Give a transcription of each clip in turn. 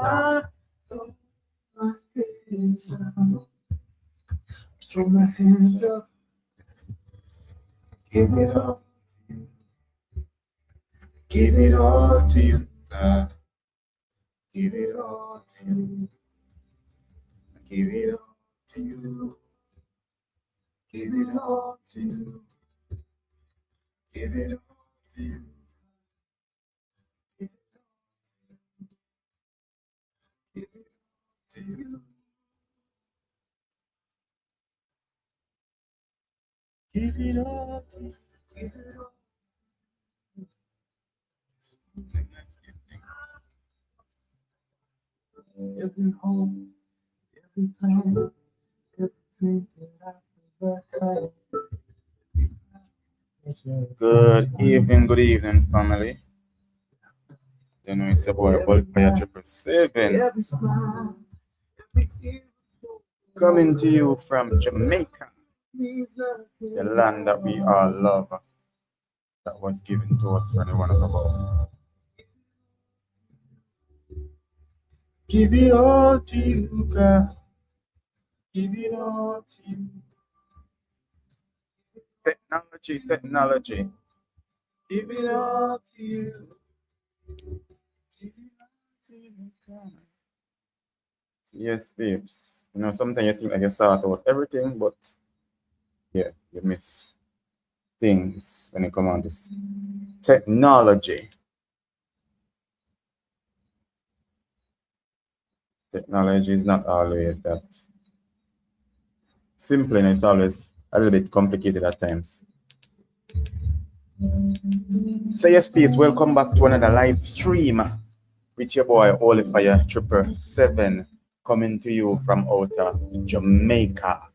I throw my hands up. Throw my hands up. Give it all. Give it all to you, God. Give it all to you. Give it all to you. Give it all to you. Give it all to you. Give it all to you. Give it all to you. Give it all. Every home, every plan, every dream that I've ever had. Good evening, family. You know, it's your boy, Voltfire 777. Coming to you from Jamaica, the land that we all love, that was given to us from the one above. Give it all to you, God. Give it all to you. Technology. Give it all to you. Give it all to you, God. Yes, babes. You know, sometimes you think like you sort out everything, but yeah, you miss things when it comes on this technology. Technology is not always that simple, and it's always a little bit complicated at times. So yes, peeps, welcome back to another live stream with your boy Voltfire 777, coming to you from out of Jamaica,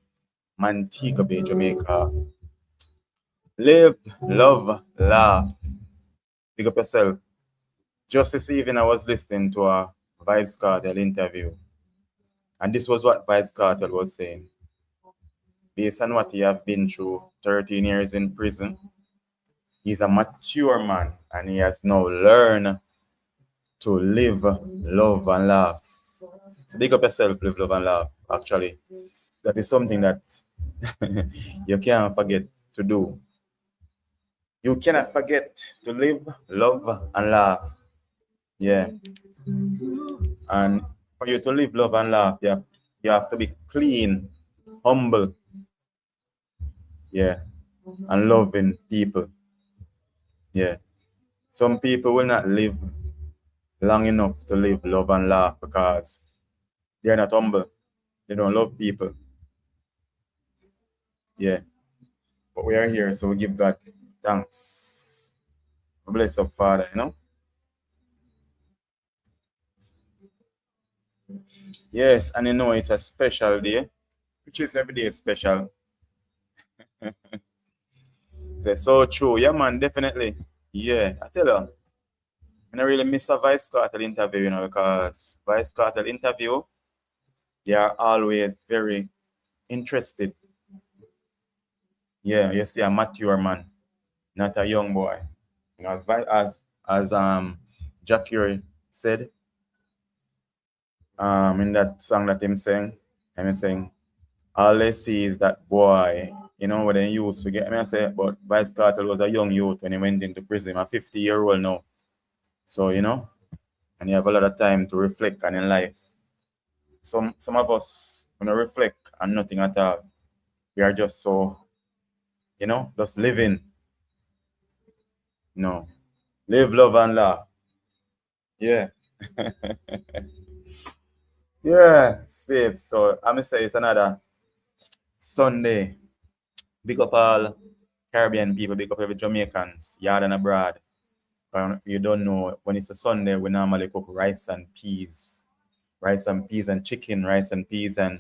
Montego Bay, Jamaica. Live, love, laugh. Pick up yourself. Just this evening, I was listening to a Vybz Kartel interview, and this was what Vybz Kartel was saying. Based on what he have been through, 13 years in prison, he's a mature man, and he has now learned to live, love, and laugh. So big up yourself, live, love, and laugh. Actually, that is something that you can't forget to do. You cannot forget to live, love, and laugh. Yeah. And for you to live, love, and laugh, you have to be clean, humble, yeah, and loving people. Yeah. Some people will not live long enough to live, love, and laugh because they're not humble. They don't love people. Yeah. But we are here, so we give God thanks. Bless up, Father, you know? Yes, and you know it's a special day, which is every day special. It's so true. Yeah, man, definitely. Yeah, I tell you, I really miss a Vybz Kartel interview, you know, because Vybz Kartel interview, they are always very interested. Yeah, you see a mature man, not a young boy. You know, as Jackie said, in that song that him sang, and he's saying, all they see is that boy, you know, when they used to get me, I say, but Vybz Kartel was a young youth when he went into prison, a 50-year-old now. So, you know, and you have a lot of time to reflect on in life. Some of us, when we reflect on nothing at all, we are just so, you know, just living. No. Live, love, and laugh. Yeah. Yeah, babe. So I'm gonna say it's another Sunday. Big up all Caribbean people, big up every Jamaicans, yard and abroad. You don't know, when it's a Sunday, we normally cook rice and peas. Rice and peas and chicken, rice and peas and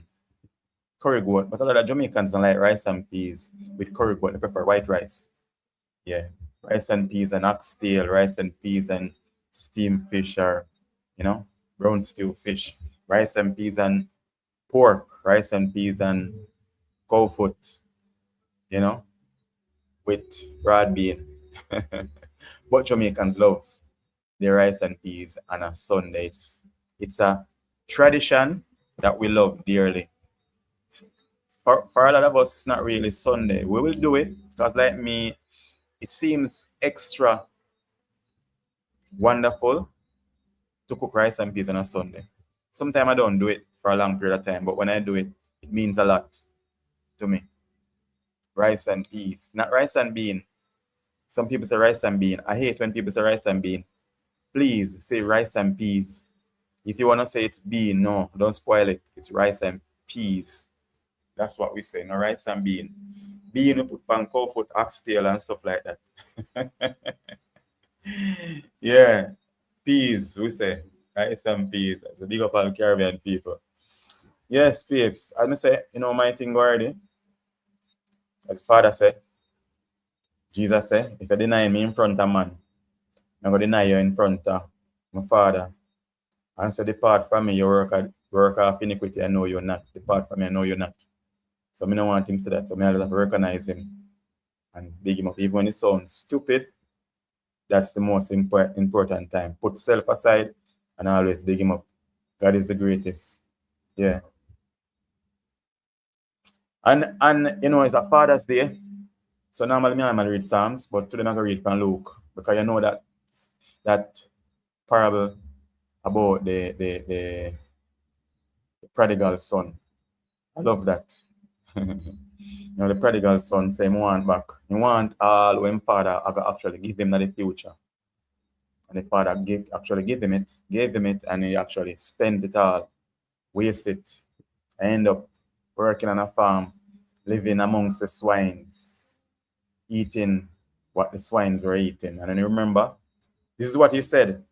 curry goat. But a lot of Jamaicans don't like rice and peas with curry goat. They prefer white rice. Yeah. Rice and peas and oxtail, rice and peas and steamed fish, or, you know, brown stew fish. Rice and peas and pork, rice and peas and cow foot, you know, with broad bean. But Jamaicans love the rice and peas on a Sundays. It's a tradition that we love dearly. For a lot of us, it's not really Sunday. We will do it because, like me, it seems extra wonderful to cook rice and peas on a Sunday. Sometimes I don't do it for a long period of time, but when I do it, it means a lot to me. Rice and peas, not rice and bean. Some people say rice and bean. I hate when people say rice and bean. Please say rice and peas. If you want to say it's bean, no, don't spoil it. It's rice and peas. That's what we say, no rice and bean. Bean, you put panko foot, oxtail, and stuff like that. Yeah, peas, we say. Rice and peas. It's a big up all Caribbean people. Yes, peeps. I say, my thing already. As Father said, Jesus said, if you deny me in front of man, I'm going to deny you in front of my Father. And say, depart from me, you work off iniquity, I know you're not. Depart from me, I know you're not. So I don't want him to say that. So I have to recognize him and big him up. Even when it sounds stupid, that's the most important time. Put self aside and always big him up. God is the greatest. Yeah. And it's a Father's Day. So normally I'm going to read Psalms, but today I'm going to read from Luke. Because you know that parable about the prodigal son. I love that. The prodigal son say, he want back. He want all when father actually give him the future. And the father actually gave him it, and he actually spent it all, waste it, and end up working on a farm, living amongst the swines, eating what the swines were eating. And then you remember, this is what he said.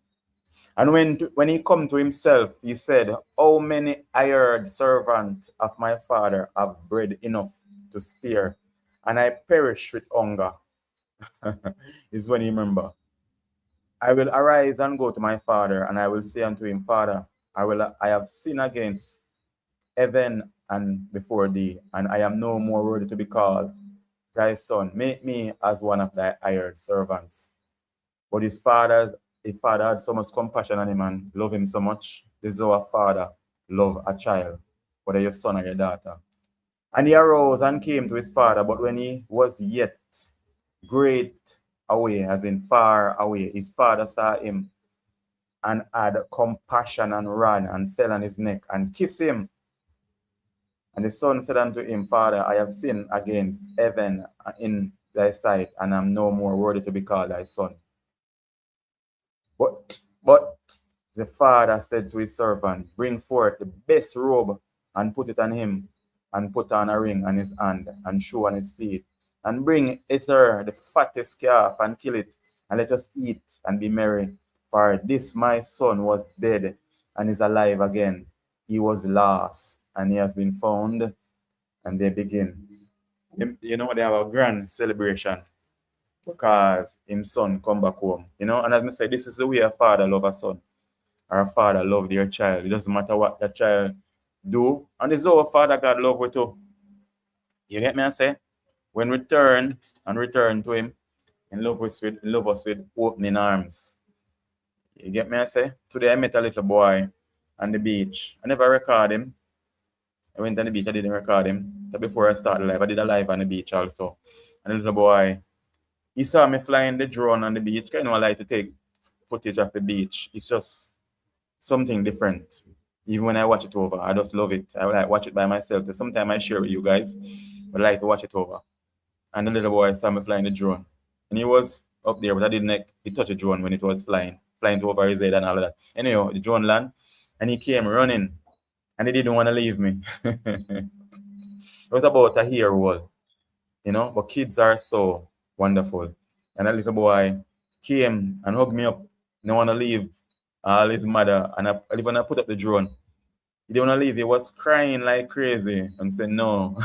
And when he come to himself, he said, how many hired servants of my father have bread enough to spare, and I perish with hunger? Is when he remember. I will arise and go to my father, and I will say unto him, Father, I have sinned against heaven and before thee, and I am no more worthy to be called thy son. Make me as one of thy hired servants. But his father had so much compassion on him and love him so much. This is how a father love a child, whether your son or your daughter. And he arose and came to his father, but when he was yet great away, as in far away, his father saw him and had compassion and ran and fell on his neck and kissed him. And the son said unto him, Father, I have sinned against heaven in thy sight, and am no more worthy to be called thy son. But the father said to his servant, Bring forth the best robe and put it on him, and put on a ring on his hand and shoe on his feet, and bring hither the fattest calf and kill it, and let us eat and be merry. For this my son was dead and is alive again. He was lost and he has been found. And they begin. They have a grand celebration because his son come back home. And as I say, this is the way a father love a son, or a father love their child. It doesn't matter what the child do. And this is how a father God love we too. You get me? I say, when we return to him, and love us with opening arms. You get me? I say, today I met a little boy on the beach. I never record him. I went on the beach, I didn't record him. But before I started live, I did a live on the beach also. And the little boy, he saw me flying the drone on the beach. I like to take footage of the beach. It's just something different. Even when I watch it over, I just love it. I like watch it by myself. Sometimes I share with you guys, but I like to watch it over. And the little boy saw me flying the drone. And he was up there, but I didn't touch the drone when it was flying over his head and all of that. Anyhow, the drone landed, and he came running, and he didn't want to leave me. It was about a year old, but kids are so wonderful. And that little boy came and hugged me up. Didn't want to leave his mother. And when I put up the drone, he didn't want to leave. He was crying like crazy and said no.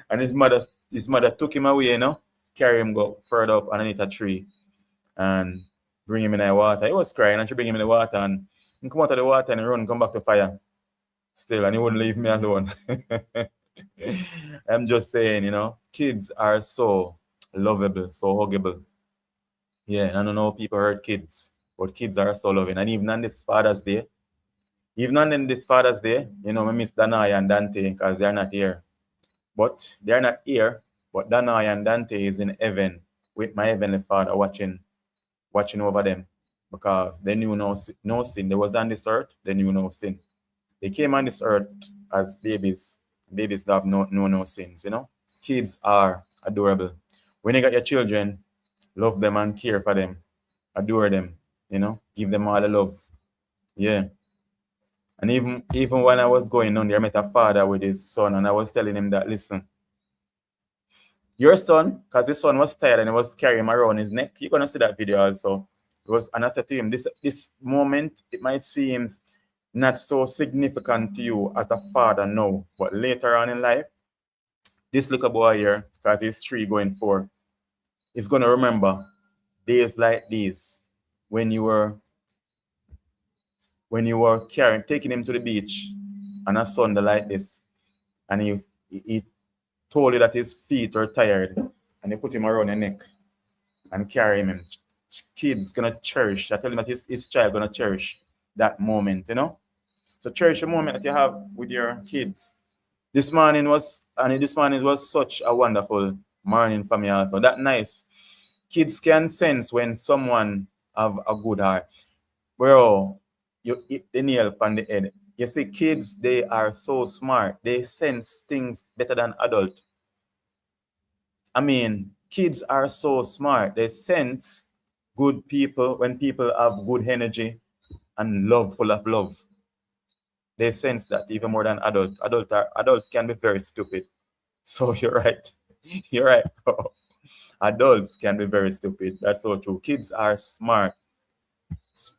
And his mother took him away, carry him go further up underneath a tree and bring him in the water. He was crying, and she bring him in the water, and he come out of the water and he run, come back to fire still, and he wouldn't leave me alone. I'm just saying, kids are so lovable, so huggable. Yeah, I don't know, people hurt kids, but kids are so loving. And even on this Father's Day, you know, I miss Danai and Dante because they're not here. But they're not here, but Danai and Dante is in heaven with my heavenly Father watching over them because they knew no sin. They was on this earth, they knew no sin. They came on this earth as babies. Babies that have no sins, you know. Kids are adorable. When you got your children, love them and care for them. Adore them, you know, give them all the love. Yeah. And even when I was going on there, I met a father with his son, and I was telling him that, listen, your son, because his son was tired and he was carrying him around his neck. You're gonna see that video also. And I said to him, this moment, it might seem not so significant to you as a father now, but later on in life, this little boy here, because he's 3 going 4, is gonna remember days like these when you were taking him to the beach on a Sunday like this, and he told you that his feet were tired, and he put him around your neck and carry him. And kids gonna cherish. I tell him that his child gonna cherish that moment, you know. So cherish the moment that you have with your kids. This morning was such a wonderful morning for me also. That nice. Kids can sense when someone have a good heart. Bro, you hit the nail on the head. You see, kids, they are so smart. They sense things better than adults. I mean, kids are so smart. They sense good people when people have good energy and love, full of love. They sense that even more than adults. Adults can be very stupid. So you're right. You're right, bro. Adults can be very stupid. That's so true. Kids are smart.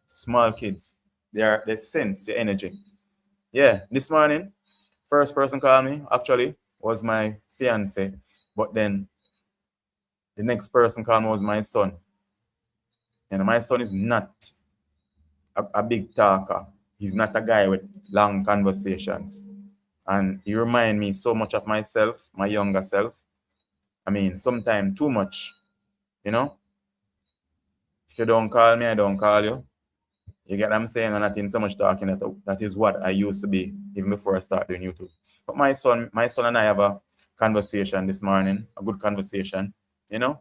Small kids. They sense your energy. Yeah, this morning, first person called me actually was my fiance, but then the next person called me was my son. And my son is not a big talker. He's not a guy with long conversations. And he reminds me so much of myself, my younger self. I mean, sometimes too much, you know? If you don't call me, I don't call you. You get what I'm saying? And not in so much talking. That is what I used to be even before I started doing YouTube. But my son and I have a conversation this morning, a good conversation, you know?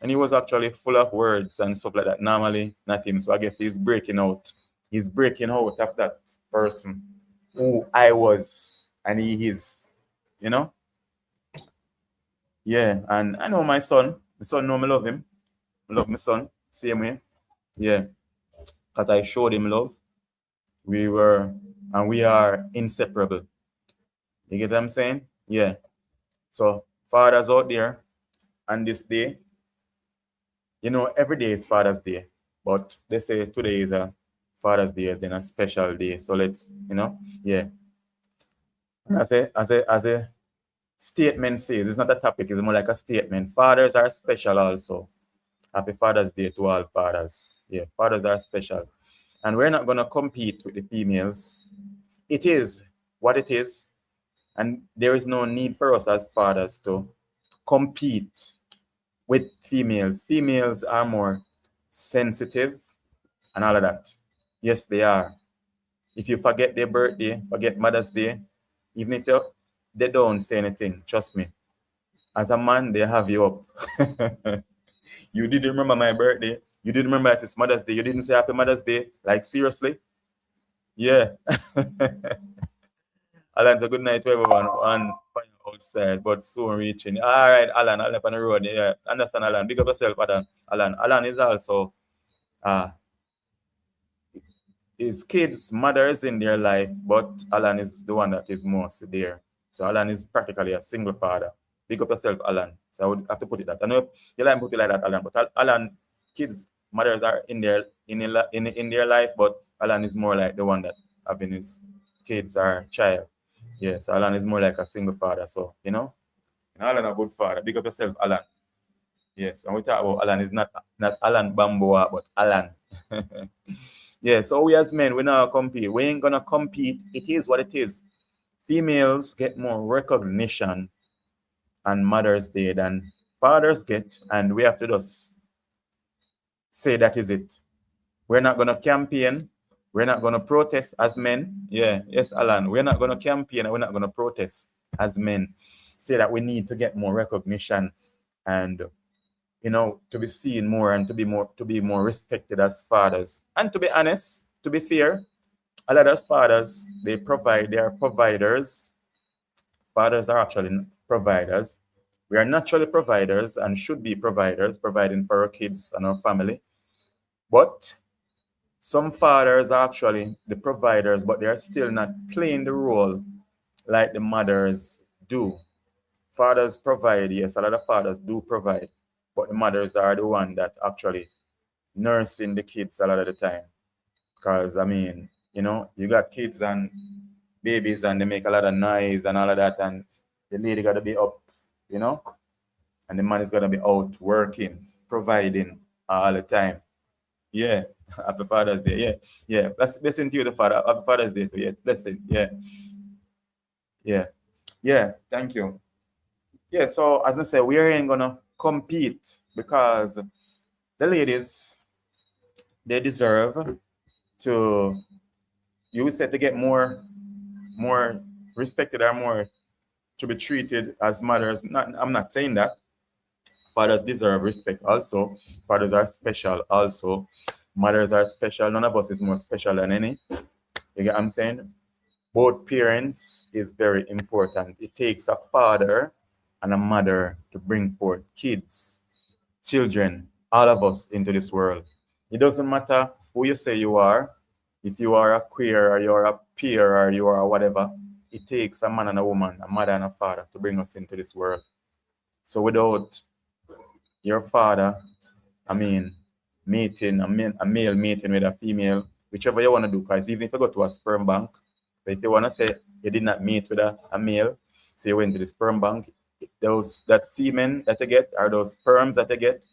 And he was actually full of words and stuff like that. Normally, not him. So I guess he's breaking out. He's breaking out of that person who I was and he is, you know? Yeah, and I know my son. My son know me love him. I love my son. Same way. Yeah. Because I showed him love. We are inseparable. You get what I'm saying? Yeah. So fathers out there on this day, you know, every day is Father's Day, but they say today is a Father's Day, then a special day. So let's, you know, yeah. As a statement says, it's not a topic, it's more like a statement. Fathers are special also. Happy Father's Day to all fathers. Yeah, fathers are special. And we're not going to compete with the females. It is what it is. And there is no need for us as fathers to compete with females. Females are more sensitive and all of that. Yes, they are. If you forget their birthday, forget Mother's Day, even if they don't say anything, trust me. As a man, they have you up. You didn't remember my birthday. You didn't remember that it's Mother's Day. You didn't say Happy Mother's Day. Like, seriously? Yeah. Alan, a good night to everyone on fire outside, but soon reaching. All right, Alan, I'll up on the road. Yeah, understand, Alan. Big up yourself, Alan. Alan is also his kids' mothers in their life, but Alan is the one that is most there. So Alan is practically a single father. Big up yourself, Alan. So I would have to put it that. I know if you like put it like that, Alan, but Alan, kids' mothers are in their life, but Alan is more like the one that having his kids or child. Yeah, so Alan is more like a single father. So, you know, Alan a good father. Big up yourself, Alan. Yes, and we talk about Alan is not Alan Bamboa, but Alan. Yeah, so we as men, we not compete. We ain't gonna compete. It is what it is. Females get more recognition on Mother's Day than fathers get, and we have to just say that is it. We're not going to campaign. We're not going to protest as men. Yeah, yes, Alan. We're not going to campaign and we're not going to protest as men. Say that we need to get more recognition and, you know, to be seen more and to be more respected as fathers. And to be honest, to be fair, a lot of fathers, they are providers. Fathers are actually providers. We are naturally providers and should be providers, providing for our kids and our family. But some fathers are actually the providers, but they are still not playing the role like the mothers do. Fathers provide, yes, a lot of fathers do provide, but the mothers are the one that actually nursing the kids a lot of the time. Because, I mean, you know, you got kids and babies and they make a lot of noise and all of that, and the lady got to be up, you know, and the man is going to be out working, providing all the time. Yeah, happy Father's Day. Yeah, yeah. Blessing to you, the Father. Happy Father's Day to you. Blessing. Yeah, yeah, yeah. Thank you. Yeah, so as I said, we ain't gonna compete because the ladies, they deserve to, you would say, to get more respected or more to be treated as mothers. Not, I'm not saying that. Fathers deserve respect also. Fathers are special also. Mothers are special. None of us is more special than any. You get what I'm saying? Both parents is very important. It takes a father and a mother to bring forth kids, children, all of us into this world. It doesn't matter who you say you are, if you are a queer or you're a peer or you are whatever, it takes a man and a woman, a mother and a father to bring us into this world. So without your father, I mean, mating, a male mating with a female, whichever you want to do, because even if you go to a sperm bank, but if you want to say you did not mate with a male, so you went to the sperm bank, that semen that you get, or those sperms that you get,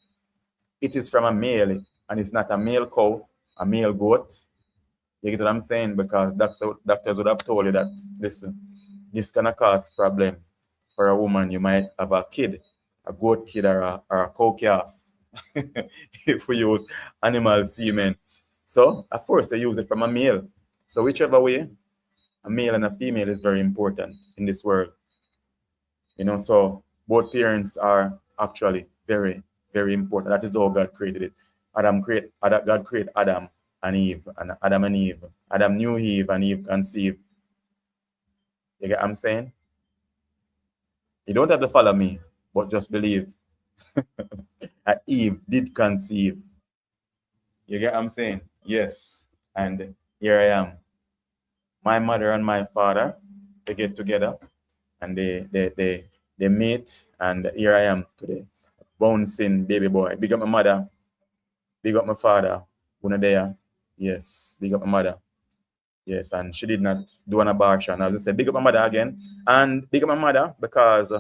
it is from a male, and it's not a male cow, a male goat. You get what I'm saying? Because doctors would have told you that, listen, this can cause problem for a woman. You might have a kid, a goat kid or a cow calf, if we use animal semen. So, of course, they use it from a male. So, whichever way, a male and a female is very important in this world. You know, so both parents are actually very, very important. That is how God created it. God created Adam and Eve, and Adam and Eve. Adam knew Eve, and Eve conceived. You get what I'm saying? You don't have to follow me, but just believe that Eve did conceive. You get what I'm saying? Yes. And here I am. My mother and my father, they get together and they meet, and here I am today. Bouncing baby boy. Big up my mother. Big up my father. Una there. Yes. Big up my mother. Yes. And she did not do an abortion. I'll just say big up my mother again. And big up my mother because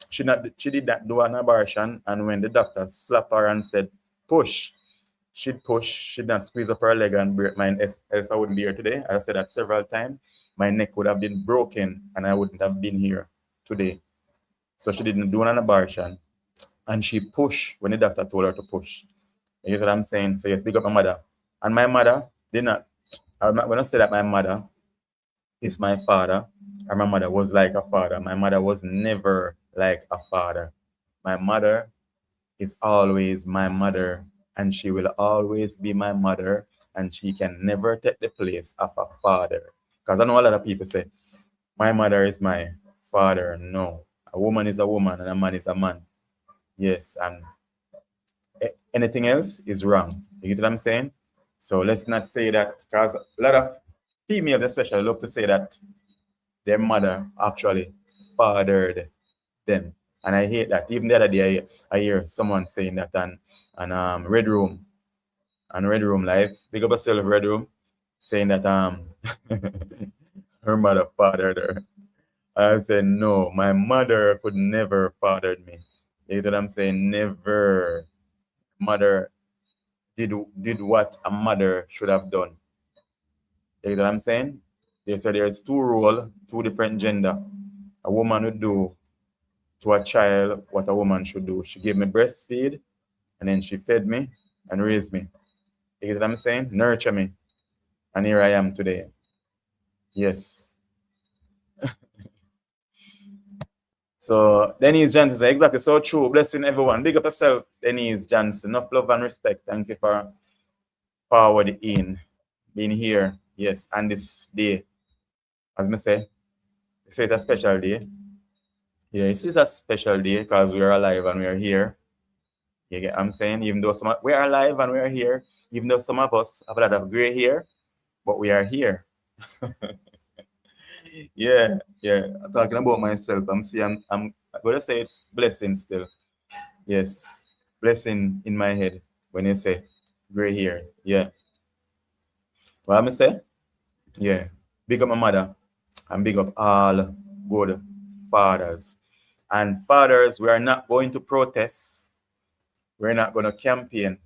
she did not do an abortion. And when the doctor slapped her and said, push, she'd push. She'd not squeeze up her leg and break mine, else I wouldn't be here today. I said that several times. My neck would have been broken and I wouldn't have been here today. So she didn't do an abortion. And she pushed when the doctor told her to push. You get what I'm saying? So yes, big up my mother. And my mother did not, I'm not going to say that my mother is my father, or my mother was like a father. My mother was never like a father. My mother is always my mother, and she will always be my mother, and she can never take the place of a father. Because I know a lot of people say, my mother is my father. No. A woman is a woman, and a man is a man. Yes, and anything else is wrong. You get what I'm saying? So let's not say that, because a lot of females especially love to say that their mother actually fathered them. And I hate that. Even the other day, I hear someone saying that on Red Room, on Red Room Live, big up yourself, Red Room, saying that her mother fathered her. I said, no, my mother could never fathered me. You know what I'm saying? Never. Mother did what a mother should have done. You know what I'm saying? So there's two roles, two different gender. A woman would do to a child what a woman should do. She gave me breastfeed, and then she fed me and raised me. You get what I'm saying? Nurture me. And here I am today. Yes. So Denise Johnson, exactly so true. Blessing everyone. Big up yourself, Denise Johnson. Enough love and respect. Thank you for forward in being here. Yes, and this day, as I say it's a special day. Yeah, it is a special day because we are alive and we are here. You get what I'm saying? Even though we are alive and we are here, even though some of us have a lot of gray hair, but we are here. Yeah, yeah. I'm talking about myself. I'm gonna say it's blessing still. Yes. Blessing in my head when you say gray hair. Yeah. What I'm say? Yeah. Big up my mother and big up all good fathers. And fathers, we are not going to protest. We're not gonna campaign.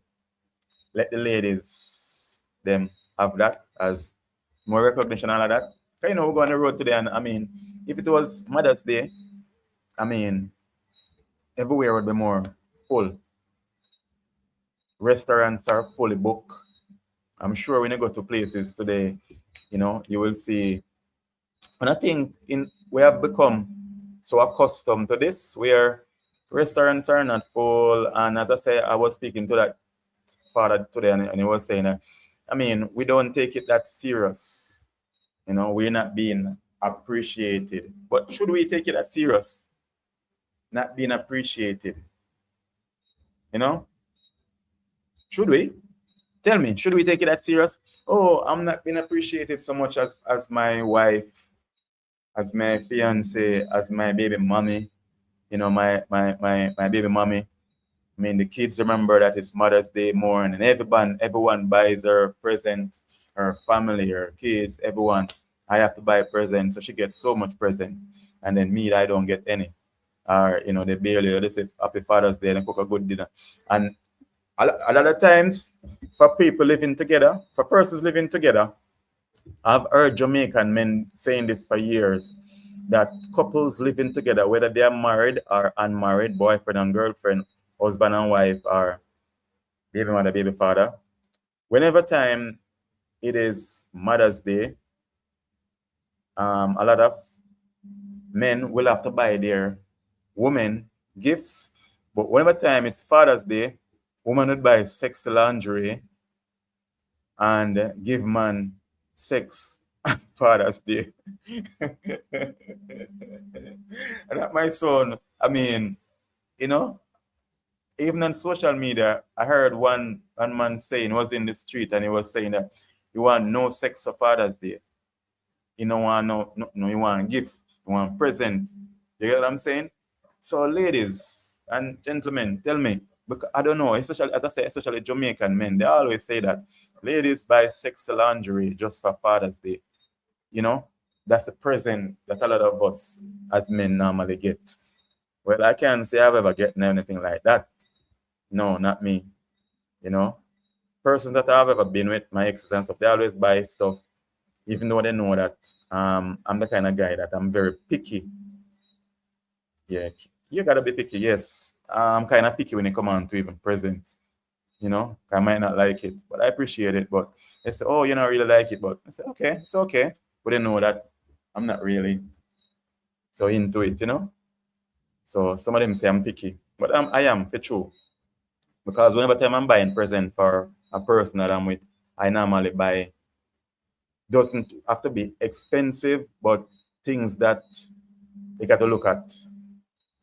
Let the ladies them have that as more recognition and all of that. 'Cause, you know, we're going on the road today, and I mean, if it was Mother's Day, I mean, everywhere would be more full. Restaurants are fully booked. I'm sure when you go to places today, you know, you will see. And I think we have become so accustomed to this, where restaurants are not full. And as I say, I was speaking to that father today, and he was saying, I mean, we don't take it that serious. You know, we're not being appreciated. But should we take it that serious? Not being appreciated. You know? Should we? Tell me, should we take it that serious? Oh, I'm not being appreciated so much as my wife, as my fiance, as my baby mommy, you know, my baby mommy. I mean, the kids remember that it's Mother's Day more, and everyone buys her present, her family, her kids, everyone. I have to buy a present, so she gets so much present, and then me, I don't get any. Or you know, they say Happy Father's Day and cook a good dinner, and a lot of times for people living together, for persons living together, I've heard Jamaican men saying this for years, that couples living together, whether they are married or unmarried, boyfriend and girlfriend, husband and wife, or baby mother, baby father, whenever time it is Mother's Day, a lot of men will have to buy their women gifts. But whenever time it's Father's Day, woman would buy sexy lingerie and give man sex on Father's Day. And that my son, I mean, you know, even on social media, I heard one man saying, was in the street, and he was saying that you want no sex for Father's Day. You don't want no, you want gift, you want present. You get what I'm saying? So ladies and gentlemen, tell me, because I don't know, especially as I say, especially Jamaican men, they always say that ladies buy sexy lingerie just for Father's Day. You know, that's the present that a lot of us as men normally get. Well, I can't say I've ever gotten anything like that. No, not me. You know, persons that I've ever been with, my exes and stuff, they always buy stuff, even though they know that I'm the kind of guy that I'm very picky. Yeah, you gotta be picky. Yes, I'm kind of picky when it comes on to even present. You know, I might not like it, but I appreciate it. But they say, "Oh, you don't really like it," but I say, "Okay, it's okay." But they know that I'm not really so into it. You know, so some of them say I'm picky, but I am for true. Because whenever time I'm buying present for a person that I'm with, I normally buy, doesn't have to be expensive, but things that they got to look at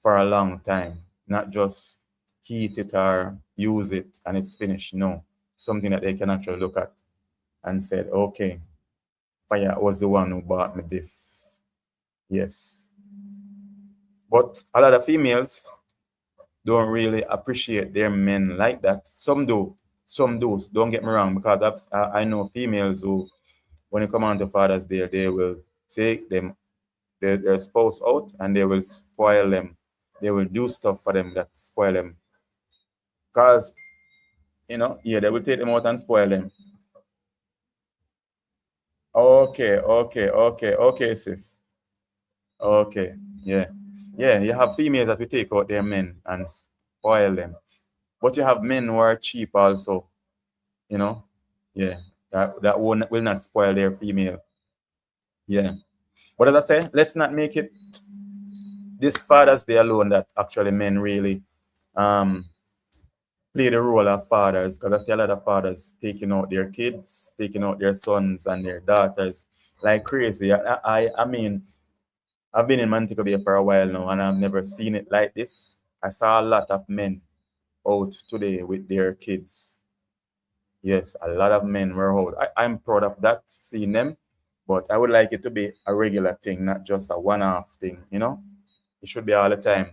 for a long time, not just heat it or use it and it's finished. No, something that they can actually look at and said, okay, Fire was the one who bought me this. Yes. But a lot of females don't really appreciate their men like that. Some do. Some do. Don't get me wrong, because I know females who, when it come on to Father's Day, they will take their spouse out and they will spoil them. They will do stuff for them that spoil them. Because, you know, yeah, they will take them out and spoil them. Okay, sis. Okay, yeah. Yeah, you have females that will take out their men and spoil them. But you have men who are cheap also, you know. Yeah, that will not spoil their female. Yeah. But as I say, let's not make it this Father's Day alone that actually men really um play the role of fathers, because I see a lot of fathers taking out their kids, taking out their sons and their daughters like crazy. I mean, I've been in Montego Bay for a while now, and I've never seen it like this. I saw a lot of men out today with their kids. Yes, a lot of men were out. I'm proud of that, seeing them, but I would like it to be a regular thing, not just a one-off thing, you know? It should be all the time.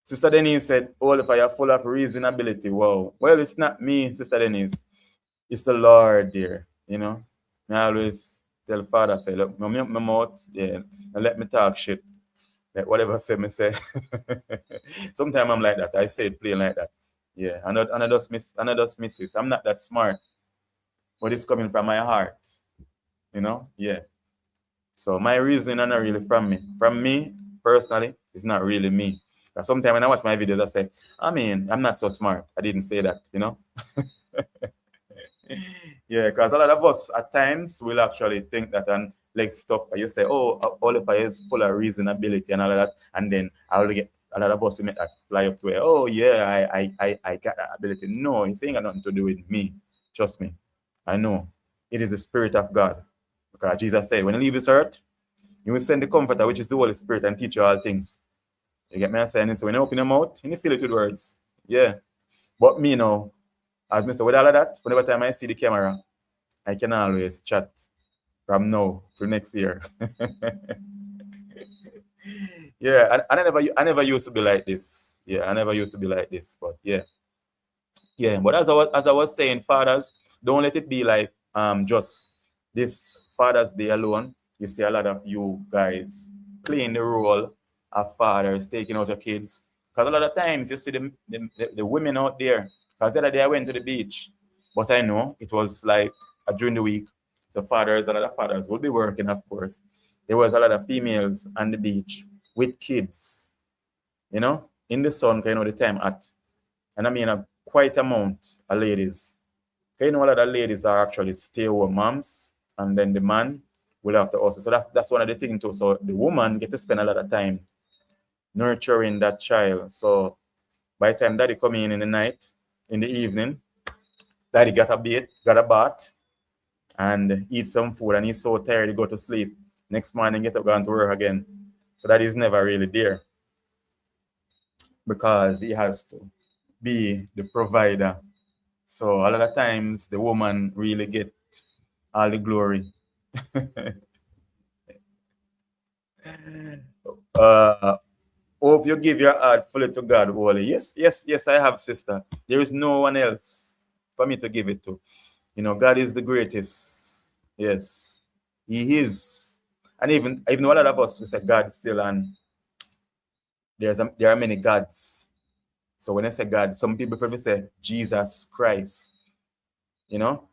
Sister Denise said, "All if I are full of reasonability." Wow. Well, it's not me, Sister Denise. It's the Lord there, you know. I always tell Father, say, look, my mouth, yeah, and let me talk shit. Like whatever I say, me say. Sometimes I'm like that. I say it plain like that. Yeah, and I just miss this. I'm not that smart, but it's coming from my heart, you know. Yeah. So my reasoning are not really from me. From me personally, it's not really me. Sometimes when I watch my videos, I say, I mean, I'm not so smart. I didn't say that, you know. Yeah, because a lot of us at times will actually think that and like stuff. You say, oh, Oliver is full of reasonability and all of that, and then I will get a lot of us to make that fly up to it. Oh yeah, I got that ability. No, it's ain't got nothing to do with me. Trust me, I know it is the Spirit of God, because Jesus said, when you leave this earth, you will send the Comforter, which is the Holy Spirit, and teach you all things. You get me saying? So when you open your mouth, you feel it with words. Yeah, but me now, as me say, with all of that, whenever time I see the camera, I can always chat from now to next year. Yeah, I never used to be like this. Yeah, I never used to be like this. But yeah, yeah. But as I was saying, fathers, don't let it be like just this Father's Day alone. You see a lot of you guys playing the role of fathers, taking out your kids. Because a lot of times you see the women out there. Because the other day I went to the beach, but I know it was like during the week. A lot of fathers would be working, of course. There was a lot of females on the beach with kids, you know, in the sun, because you know the time at. And I mean a quite amount of ladies. You know, a lot of ladies are actually stay-at-home moms, and then the man will have to also. So that's one of the things too. So the woman get to spend a lot of time nurturing that child. So by the time daddy come in the night, in the evening, daddy got a bath, and eat some food, and he's so tired he go to sleep. Next morning, get up, going to work again. So that is never really there, because he has to be the provider. So a lot of times the woman really get all the glory. uh, Hope you give your heart fully to God, Wally. Yes, yes, yes, I have, sister. There is no one else for me to give it to. You know, God is the greatest. Yes, He is. And even though a lot of us, we said God is still, and there are many gods. So when I say God, some people probably say Jesus Christ. You know,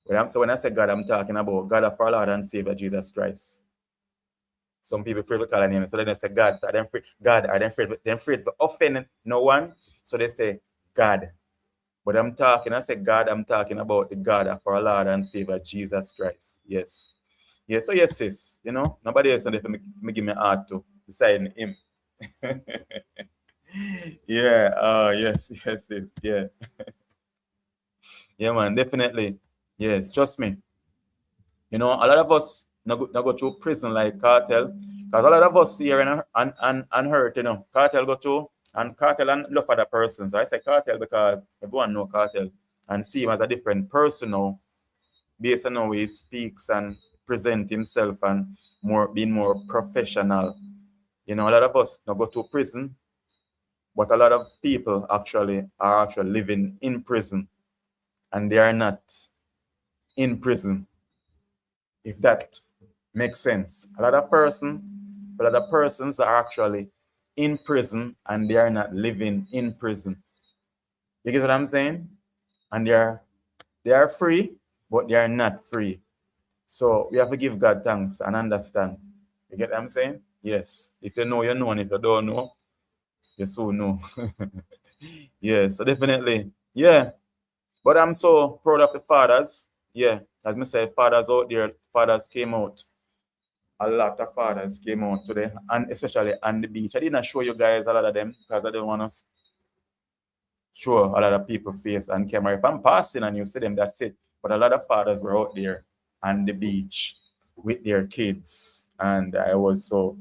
when I say God, I'm talking about God of our Lord and Savior Jesus Christ. Some people afraid to call a name, so then they say God. So they're afraid, God, are they afraid to offend no one? So they say God. But I say God, I'm talking about the God of our Lord and Savior Jesus Christ. Yes. Yes, so yes, sis. You know, nobody else for me give me a heart to beside him. Yeah, yes, yes, yes, yeah. Yeah, man, definitely. Yes, trust me. You know, a lot of us not go through prison like Cartel, because a lot of us here and hurt, you know. Cartel go through, and Cartel and love other persons. So I say Cartel because everyone know Cartel and see him as a different person now, based on how he speaks and present himself, and being more professional. You know, a lot of us not go to prison, but a lot of people are actually living in prison, and they are not in prison, if that makes sense. A lot of persons are actually in prison, and they are not living in prison. You get what I'm saying? And they are free, but they are not free. So we have to give God thanks and understand. You get what I'm saying? Yes. If you know, you know, and if you don't know, you soon know. Yeah, so definitely. Yeah. But I'm so proud of the fathers. Yeah, as me say, fathers out there, fathers came out. A lot of fathers came out today, and especially on the beach. I didn't show you guys a lot of them because I don't want to show a lot of people face on camera. If I'm passing and you see them, that's it. But a lot of fathers were out there on the beach with their kids, and I was so.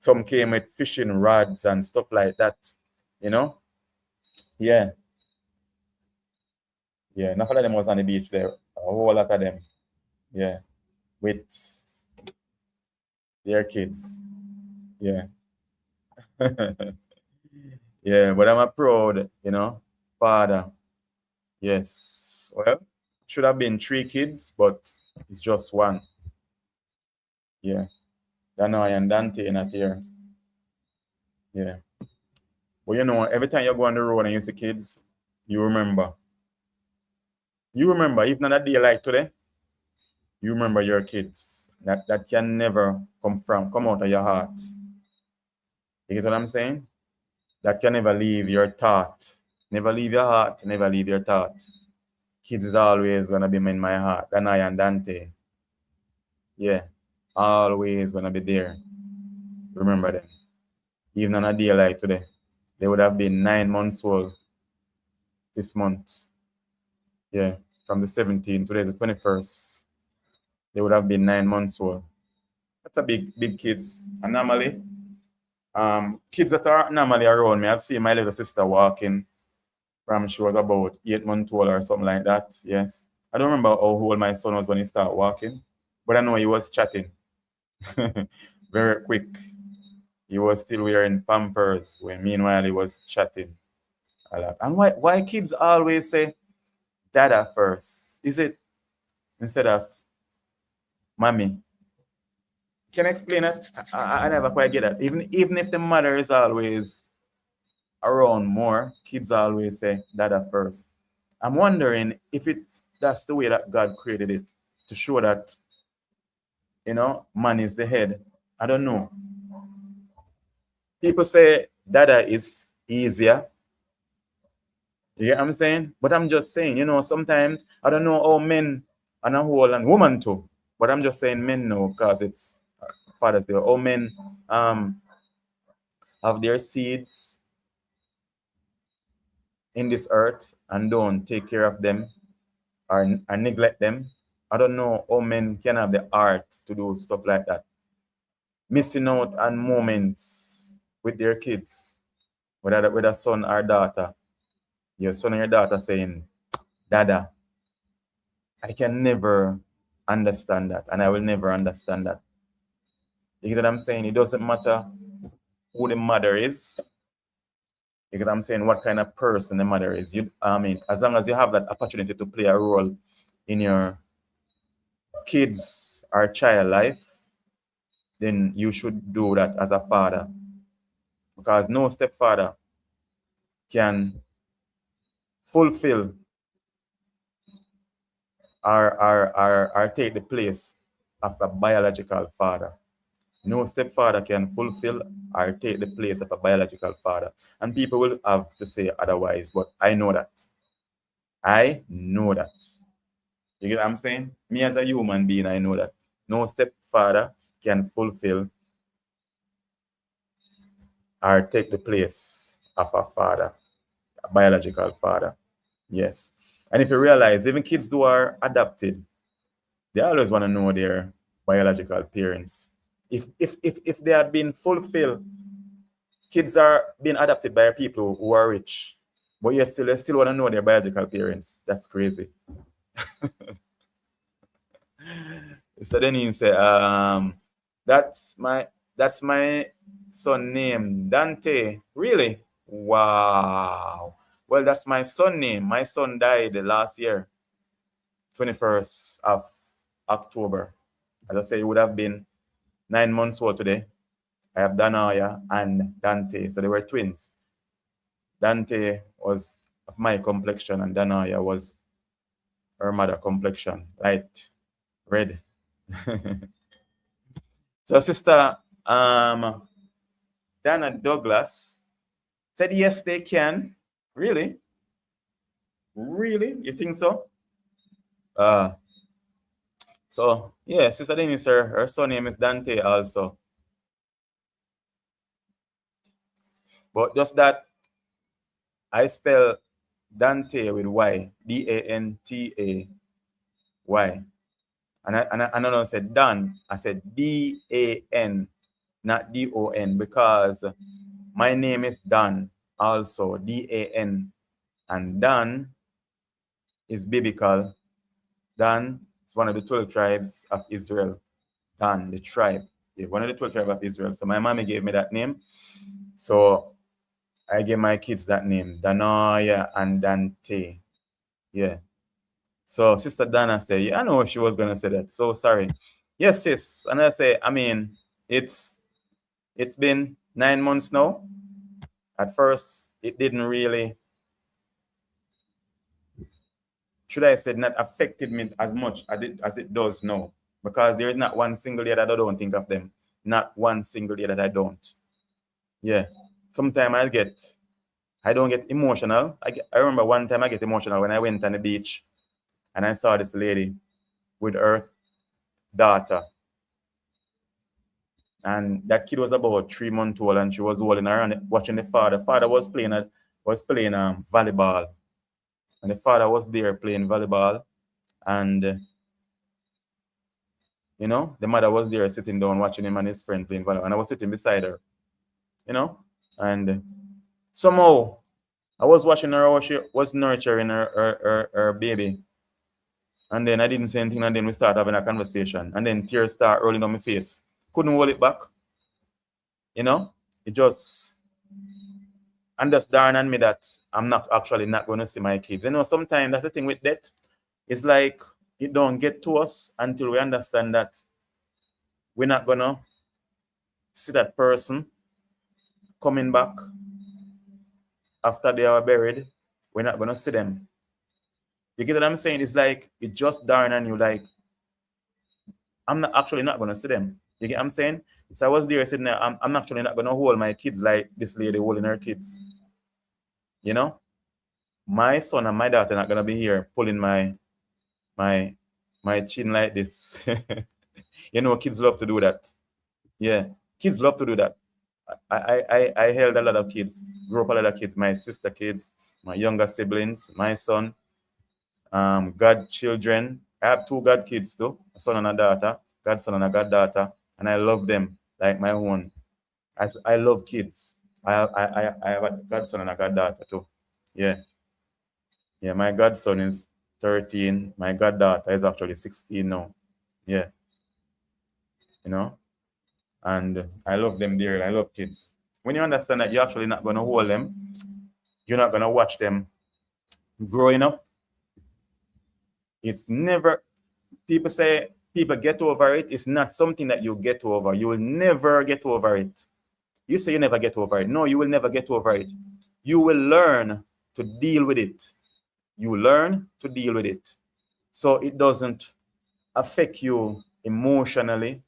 Some came with fishing rods and stuff like that, you know. Yeah, yeah. Enough of them was on the beach there. A whole lot of them. Yeah, with their kids. Yeah. Yeah, but I'm a proud, father. Yes. Well, should have been 3 kids, but it's just one. Yeah. Danoy and Dante in that here. Yeah. But every time you go on the road and you see kids, you remember. You remember, even on a day like today, you remember your kids. That can never come out of your heart. You get what I'm saying? That can never leave your thought. Never leave your heart, never leave your thought. Kids is always gonna be in my heart. Danai and Dante. Yeah. Always gonna be there. Remember them. Even on a day like today. They would have been 9 months old this month. Yeah. From the 17th, today's the 21st. They would have been 9 months old. That's a big kids. And normally, kids that are normally around me, I've seen my little sister walking from she was about 8 months old or something like that. Yes. I don't remember how old my son was when he started walking, but I know he was chatting very quick. He was still wearing Pampers when meanwhile he was chatting a lot. And why kids always say dada first? Is it instead of mommy? Can I explain it? I never quite get it. Even if the mother is always around more, kids always say dada first. I'm wondering if that's the way that God created it, to show that man is the head. I don't know. People say dada is easier. You get what I'm saying? But I'm just saying, sometimes I don't know how men and a whole and woman too. But I'm just saying men know because it's Father's Day. All men have their seeds in this earth and don't take care of them or neglect them. I don't know how men can have the art to do stuff like that. Missing out on moments with their kids, whether with a son or daughter. Your son or your daughter saying, Dada, I can never understand that, and I will never understand that. You get what I'm saying? It doesn't matter who the mother is. You get what I'm saying? What kind of person the mother is. As long as you have that opportunity to play a role in your kids or child life, then you should do that as a father. Because no stepfather can fulfill or take the place of a biological father. No stepfather can fulfill or take the place of a biological father. And people will have to say otherwise, but I know that. I know that. You get what I'm saying? Me as a human being, I know that. No stepfather can fulfill or take the place of a father, a biological father. Yes. And if you realize, even kids who are adopted, they always want to know their biological parents. If they had been fulfilled, kids are being adopted by people who are rich, but they still want to know their biological parents. That's crazy. So then he say, that's my son name, Dante. Really? Wow. Well, that's my son name. My son died last year, 21st of October. As I say, he would have been 9 months old today. I have Danaya and Dante. So they were twins. Dante was of my complexion and Danaya was her mother complexion, light red. So Sister Dana Douglas said yes, they can. Really? Really? You think so? So yeah, Sister Denise, her son name is Dante also. But just that I spell Dante with Y, Dantay. And I don't say Dan, I said Dan, not Don, because my name is Dan also, Dan. And Dan is biblical. Dan is one of the 12 tribes of Israel. Dan, the tribe. Yeah, one of the 12 tribes of Israel. So my mommy gave me that name. So I gave my kids that name, Danaya and Dante. Yeah. So Sister Dana said, yeah, I know she was gonna say that. So sorry. Yes, sis. And I say, I mean, it's been 9 months now. At first, it didn't really, should I say, not affected me as much as it does now. Because there is not one single day that I don't think of them. Not one single day that I don't. Yeah. Sometimes I don't get emotional. I remember one time I get emotional when I went on the beach and I saw this lady with her daughter. And that kid was about 3 months old and she was holding her and watching the father. The father was playing volleyball. And the father was there playing volleyball. And the mother was there sitting down watching him and his friend playing volleyball. And I was sitting beside her. And somehow I was watching her how she was nurturing her baby. And then I didn't say anything, and then we started having a conversation. And then tears start rolling on my face. Couldn't hold it back. It just dawned on me that I'm not going to see my kids. Sometimes that's the thing with death. It's like it don't get to us until we understand that we're not going to see that person coming back after they are buried. We're not going to see them. You get what I'm saying? It's like it just dawned on you, like, I'm not going to see them. You get what I'm saying? So I was there sitting there, I'm actually not going to hold my kids like this lady holding her kids. My son and my daughter are not going to be here pulling my chin like this. Kids love to do that. Yeah, kids love to do that. I held a lot of kids, grew up a lot of kids, my sister kids, my younger siblings, my son, godchildren. I have 2 god kids too, a son and a daughter, godson and a goddaughter, and I love them like my own. I love kids. I have a godson and a goddaughter too. Yeah. Yeah, my godson is 13. My goddaughter is actually 16 now. Yeah. And I love them dearly. I love kids. When you understand that you're actually not going to hold them, you're not going to watch them growing up. It's never, people say people get over it. It's not something that you get over. You will never get over it. You say you never get over it. No, you will never get over it. You will learn to deal with it. You learn to deal with it. So it doesn't affect you emotionally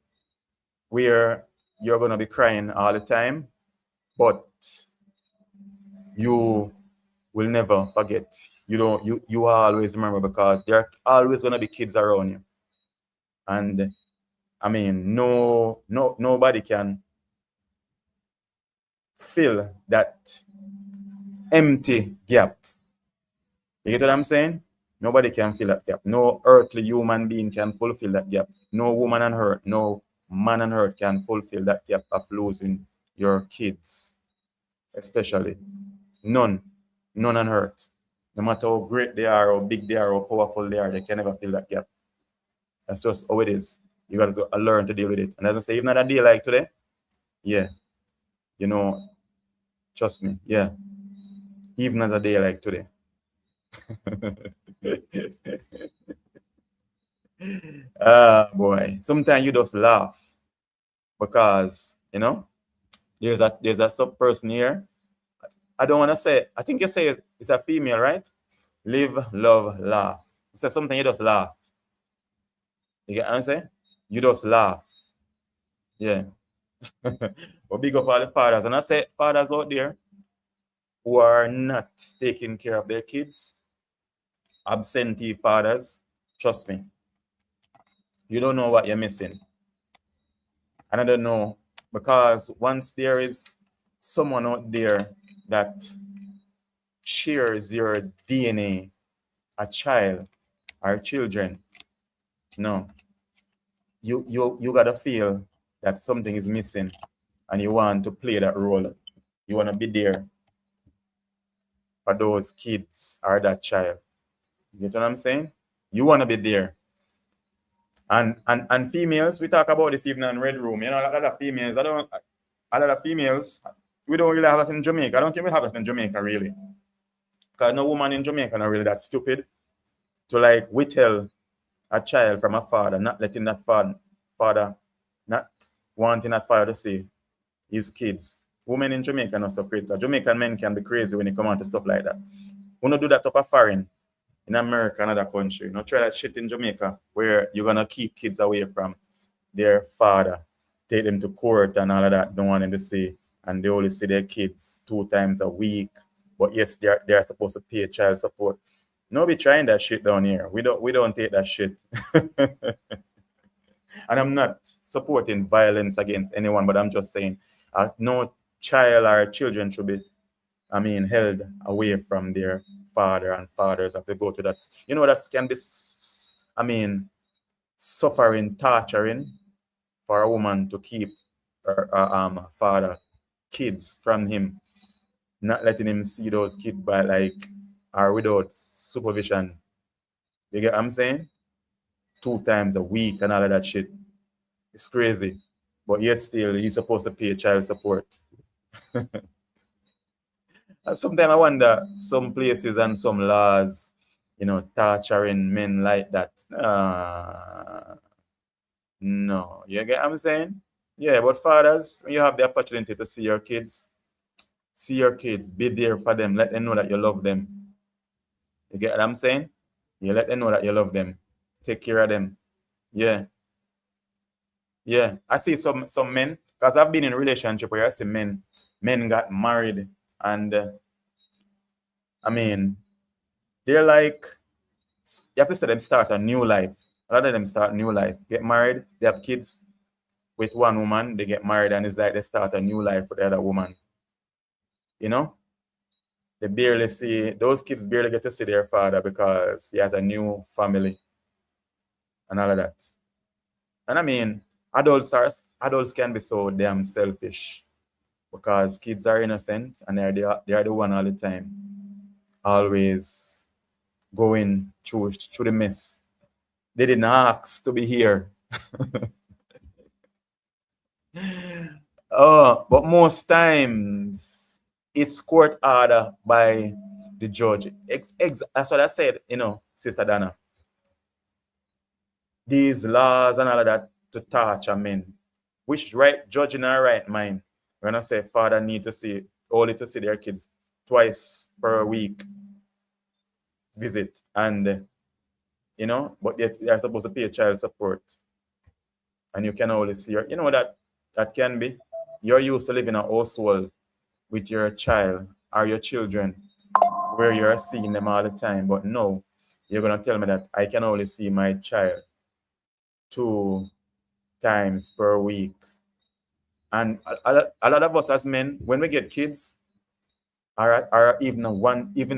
where you're going to be crying all the time, but you will never forget. You always remember, because there are always going to be kids around you. And I mean, nobody can fill that empty gap. You get what I'm saying? Nobody can fill that gap. No earthly human being can fulfill that gap. No woman on earth, no man on earth can fulfill that gap of losing your kids, especially. None on earth. No matter how great they are, how big they are, how powerful they are, they can never fill that gap. That's just how it is. You got to learn to deal with it. And as I say, even on a day like today, yeah, trust me, yeah, even as a day like today. Boy, sometimes you just laugh because there's a sub person here. I don't want to say, I think you say it's a female, right? Live, love, laugh. So something you just laugh. You get what I'm saying? You just laugh. Yeah. But big up all the fathers. And I say fathers out there who are not taking care of their kids, absentee fathers, trust me, you don't know what you're missing. And I don't know, because once there is someone out there that shares your DNA, a child or children, no, you gotta feel that something is missing and you want to play that role. You want to be there for those kids or that child. You get what I'm saying? You want to be there. And females, we talk about this evening in Red Room. You know, a lot of females, we don't really have that in Jamaica. I don't think we have that in Jamaica, really. Because no woman in Jamaica not really that stupid to like withhold a child from a father, not letting that father, not wanting that father to see his kids. Women in Jamaica are not so crazy. Jamaican men can be crazy when they come on to stuff like that. We don't do that up a foreign, in America, another country. Not try that shit in Jamaica where you're gonna keep kids away from their father, take them to court and all of that, don't want them to see, and they only see their kids 2 times a week. But yes, they're supposed to pay child support. No be trying that shit down here. We don't take that shit. And I'm not supporting violence against anyone, but I'm just saying no child or children should be, held away from their father, and fathers have to go to that. You know, that can be, suffering, torturing for a woman to keep her father kids from him, not letting him see those kids by like or without supervision. You get what I'm saying? 2 times a week and all of that shit. It's crazy. But yet still he's supposed to pay child support. Sometimes I wonder some places and some laws, torturing men like that. No. You get what I'm saying? Yeah, but fathers, when you have the opportunity to see your kids, be there for them, let them know that you love them. You get what I'm saying? You let them know that you love them. Take care of them. Yeah. Yeah. I see some men, because I've been in a relationship where I see men got married and they're like, you have to see them start a new life. A lot of them start a new life. Get married, they have kids with one woman, they get married, and it's like they start a new life with the other woman. You know? Those kids barely get to see their father because he has a new family and all of that. And adults can be so damn selfish because kids are innocent and they are the one all the time, always going through the mess. They didn't ask to be here. But most times it's court order by the judge. That's what I said, Sister Dana. These laws and all of that to torture men. Which right judge in our right mind when I say father need to see their kids twice per week visit, and but they're supposed to pay child support, and you can only see that can be you're used to living in a household with your child or your children where you're seeing them all the time, but no, you're gonna tell me that I can only see my child 2 times per week. And a lot of us as men, when we get kids, or even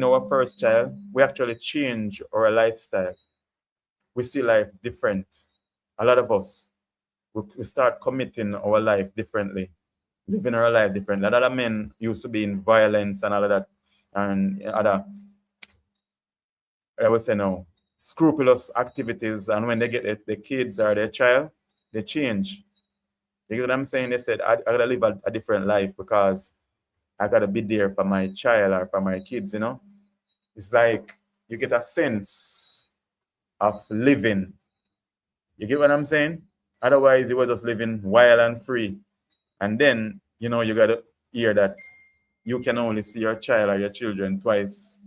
our first child, we actually change our lifestyle. We see life different. A lot of us, we start committing our life differently, living our life differently. A lot of men used to be in violence and all of that, and other, I would say no, scrupulous activities. And when they get the kids or their child, they change. You get what I'm saying? They said, I gotta live a different life because I gotta be there for my child or for my kids, It's like you get a sense of living. You get what I'm saying? Otherwise, you were just living wild and free. And then, you gotta hear that you can only see your child or your children twice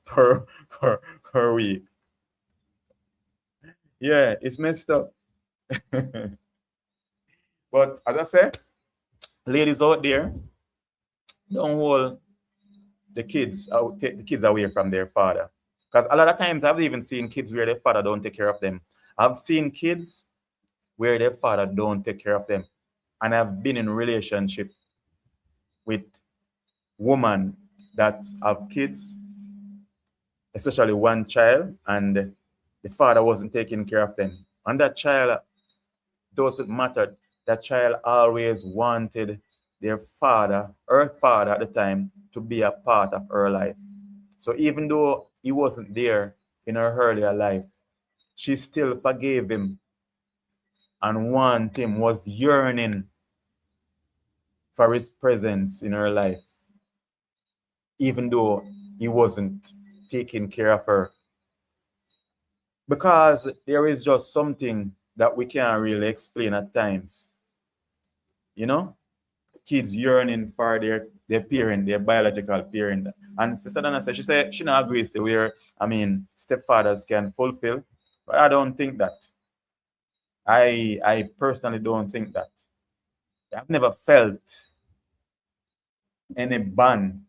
per week. Yeah, it's messed up. But as I said, ladies out there, don't hold take the kids away from their father. Because a lot of times I've even seen kids where their father don't take care of them. I've seen kids where their father don't take care of them. And I've been in relationship with women that have kids, especially one child, and the father wasn't taking care of them. And that child doesn't matter. That child always wanted their father, her father at the time, to be a part of her life. So even though he wasn't there in her earlier life, she still forgave him and want him, was yearning for his presence in her life, even though he wasn't taking care of her. Because there is just something that we can't really explain at times. You know? Kids yearning for their parent, their biological parent. And Sister Dana said, she said she not agrees to where, stepfathers can fulfill. But I don't think that. I personally don't think that. I've never felt any bond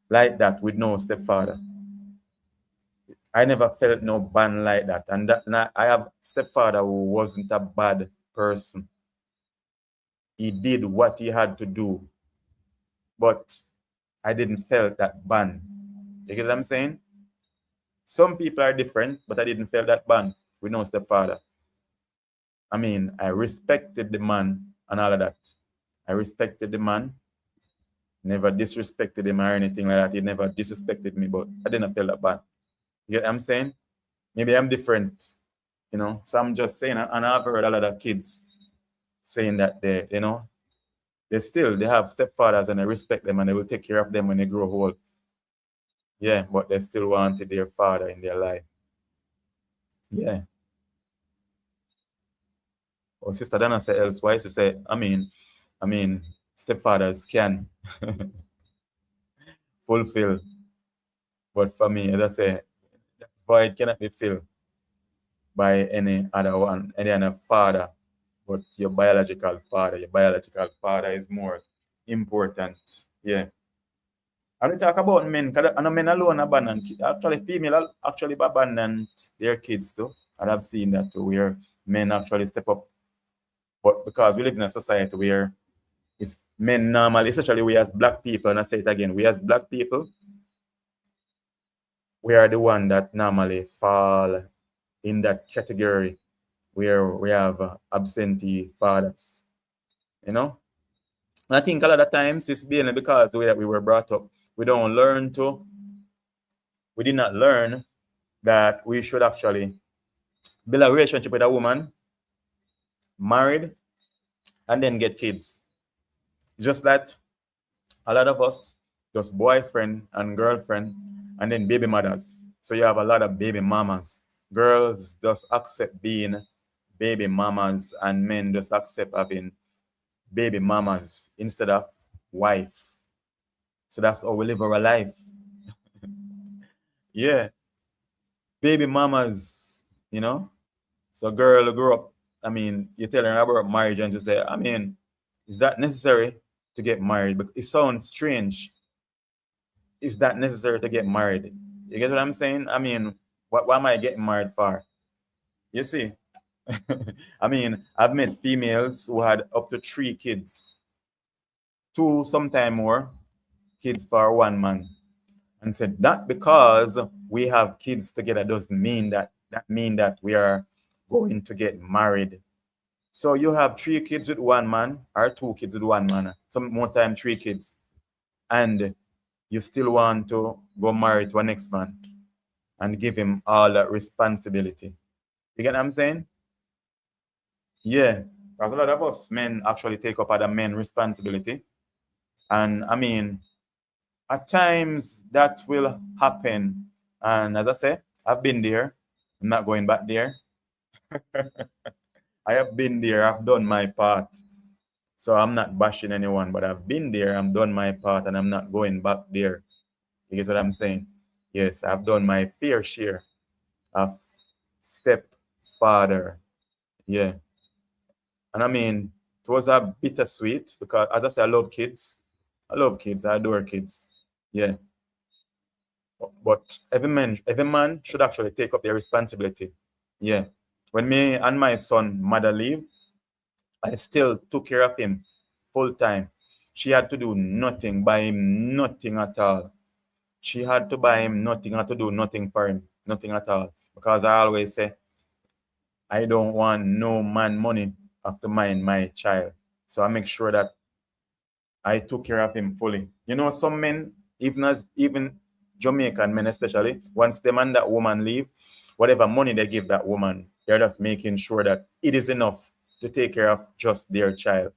like that with no stepfather. I never felt no bond like that. And I have stepfather who wasn't a bad person. He did what he had to do. But I didn't feel that bond. You get what I'm saying? Some people are different, but I didn't feel that bond with no stepfather. I respected the man and all of that. I respected the man, never disrespected him or anything like that. He never disrespected me, but I didn't feel that bad. You get what I'm saying? Maybe I'm different, So I'm just saying, and I've heard a lot of kids saying that they have stepfathers and I respect them and they will take care of them when they grow old. Yeah, but they still wanted their father in their life. Yeah. Or Sister Dana said elsewise, she said, stepfathers can fulfill. But for me, as I say, that void cannot be filled by any other father, but your biological father. Your biological father is more important. Yeah. And we talk about men, because men alone abandon. Actually, female actually abandon their kids too. And I've seen that too, where men actually step up. But because we live in a society where it's men normally, especially we as black people, and I say it again, we as black people, we are the one that normally fall in that category where we have absentee fathers. And I think a lot of times it's mainly because the way that we were brought up. We did not learn that we should actually build a relationship with a woman, married, and then get kids. Just that a lot of us, just boyfriend and girlfriend, and then baby mothers. So you have a lot of baby mamas. Girls just accept being baby mamas, and men just accept having baby mamas instead of wife. So that's how we live our life. Yeah. Baby mamas, So girl grew up, you tell her about marriage and just say, is that necessary to get married? But it sounds strange. Is that necessary to get married? You get what I'm saying? What am I getting married for? You see? I've met females who had up to 3 kids, 2, sometime more kids for one man. And said that because we have kids together doesn't mean that we are going to get married. So you have 3 kids with one man or 2 kids with one man, some more time 3 kids, and you still want to go married to a next man and give him all that responsibility. You get what I'm saying? Yeah, because a lot of us men actually take up other men responsibility. And at times that will happen. And as I say, I've been there. I'm not going back there. I have been there. I've done my part. So I'm not bashing anyone, but I've been there. I've done my part and I'm not going back there. You get what I'm saying? Yes, I've done my fair share of stepfather. Yeah. And it was a bittersweet because, as I say, I love kids. I love kids. I adore kids. Yeah. But every man should actually take up their responsibility. Yeah. When me and my son mother leave, I still took care of him full time. She had to do nothing, buy him nothing at all. She had to buy him nothing, had to do nothing for him, nothing at all. Because I always say, I don't want no man money after mine, my child. So I make sure that I took care of him fully. You know, some men, even Jamaican men especially, once them and that woman leave, whatever money they give that woman, they're just making sure that it is enough to take care of just their child.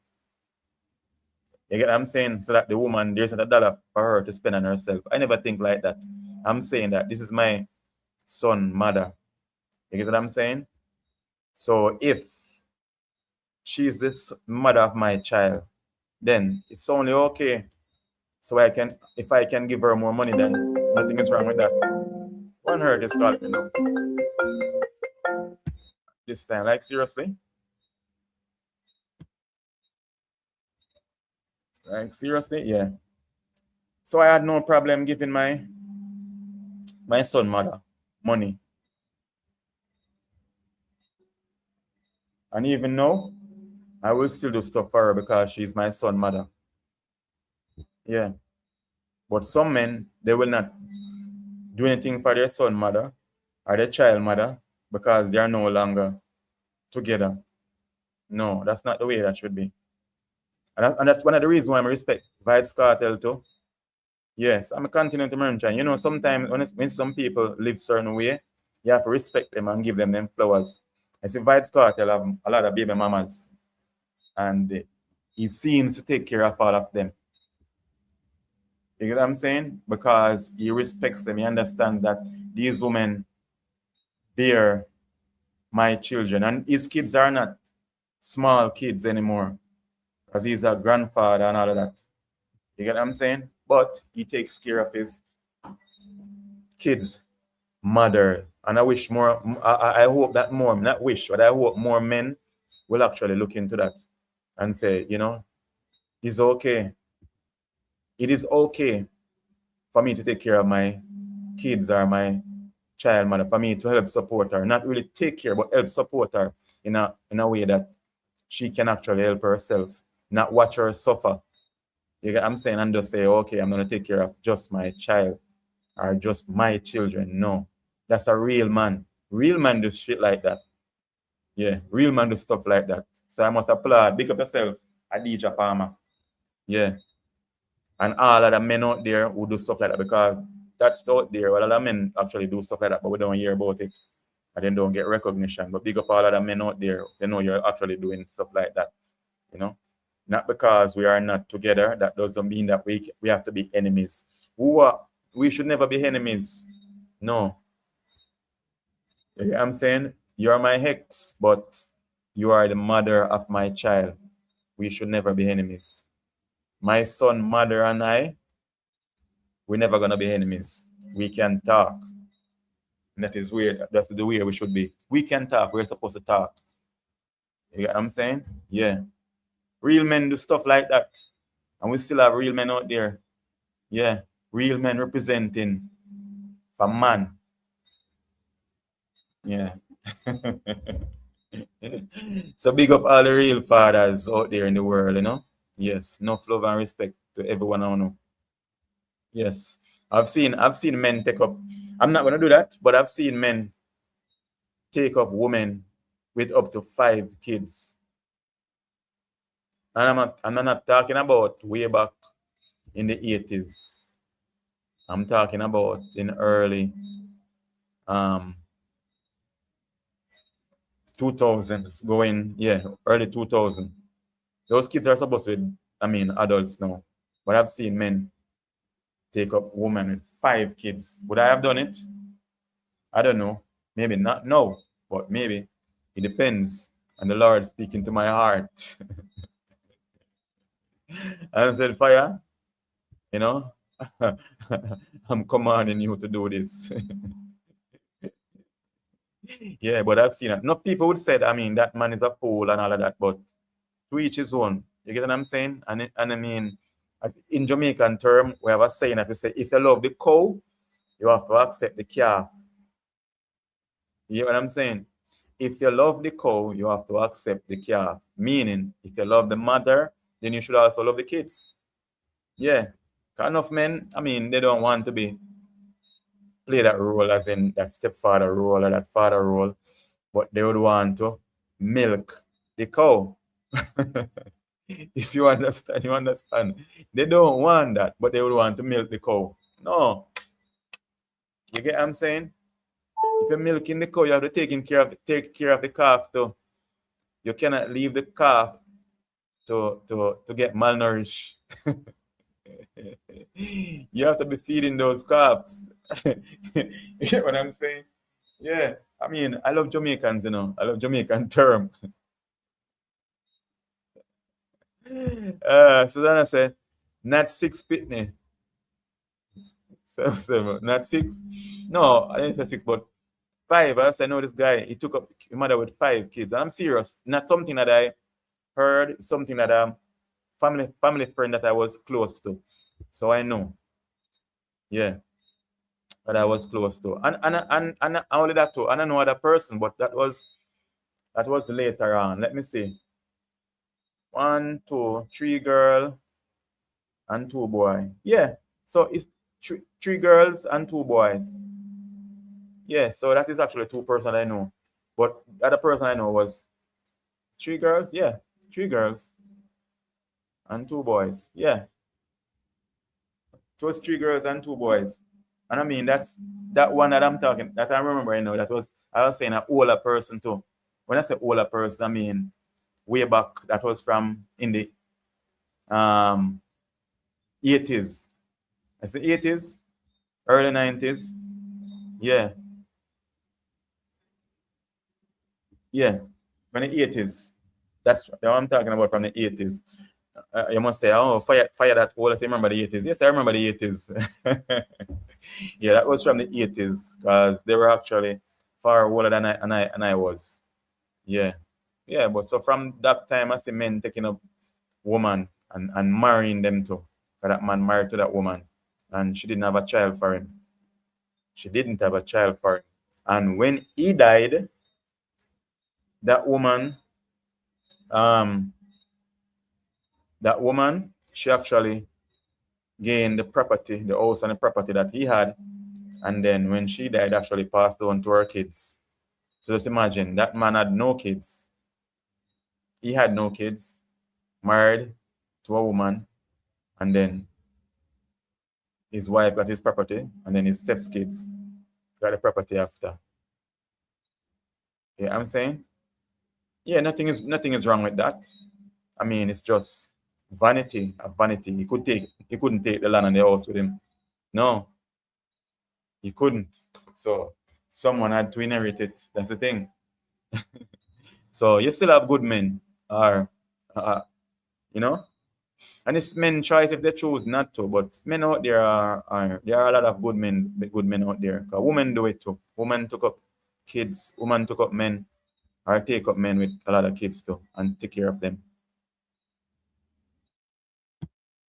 You get what I'm saying? So that the woman, there's not a dollar for her to spend on herself. I never think like that. I'm saying that this is my son, mother. You get what I'm saying? So if she's this mother of my child, then it's only okay. So if I can give her more money, then nothing is wrong with that. One her just called me now. This time, like seriously? Like seriously? Yeah. So I had no problem giving my son mother money. And even now, I will still do stuff for her because she's my son mother. Yeah. But some men, they will not do anything for their son mother or their child mother because they are no longer together. No, that's not the way that should be. And that's one of the reasons why I respect Vybz Kartel too. Yes, I'm continuing to mention. You know, sometimes when some people live certain way, you have to respect them and give them flowers. I see Vybz Kartel have a lot of baby mamas, and he seems to take care of all of them. You get what I'm saying? Because he respects them. He understands that these women, they're my children. And his kids are not small kids anymore because he's a grandfather and all of that. You get what I'm saying? But he takes care of his kids' mother. And I wish more, I hope that more, not wish, but I hope more men will actually look into that and say, you know, it's okay. It is okay for me to take care of my kids or my child mother, for me to help support her, not really take care, but help support her in a way that she can actually help herself, not watch her suffer. You get what I'm saying? And just say, okay, I'm gonna take care of just my child or just my children. No. That's a real man. Real man do shit like that. Yeah, real man do stuff like that. So I must applaud, big up yourself, Adidja Palmer. Yeah. And all of the men out there who do stuff like that because that's out there. Well, a lot of men actually do stuff like that, but we don't hear about it. And then don't get recognition. But big up all of the men out there, you know you're actually doing stuff like that. You know? Not because we are not together, that doesn't mean that we have to be enemies. We should never be enemies. No. You know what I'm saying? You're my ex, but you are the mother of my child. We should never be enemies. My son, mother, and I, we're never gonna be enemies. We can talk. And that is weird. That's the way we should be. We can talk. We're supposed to talk. You know what I'm saying? Yeah. Real men do stuff like that. And we still have real men out there. Yeah. Real men representing for man. Yeah. So big up all the real fathers out there in the world, you know? Yes. Enough love and respect to everyone I know. Yes. I've seen men take up. I'm not gonna do that, but I've seen men take up women with up to 5 kids. And I'm not talking about way back in the 80s. I'm talking about in early 2000s, going, yeah, early 2000. Those kids are supposed to be, adults now. But I've seen men take up women with 5 kids. Would I have done it? I don't know. Maybe not now, but maybe. It depends on the Lord speaking to my heart. And said, Fire, you know, I'm commanding you to do this. Yeah, but I've seen it. Enough people would say, that man is a fool and all of that, but to each his own. You get what I'm saying? And I mean, as in Jamaican term, we have a saying that we say, if you love the cow, you have to accept the calf. You know what I'm saying? If you love the cow, you have to accept the calf. Meaning, if you love the mother, then you should also love the kids. Yeah. Kind of men, I mean, they don't want to play that role as in that stepfather role or that father role, but they would want to milk the cow. If you understand, you understand. They don't want that, but they would want to milk the cow. No. You get what I'm saying? If you're milking the cow, you have to take care of the calf too. You cannot leave the calf to get malnourished. You have to be feeding those calves. You get what I'm saying? Yeah. I mean, I love Jamaicans, I love Jamaican term. Susanna said, not 6 pitney. 7, not 6. No, I didn't say 6, but 5. I said, no, this guy, he took up his mother with 5 kids. And I'm serious. Not something that I heard, something that family friend that I was close to. So I know. Yeah. That I was close to. And only that too. And I know other person, but that was later on. Let me see. 1, 2, 3 girl and 2 boy. Yeah. So it's 3 girls and 2 boys. Yeah, so that is actually 2 person I know. But the other person I know was 3 girls. Yeah, 3 girls and 2 boys. Yeah. It was 3 girls and 2 boys. And I mean, that's that one that I'm talking, that I remember, I was saying an older person too. When I say older person, I mean way back, that was from in the 80s. I say 80s, early 90s. Yeah. Yeah, from the 80s. That's what I'm talking about, from the 80s. You must say, oh, fire that whole. I remember the 80s. Yes, I remember the 80s. Yeah, that was from the 80s because they were actually far older than I was. Yeah. Yeah, but so from that time, I see men taking up woman and marrying them too. Because that man married to that woman and she didn't have a child for him. She didn't have a child for him. And when he died, that woman, she actually gained the property, the house and the property that he had. And then when she died, actually passed on to her kids. So just imagine, that man had no kids. He had no kids, married to a woman, and then his wife got his property, and then his step's kids got the property after. Yeah, I'm saying? Yeah, nothing is wrong with that. I mean, it's just vanity of vanity. He couldn't take the land and the house with him. No, he couldn't. So someone had to inherit it. That's the thing. So you still have good men, or you know, and it's men's choice if they choose not to. But men out there there are a lot of good men out there. Because women do it too. Women took up kids. Women took up men, or take up men with a lot of kids too, and take care of them.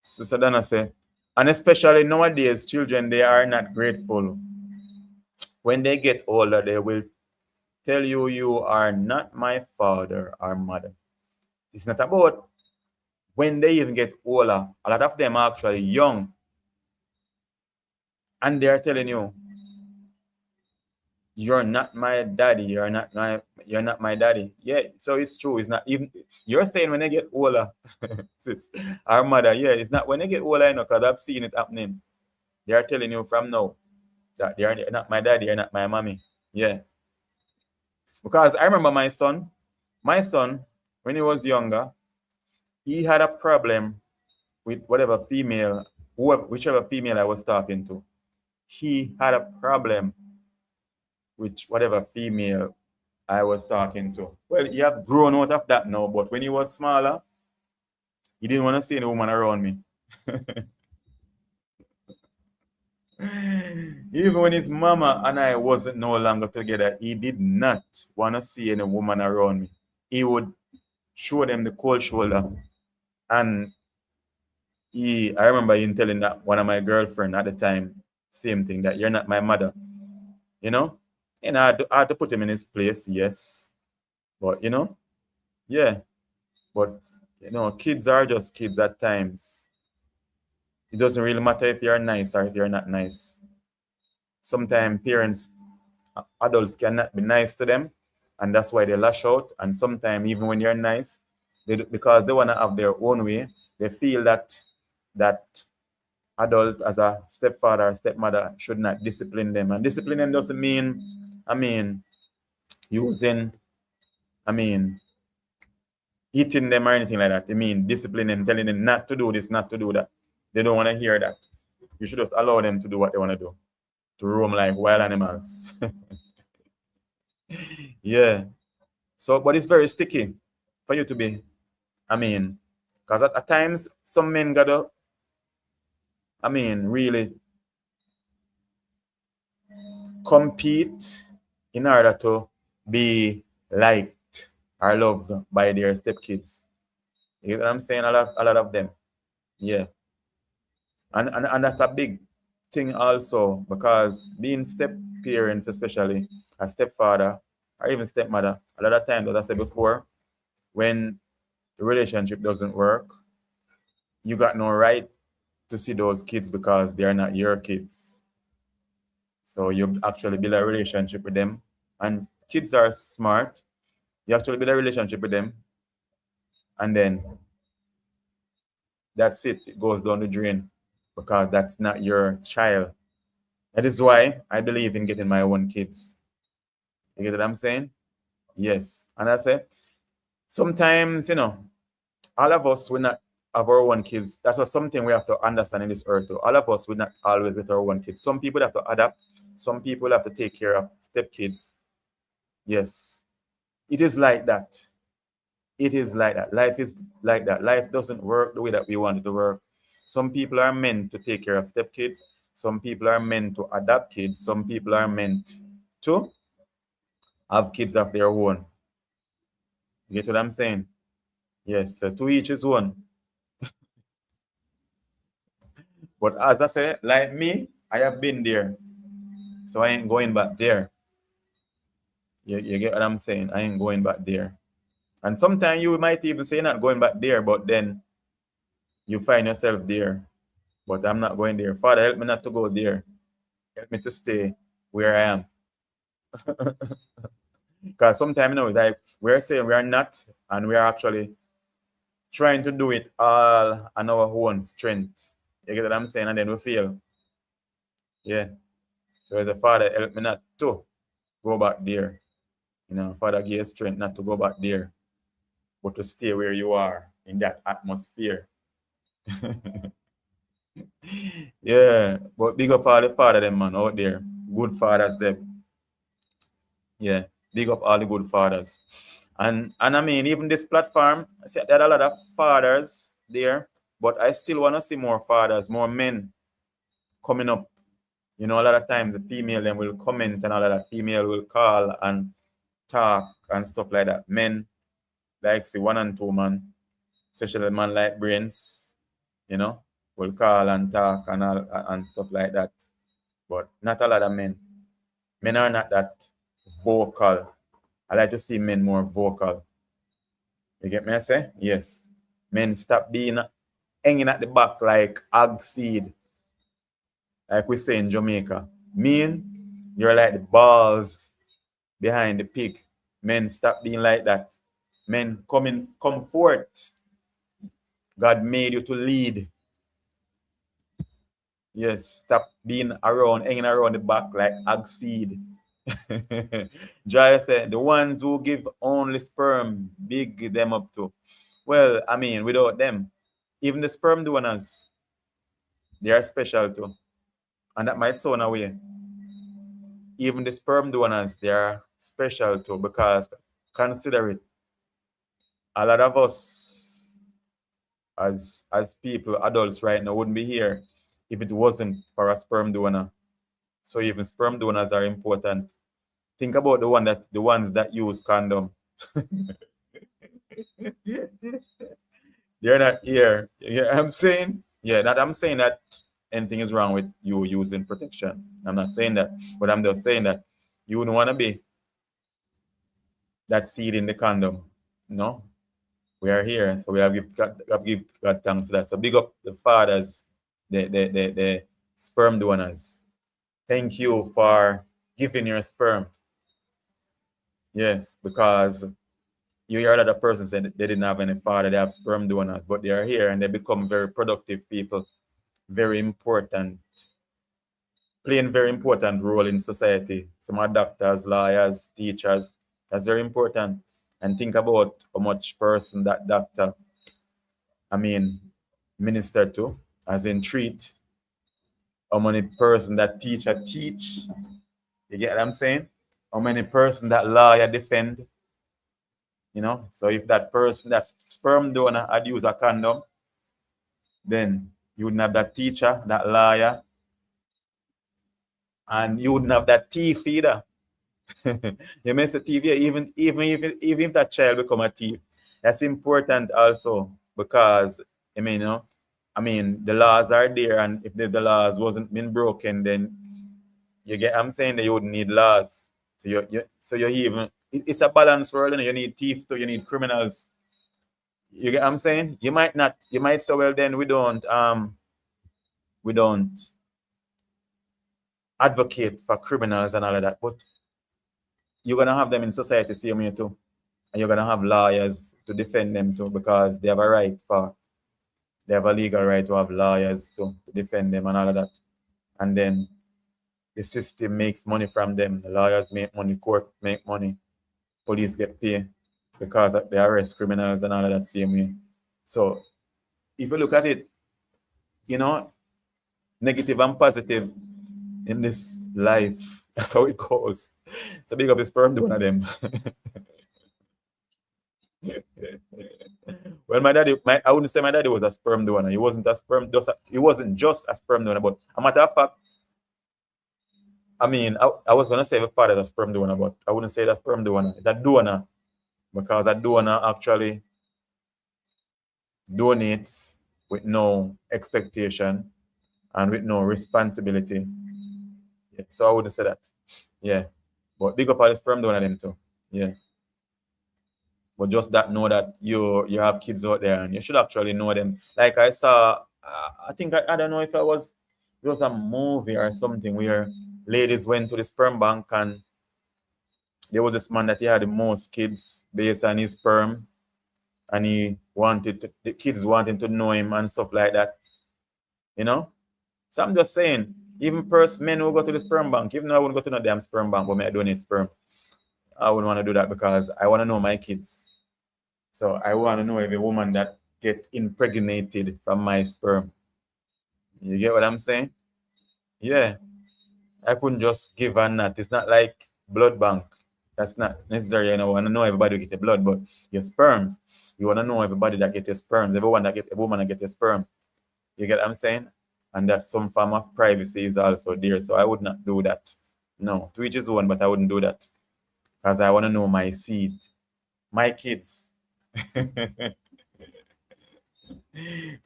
So Sadana say, and especially nowadays, children, they are not grateful. When they get older, they will tell you, you are not my father or mother. It's not about when they even get older. A lot of them are actually young. And they're telling you, you're not my daddy, you're not my daddy. Yeah, so it's true. It's not even, you're saying when they get older, sis, our mother, yeah, it's not when they get older, because I've seen it happening. They are telling you from now that they are not my daddy, you're not my mommy. Yeah. Because I remember my son, when he was younger, he had a problem with whichever female I was talking to. He had a problem with whatever female I was talking to. Well, he have grown out of that now, but when he was smaller, he didn't want to see any woman around me. Even when his mama and I wasn't no longer together, he did not want to see any woman around me. He would show them the cold shoulder. And I remember him telling that one of my girlfriend at the time, same thing, that you're not my mother. You know? And I had to put him in his place, yes. But yeah. But kids are just kids at times. It doesn't really matter if you're nice or if you're not nice. Sometimes parents, adults cannot be nice to them, and that's why they lash out. And sometimes even when you're nice, because they want to have their own way, they feel that adult as a stepfather or stepmother should not discipline them. And discipline them doesn't mean, using, hitting them or anything like that. I mean, discipline them, telling them not to do this, not to do that. They don't want to hear that. You should just allow them to do what they want to do, to roam like wild animals. Yeah. So, but it's very sticky for you to be, because at times some men gotta, really compete in order to be liked or loved by their stepkids. You get what I'm saying? A lot of them. Yeah. And that's a big thing also, because being step parents, especially a stepfather or even stepmother, a lot of times, as I said before, when the relationship doesn't work, you got no right to see those kids because they are not your kids. So you actually build a relationship with them, and kids are smart. You actually build a relationship with them, and then that's it. It goes down the drain because that's not your child. That is why I believe in getting my own kids. You get what I'm saying? Yes. And I say, sometimes, all of us will not have our own kids. That's what something we have to understand in this earth too. All of us will not always get our own kids. Some people have to adapt. Some people have to take care of stepkids. Yes. It is like that. It is like that. Life is like that. Life doesn't work the way that we want it to work. Some people are meant to take care of stepkids. Some people are meant to adopt kids. Some people are meant to have kids of their own. You get what I'm saying? Yes, so to each his own. But as I say, like me, I have been there. So I ain't going back there. You get what I'm saying? I ain't going back there. And sometimes you might even say you're not going back there, but then you find yourself there. But I'm not going there. Father, help me not to go there. Help me to stay where I am. Because sometimes, like we're saying we are not, and we are actually trying to do it all on our own strength. You get what I'm saying? And then we fail. Yeah. So as a father, help me not to go back there. Father, give us strength not to go back there, but to stay where you are in that atmosphere. Yeah. But big up all the father them, man, out there. Good fathers them. Yeah. Big up all the good fathers. And even this platform, I said there are a lot of fathers there, but I still want to see more fathers, more men coming up. A lot of times the female then will comment and all of that. Female will call and talk and stuff like that. Men like see 1 and 2 man, especially a man like Brains, will call and talk and all and stuff like that. But not a lot of men. Men are not that vocal. I like to see men more vocal. You get me I say? Yes. Men stop being hanging at the back like hog seed. Like we say in Jamaica. Men, you're like the balls behind the pig. Men, stop being like that. Men, come forth. God made you to lead. Yes, stop being around, hanging around the back like hog seed. Joy said, the ones who give only sperm, big them up to. Well, without them, even the sperm donors, they are special too. And that might sound away. Even the sperm donors, they are special too, because consider it. A lot of us as people, adults right now, wouldn't be here if it wasn't for a sperm donor. So even sperm donors are important. Think about the ones that use condom. They're not here. Yeah, I'm saying, that anything is wrong with you using protection. I'm not saying that, but I'm just saying that you wouldn't want to be that seed in the condom. No, we are here, so we have give God thanks for that. So big up the fathers, the sperm donors. Thank you for giving your sperm. Yes, because you heard that a person said they didn't have any father, they have sperm donors, but they are here and they become very productive people, very important, playing very important role in society. Some are doctors, lawyers, teachers. That's very important. And think about how much person that doctor, minister to, as in treat, how many person that teacher teach. You get what I'm saying? How many person that lawyer defend. So if that person, that sperm donor had used a condom, then you wouldn't have that teacher, that lawyer, and you wouldn't have that thief either. You may say thief, even if that child become a thief, that's important also because the laws are there, and if the laws wasn't been broken, then you get. I'm saying that you wouldn't need laws. So it's a balanced world, and you need thief too, you need criminals. You get what I'm saying? You might say, well, then we don't advocate for criminals and all of that, but you're gonna have them in society same way too. And you're gonna have lawyers to defend them too, because they have a legal right to have lawyers to defend them and all of that. And then the system makes money from them. The lawyers make money, court make money, police get paid because they arrest criminals and all of that same way. So if you look at it, negative and positive in this life, that's how it goes. So big up his sperm to one of them. Well, I wouldn't say my daddy was a sperm donor. He wasn't he wasn't just a sperm donor, but a matter of fact, I was gonna say the father is a sperm donor, but I wouldn't say that sperm donor. It's a donor, because that donor actually donates with no expectation and with no responsibility. Yeah, so I wouldn't say that. Yeah. But big up all the sperm donor them too. Yeah. But just know that you have kids out there, and you should actually know them. Like I saw, I think I don't know if it was a movie or something where ladies went to the sperm bank, and there was this man that he had the most kids based on his sperm, and the kids wanted to know him and stuff like that. So I'm just saying, even men who go to the sperm bank, even though I wouldn't go to no damn sperm bank, but I donate sperm, I wouldn't want to do that because I want to know my kids. So I want to know every woman that get impregnated from my sperm. You get what I'm saying? Yeah. I couldn't just give and not. It's not like blood bank. That's not necessary. I want to know everybody who get the blood, but your sperms, you want to know everybody that get your sperms, every woman that get your sperm. You get what I'm saying? And that some form of privacy is also there. So I would not do that. No, to each his own, but I wouldn't do that. Because I want to know my seed, my kids. Because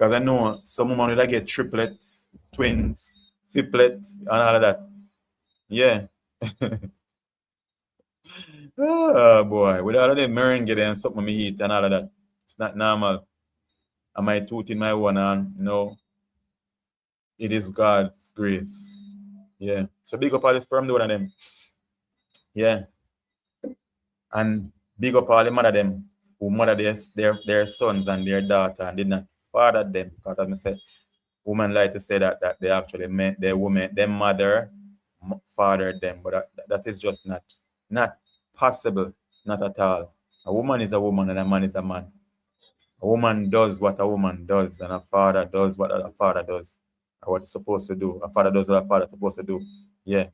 I know some women will get triplets, twins, triplets, and all of that. Yeah. Oh boy, with all of them meringue and something me eat and all of that, it's not normal. Am I tooth in my one hand? No. It is God's grace. Yeah. So big up all the sperm donor them. Yeah. And big up all the mother them who mother their sons and their daughter and did not father them. Because as I said, women like to say that they actually meant their woman, their mother fathered them, but that is just not possible, not at all. A woman is a woman and a man is a man. A woman does what a woman does, and a father does what a father does, or what he's supposed to do. A father does what a father is supposed to do. Yeah.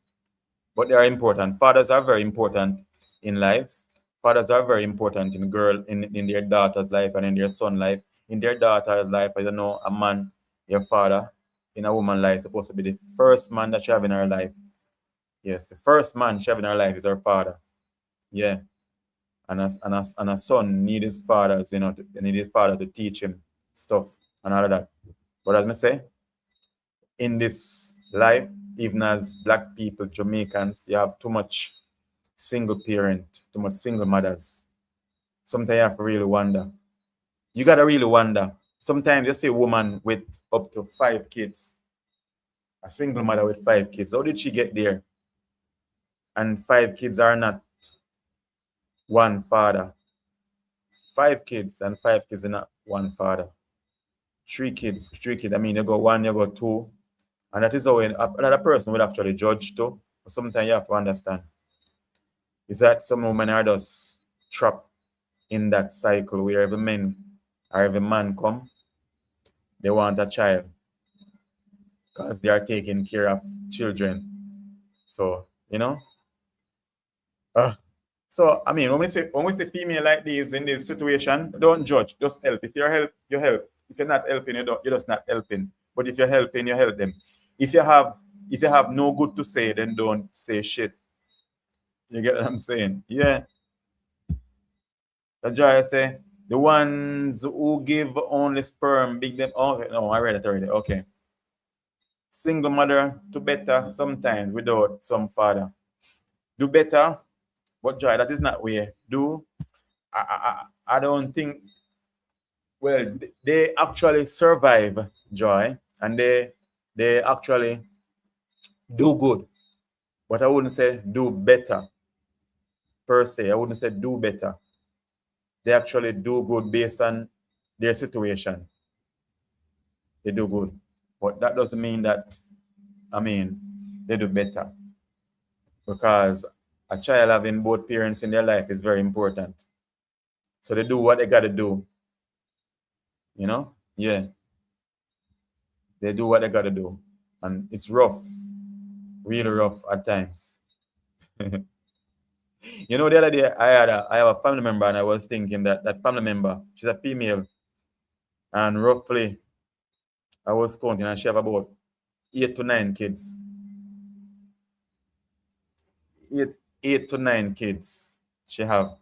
But they are important. Fathers are very important in lives. Fathers are very important in their daughter's life and in their son's life. In their daughter's life, I don't know, a man, your father, in a woman's life, is supposed to be the first man that she have in her life. Yes, the first man she have in her life is her father. Yeah. And a son need his father, need his father to teach him stuff and all of that. But as I say, in this life, even as Black people, Jamaicans, you have too much single parent, too much single mothers. Sometimes you have to really wonder. You gotta really wonder. Sometimes you see a woman with up to 5 kids, a single mother with 5 kids. How did she get there? And 5 kids are not one father. 5 kids and 5 kids are not one father. 3 kids, 3 kids. I mean, you got 1, you got 2. And that is how another person will actually judge too. But sometimes you have to understand is that some women are just trapped in that cycle where every man come, they want a child because they are taking care of children. So, you know. So I mean, when we say female like this in this situation, don't judge, just help. If you're help, you help. If you're not helping, you're just not helping. But if you're helping, you help them. If you have no good to say, then don't say shit. You get what I'm saying? Yeah. That's why I say the ones who give only sperm, big them. Oh no, I read it already. Okay. Single mother do better sometimes without some father. Do better, but Joy, that is not where do. I don't think. Well, they actually survive, Joy, and they actually do good, but I wouldn't say do better per se. I wouldn't say do better. They actually do good based on their situation. They do good, but that doesn't mean that. I mean, they do better because a child having both parents in their life is very important. So they do what they got to do. You know, yeah, they do what they got to do, and it's rough, really rough at times. You know, the other day I have a family member, and I was thinking that family member, she's a female, and roughly I was counting, and she have about 8 to 9 kids. 8 to 9 kids she have.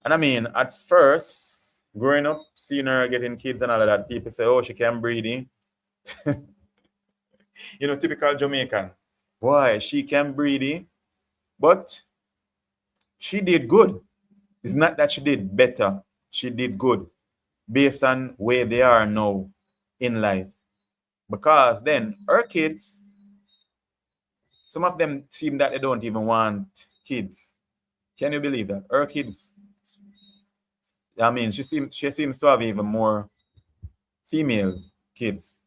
And I mean, at first, growing up, seeing her getting kids and all of that, people say, oh, she can breed. You know, typical Jamaican. Boy, she can breed. But she did good. It's not that she did better. She did good based on where they are now in life. Because then her kids, some of them seem that they don't even want kids. Can you believe that? Her kids, I mean, she seems to have even more female kids.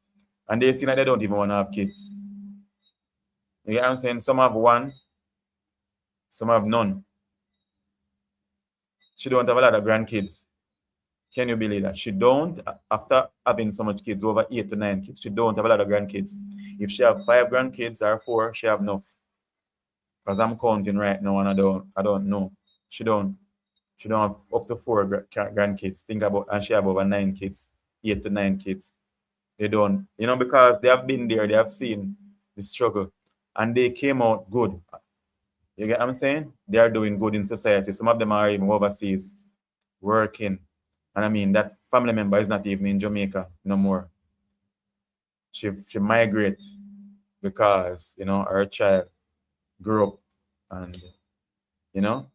And they seem like they don't even want to have kids. You get what I'm saying? Some have one, some have none. She don't have a lot of grandkids. Can you believe that? She don't, after having so much kids, over 8 to 9 kids, she don't have a lot of grandkids. If she have 5 grandkids or 4, she have enough. Because I'm counting right now and I don't know. She don't have up to 4 grandkids. Think about, and she have over 9 kids, 8 to 9 kids. They don't, you know, because they have been there, they have seen the struggle, and they came out good. You get what I'm saying? They are doing good in society. Some of them are even overseas working. And I mean, that family member is not even in Jamaica no more. She migrate because, you know, her child grew up and, you know,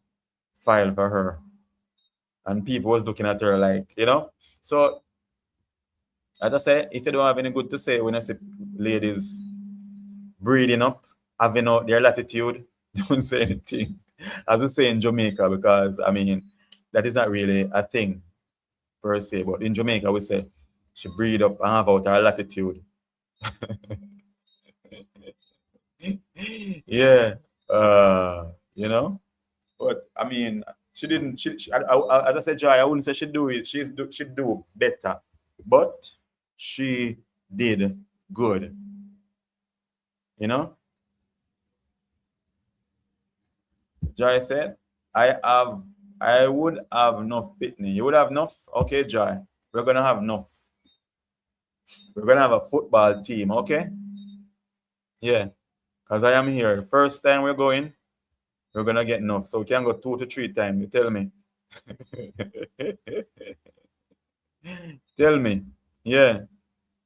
filed for her. And people was looking at her like, you know. So, as I say, if you don't have any good to say when I see ladies breeding up, having out their latitude, don't say anything. As we say in Jamaica, because, I mean, that is not really a thing per se. But in Jamaica, we say she breed up and have out her latitude. Yeah, you know. But I mean, she didn't. As I said, Joy, I wouldn't say she do it. She do better, but she did good. You know, Joy said, I would have enough pitney. You would have enough. Okay, Joy, we're gonna have enough. We're gonna have a football team. Okay, yeah, because I am here. The first time we're going, we're gonna get enough. So we can go 2 to 3 times. You tell me. Tell me. Yeah.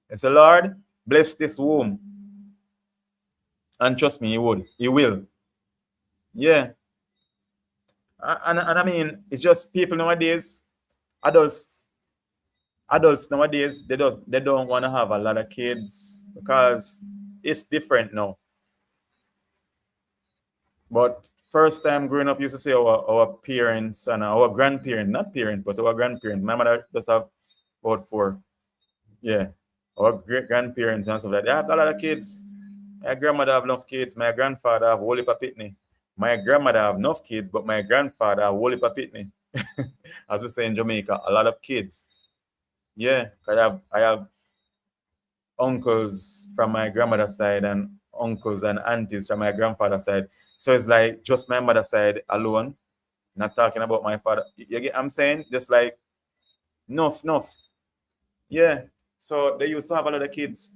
It's a Lord. bless this womb. And trust me, he would. He will. Yeah. And I mean, it's just people nowadays, adults, adults nowadays, they don't want to have a lot of kids because it's different now. But first time growing up, used to say our parents and our grandparents, not parents, but our grandparents. My mother just have about 4. Yeah. Our great grandparents and stuff like that. They have a lot of kids. My grandmother have enough kids. My grandfather have whole heap of pitney. My grandmother have enough kids, but my grandfather have whole heap of pitney. As we say in Jamaica, a lot of kids. Yeah, I have uncles from my grandmother's side and uncles and aunties from my grandfather's side. So it's like just my mother's side alone, not talking about my father. You get what I'm saying? Just like enough. Yeah. So they used to have a lot of kids.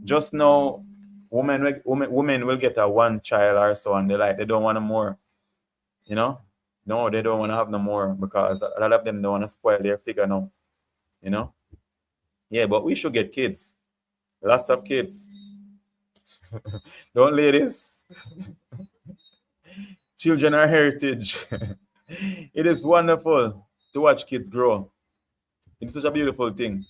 Just now, women will get a one child or so, and they don't want no more. You know? No, they don't want to have no more because a lot of them don't want to spoil their figure now. You know? Yeah, but we should get kids. Lots of kids. Don't ladies? Children are heritage. It is wonderful to watch kids grow. It's such a beautiful thing.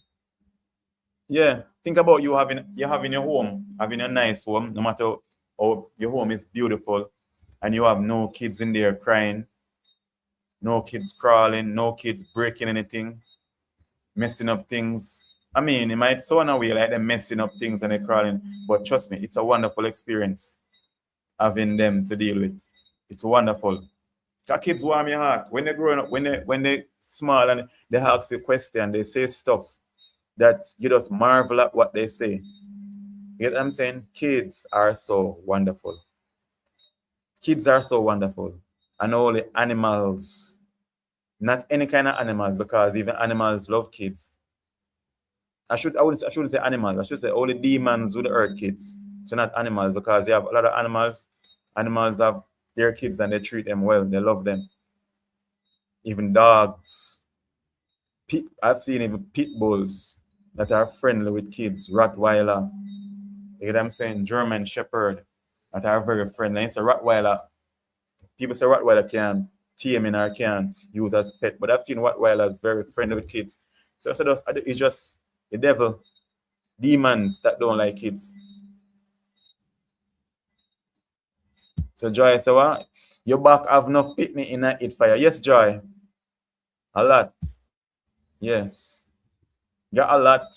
Yeah, think about you having your home, having a nice home, no matter how your home is beautiful, and you have no kids in there crying, no kids crawling, no kids breaking anything, messing up things. I mean, it might sound a way like they're messing up things and they're crawling, but trust me, it's a wonderful experience having them to deal with. It's wonderful. The kids warm your heart when they're growing up, when they small and they ask you question, they say stuff that you just marvel at what they say. You get what I'm saying? Kids are so wonderful. Kids are so wonderful. And only animals, not any kind of animals, because even animals love kids. I shouldn't say animals. I should say only demons would hurt kids. So not animals, because you have a lot of animals. Animals have their kids and they treat them well. They love them. Even dogs. I've seen even pit bulls that are friendly with kids. Rottweiler. You get what I'm saying? German Shepherd that are very friendly. It's a Rottweiler. People say Rottweiler can tame in or can use as pet, but I've seen Rottweilers very friendly with kids. So it's just the devil, demons that don't like kids. So Joy, so what? Your back have enough pitney in a it fire. Yes, Joy. A lot. Yes. Got a lot.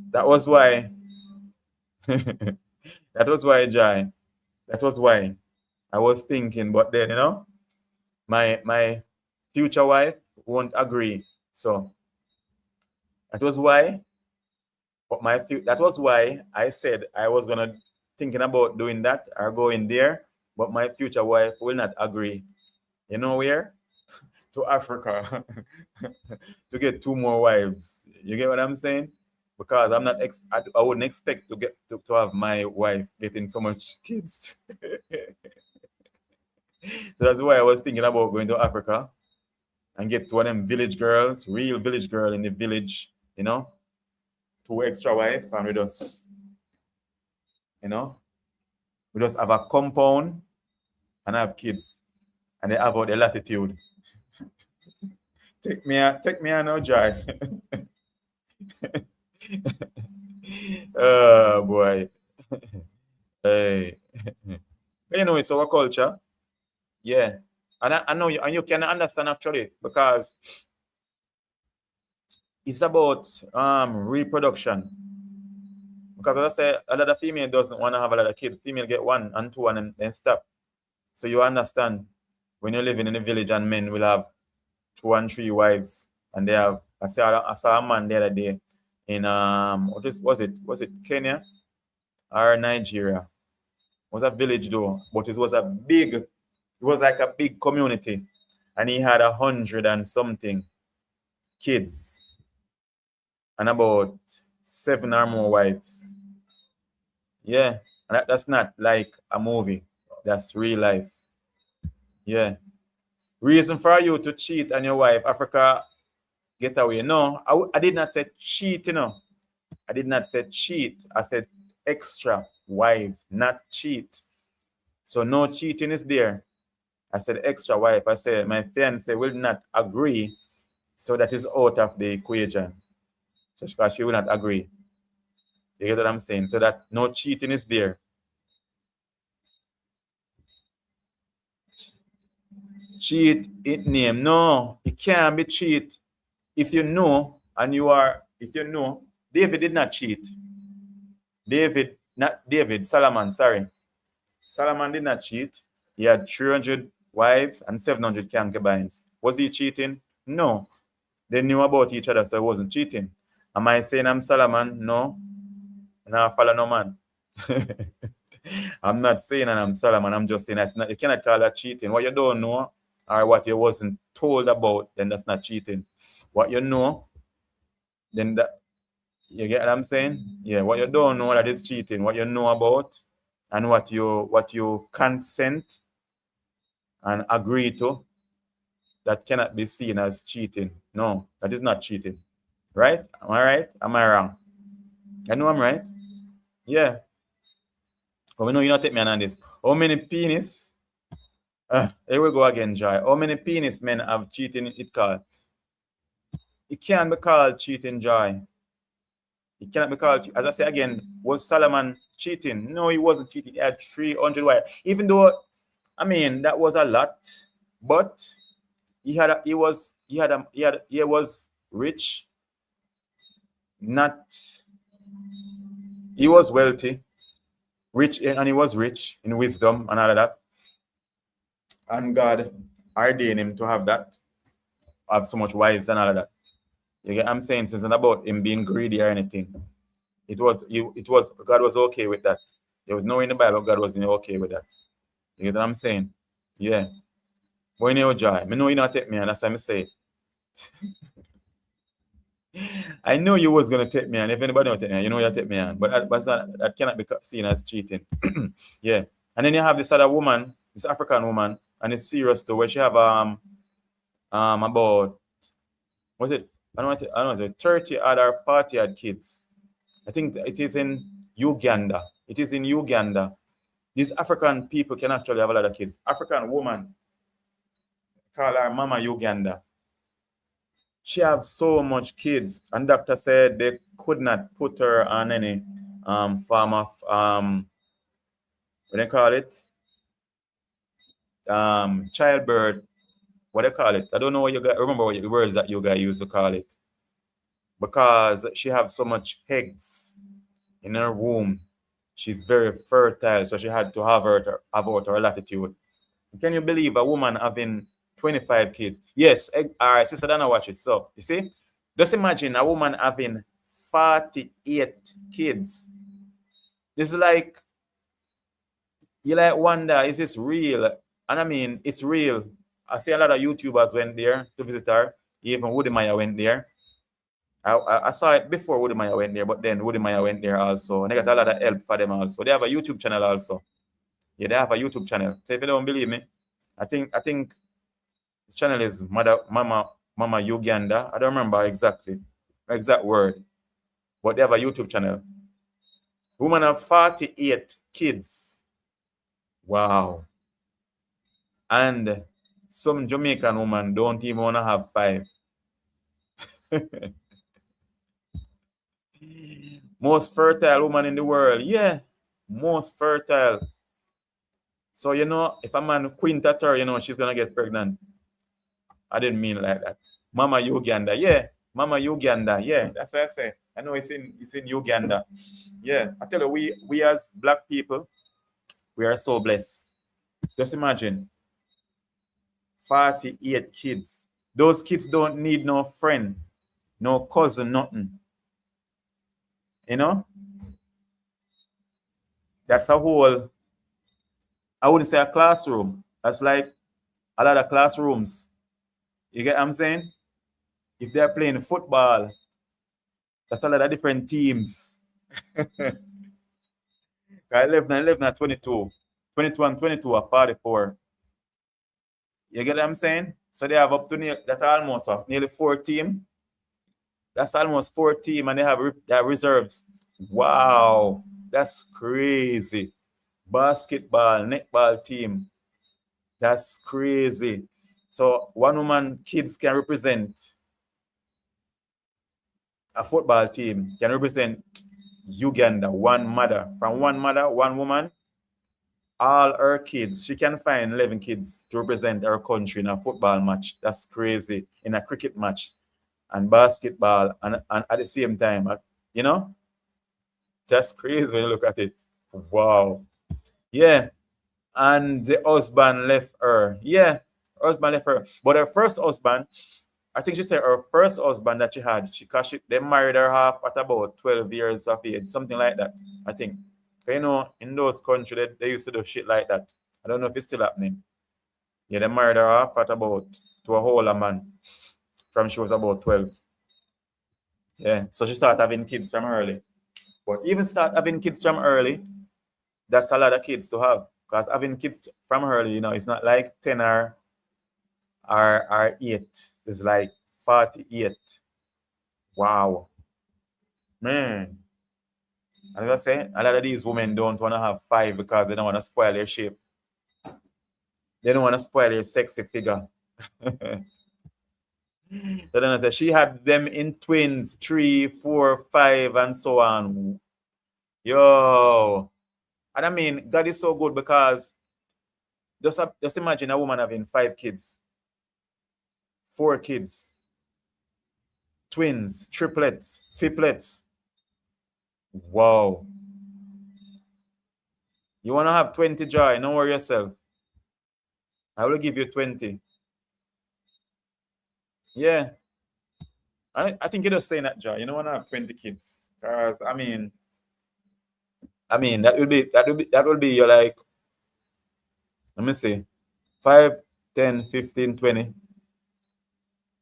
That was why. That was why, Joy. That was why I was thinking, but then my future wife won't agree. So that was why. But that was why I said I was gonna thinking about doing that or going there, but my future wife will not agree. You know where? To Africa to get 2 more wives. You get what I'm saying? Because I'm not I wouldn't expect to have my wife getting so much kids. So that's why I was thinking about going to Africa and get one of them village girls, real village girl in the village, 2 extra wife, and we just have a compound and have kids, and they have out the latitude. Take me on now, Joy. Oh boy. Hey. But it's our culture. Yeah. And I know you can understand actually, because it's about reproduction. Because as I say, a lot of female doesn't want to have a lot of kids. Female get 1 and 2 and then stop. So you understand when you're living in a village and men will have 2 and 3 wives, and they have. I saw a man the other day in was it Kenya or Nigeria? It was a village though, but it was like a big community, and he had 100 and something kids and about 7 or more wives. Yeah, and that's not like a movie. That's real life. Yeah. Reason for you to cheat on your wife, Africa get away. No, I did not say cheat, I did not say cheat. I said extra wives, not cheat. So no cheating is there. I said extra wife. I said my fiance will not agree, so that is out of the equation. So she will not agree. You get what I'm saying? So that no cheating is there. Cheat it name. No, it can't be cheat. If you know and you are, if you know, David did not cheat. Solomon, sorry. Solomon did not cheat. He had 300 wives and 700 concubines. Was he cheating? No. They knew about each other, so he wasn't cheating. Am I saying I'm Solomon? No. No, follow no man. I'm not saying that I'm Solomon. I'm just saying that's not, you cannot call that cheating. What you don't know or what you wasn't told about, then that's not cheating. What you know, then that, you get what I'm saying? Yeah, what you don't know, that is cheating. What you know about and what you consent and agree to, that cannot be seen as cheating. No, that is not cheating. Right? Am I right? Am I wrong? I know I'm right. Yeah. But we know you not take me on this. How many penis? Here we go again, Joy. How many penis men have cheating it called? It can't be called cheating, Joy. It cannot be called, as I say again, was Solomon cheating? No, he wasn't cheating. He had 300 wives. Even though, I mean, that was a lot, but he was rich, he was wealthy, rich, and he was rich in wisdom and all of that. And God ordained him to have so much wives and all of that. You get what I'm saying? So it's not about him being greedy or anything. It was God was okay with that. There was no in the Bible God wasn't okay with that. You get what I'm saying? Yeah. But you know, Joy, I know you not take me, and that's what I'm saying. I know you was gonna take me on. If anybody don't take me on, you know you take me on. But that cannot be seen as cheating. Yeah. And then you have this other woman, this African woman, and it's serious though, where she have about, was it, I don't know, 30 odd or 40 odd kids. I think it is in Uganda. It is in Uganda. These African people can actually have a lot of kids. African woman, call her Mama Uganda. She has so much kids, and doctor said they could not put her on any form of what they call it, childbirth. What they call it? I don't know what you guys remember what the words that you guys used to call it, because she has so much eggs in her womb. She's very fertile, so she had to have out her latitude. Can you believe a woman having 25 kids? Yes. All right, Sister Dana, watch it. So, you see, just imagine a woman having 48 kids. This is like, you like wonder, is this real? And I mean, it's real. I see a lot of YouTubers went there to visit her. Even Woody Maya went there. I saw it before Woody Maya went there, but then Woody Maya went there also. And they got a lot of help for them also. They have a YouTube channel also. Yeah, they have a YouTube channel. So if you don't believe me, I think the channel is Mama Uganda. I don't remember exact word, but they have a YouTube channel. Woman have 48 kids. Wow. And some Jamaican woman don't even want to have 5. Most fertile woman in the world. Yeah, most fertile. So, you know, if a man quint at her, you know, she's going to get pregnant. I didn't mean like that. Mama Uganda. Yeah, Mama Uganda. Yeah, that's what I say. I know it's in Uganda. Yeah, I tell you, we as Black people, we are so blessed. Just imagine 48 kids. Those kids don't need no friend, no cousin, nothing. You know? That's a whole, I wouldn't say a classroom. That's like a lot of classrooms. You get what I'm saying? If they're playing football, that's a lot of different teams. 11 and 22. 22 and 22 are 44. You get what I'm saying? So they have up to that almost nearly 4 teams. That's almost 4 teams, and they have reserves. Wow, that's crazy. Basketball, netball team. That's crazy. So one woman kids can represent a football team, can represent Uganda, one mother. From one mother, one woman, all her kids. She can find 11 kids to represent her country in a football match. That's crazy. In a cricket match and basketball and at the same time. You know? That's crazy when you look at it. Wow. Yeah. And the husband left her. Yeah. Her husband left her. But her first husband, I think she said her first husband that she had, they married her half at about 12 years of age, something like that, I think. You know, in those countries, they used to do shit like that. I don't know if it's still happening. Yeah, they married her half at about to a whole man from she was about 12. Yeah, so she started having kids from early. But even start having kids from early, that's a lot of kids to have. Because having kids from early, you know, it's not like 10 or 8. It's like 48. Wow. Man. And as I say, a lot of these women don't want to have 5 because they don't want to spoil their shape. They don't want to spoil their sexy figure. So then I said she had them in twins, 3, 4, 5, and so on. Yo. And I mean, God is so good because just imagine a woman having 5 kids, 4 kids, twins, triplets, triplets. Wow. You want to have 20 joy, don't worry yourself. I will give you 20. Yeah. I think you're just saying that, joy. You don't want to have 20 kids. Because I mean that will be your like, let me see, 5, 10, 15, 20.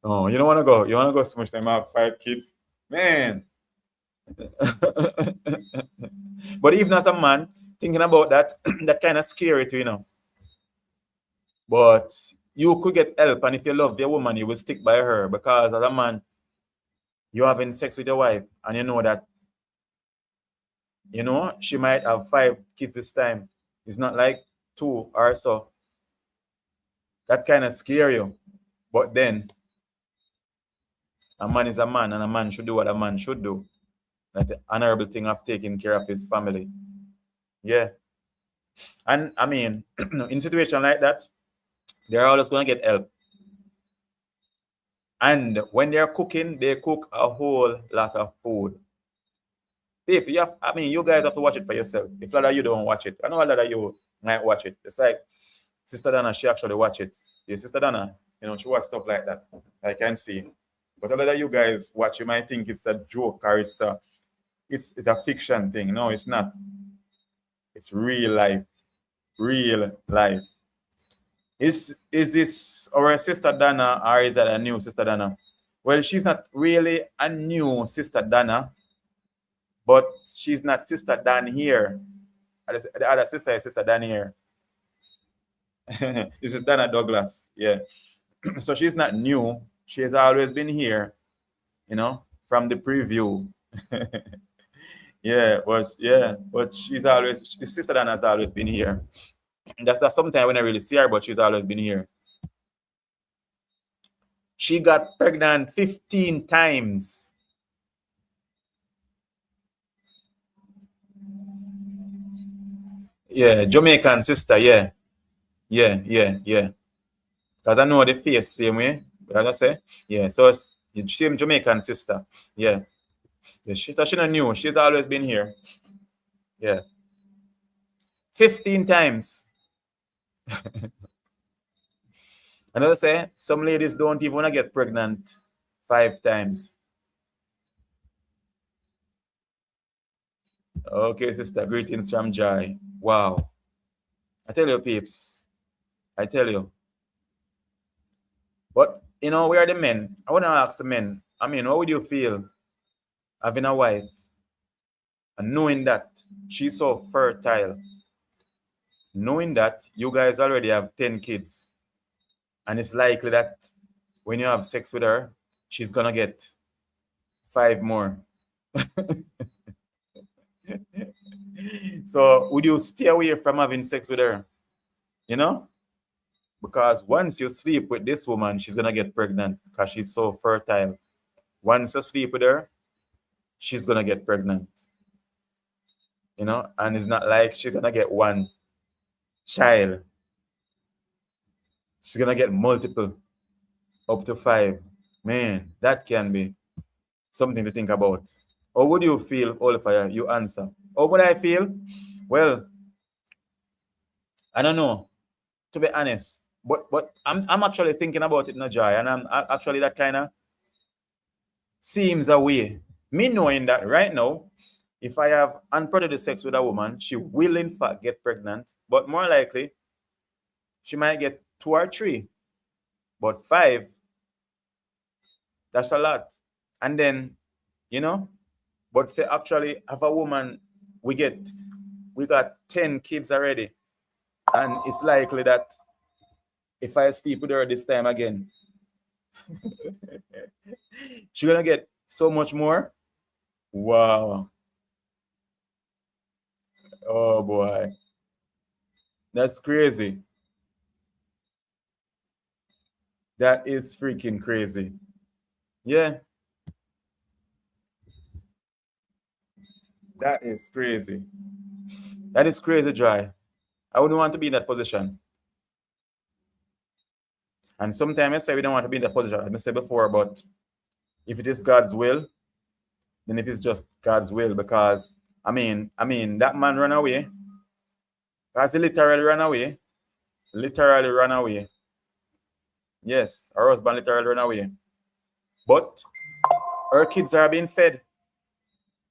Oh, you don't want to go. You want to go so much time have 5 kids. Man. But even as a man, thinking about that, that kind of scary too, you know. But you could get help, and if you love your woman, you will stick by her because as a man, you're having sex with your wife, and you know that, you know, she might have 5 kids this time. It's not like 2 or so. That kind of scare you. But then, a man is a man, and a man should do what a man should do. Like the honorable thing of taking care of his family. Yeah. And I mean, in a situation like that, they're always going to get help. And when they're cooking, they cook a whole lot of food. People, you guys have to watch it for yourself. If a lot of you don't watch it, I know a lot of you might watch it. It's like Sister Dana, she actually watch it. Yeah, Sister Dana, you know, she watch stuff like that. I can see. But a lot of you guys watch, you might think it's a joke or it's a fiction thing. No, it's not. It's real life. Real life. Is this our Sister Dana or is that a new Sister Dana? Well, she's not really a new Sister Dana, but she's not Sister Dan here. The other sister is Sister Dan here. This is Dana Douglas. Yeah. So she's not new. She has always been here, you know, from the preview. But she's always, Sister Dana has always been here. That's sometimes when I really see her, but she's always been here. She got pregnant 15 times. Yeah, Jamaican sister, yeah. Yeah. Because I know the face same way, as I say. Yeah, so it's same Jamaican sister. Yeah. She's not new. She's always been here. Yeah. 15 times. And as I say, some ladies don't even want to get pregnant 5 times. Okay, sister, greetings from Joy. Wow. I tell you, peeps. I tell you. But, you know, we are the men. I want to ask the men. I mean, how would you feel having a wife and knowing that she's so fertile, knowing that you guys already have 10 kids, and it's likely that when you have sex with her, she's going to get 5 more. So would you stay away from having sex with her? You know? Because once you sleep with this woman, she's gonna get pregnant because she's so fertile. Once you sleep with her, she's gonna get pregnant. You know, and it's not like she's gonna get one child. She's gonna get multiple, up to 5. Man, that can be something to think about. Or would you feel, Oliver? You answer. How would I feel? Well, I don't know, to be honest. But I'm actually thinking about it, no Joy, and I'm actually that kind of seems a way. Me knowing that right now, if I have unprotected sex with a woman, she will in fact get pregnant, but more likely she might get 2 or 3, but 5, that's a lot. And then, you know, but for actually have a woman, we got 10 kids already, and it's likely that if I sleep with her this time again, she's gonna get so much more. Wow. Oh boy. That's crazy. That is freaking crazy. Yeah. That is crazy. That is crazy, Joy. I wouldn't want to be in that position. And sometimes I say we don't want to be in that position, as I said before, but if it is God's will, then it is just God's will. Because I mean, that man ran away. Because he literally ran away. Literally ran away. Yes, her husband literally ran away. But her kids are being fed.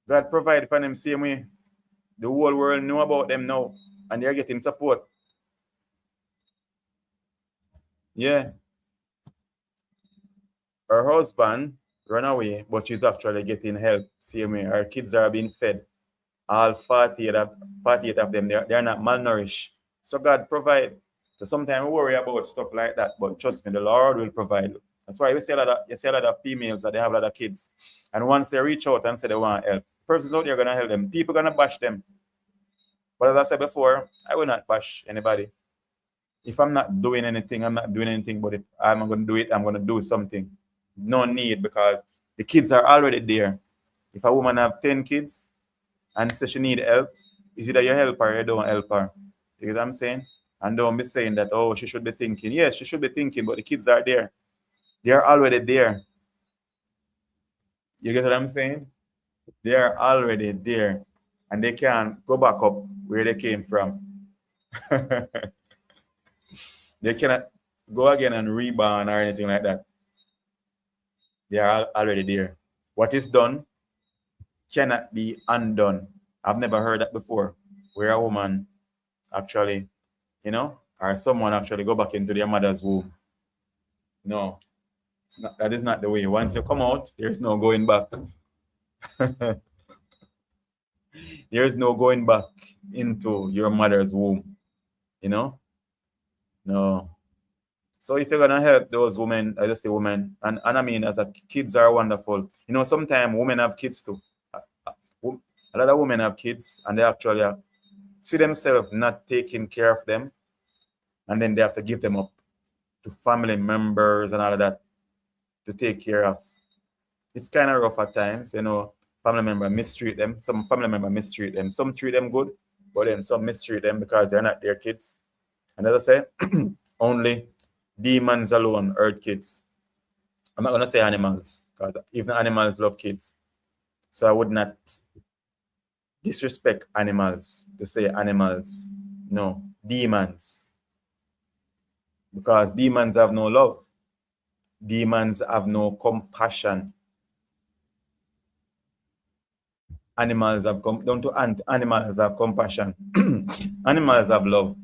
God provided for them same way. The whole world know about them now, and they're getting support. Yeah. Her husband ran away, but she's actually getting help. Same way. Her kids are being fed. All 48 of them, they're not malnourished. So God provide. So sometimes we worry about stuff like that, but trust me, the Lord will provide. That's why you see a lot of females that they have a lot of kids. And once they reach out and say they want help, persons out there are gonna help them. People gonna bash them. But as I said before, I will not bash anybody. If I'm not doing anything, I'm not doing anything. But if I'm gonna do it, I'm gonna do something. No need, because the kids are already there. If a woman have 10 kids and says she need help, is either you help her or you don't help her. You get what I'm saying? And don't be saying that, oh, she should be thinking. Yes, she should be thinking, but the kids are there. They are already there. You get what I'm saying? They are already there. And they can't go back up where they came from. They cannot go again and rebound or anything like that. They are already there. What is done cannot be undone. I've never heard that before, where a woman actually, or someone actually go back into their mother's womb. No, that is not the way. Once you come out, there's no going back. There's no going back into your mother's womb. No. So if you're gonna help those women, I just say women, and I mean, as a kids are wonderful. Sometimes women have kids too. A lot of women have kids, and they actually see themselves not taking care of them, and then they have to give them up to family members and all of that to take care of. It's kind of rough at times, family member mistreat them. Some family member mistreat them. Some treat them good, but then some mistreat them because they're not their kids. And as I say, only demons alone hurt kids. I'm not going to say animals, because even animals love kids. So I would not disrespect animals to say animals. No, demons. Because demons have no love. Demons have no compassion. Animals have animals have compassion. Animals have love.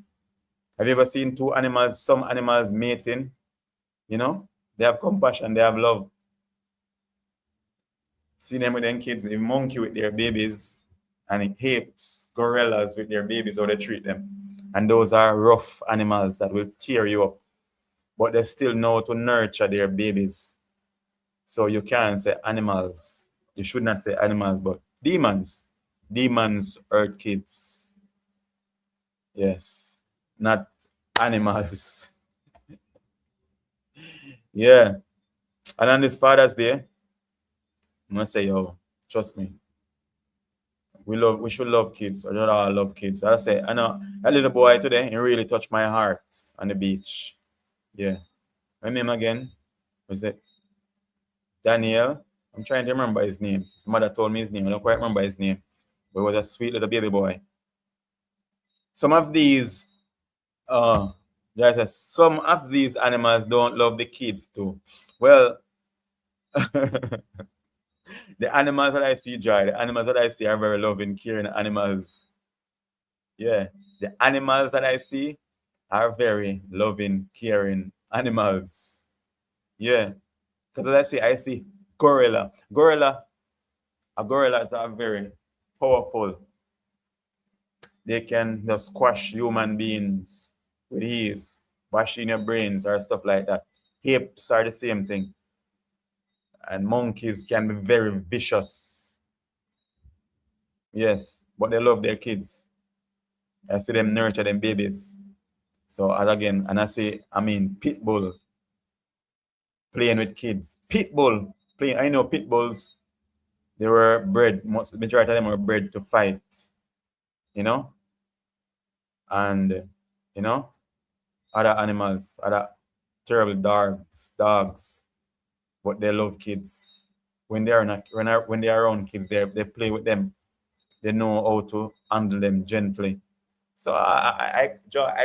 Have you ever seen two animals, some animals mating? They have compassion, they have love. See them with their kids, a monkey with their babies, and apes, gorillas with their babies, how they treat them. And those are rough animals that will tear you up. But they still know to nurture their babies. So you can't say animals, You should not say animals, but demons. Demons hurt kids. Yes, not animals. Yeah. And on this Father's Day, I'm gonna say, yo, trust me. We should love kids. I don't all love kids. I say, I know a little boy today, he really touched my heart on the beach. Yeah. My name again was it Daniel. I'm trying to remember his name. His mother told me his name. I don't quite remember his name. But he was a sweet little baby boy. Some of these some of these animals don't love the kids too. Well, the animals that I see, Joy, the animals that I see are very loving, caring animals. Yeah. The animals that I see are very loving, caring animals. Yeah. Because as I see gorilla. Gorillas are very powerful. They can just squash human beings with ease, bash in your brains or stuff like that. Apes are the same thing. And monkeys can be very vicious. Yes, but they love their kids. I see them nurture them babies. So and again, and I mean pit bull playing with kids. Pit bull playing. I know pit bulls. They were bred. Most majority of them were bred to fight. You know, and you know other animals, other terrible dogs, but they love kids. When they are not when they are around kids, they play with them. They know how to handle them gently. So I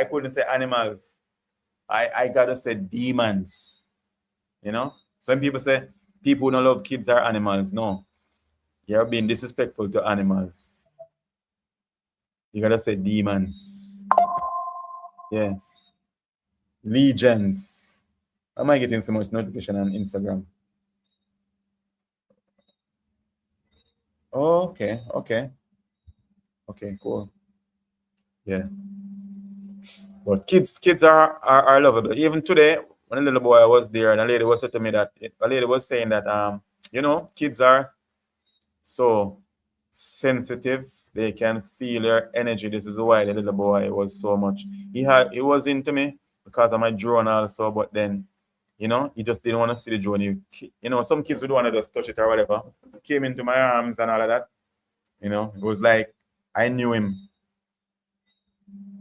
couldn't say animals. I gotta say demons. You know, some people say people who don't love kids are animals. No, you're being disrespectful to animals. You gotta say demons. Yes, legions. Why am I getting so much notification on Instagram? Oh, okay, cool. Yeah, but kids are lovable. Even today, when a little boy was there, and a lady was saying to me that a lady was saying that kids are so sensitive. They can feel your energy. This is why the little boy was so much. He was into me because I'm a drone also, but then he just didn't want to see the drone. Some kids would want to just touch it or whatever. Came into my arms and all of that. It was like I knew him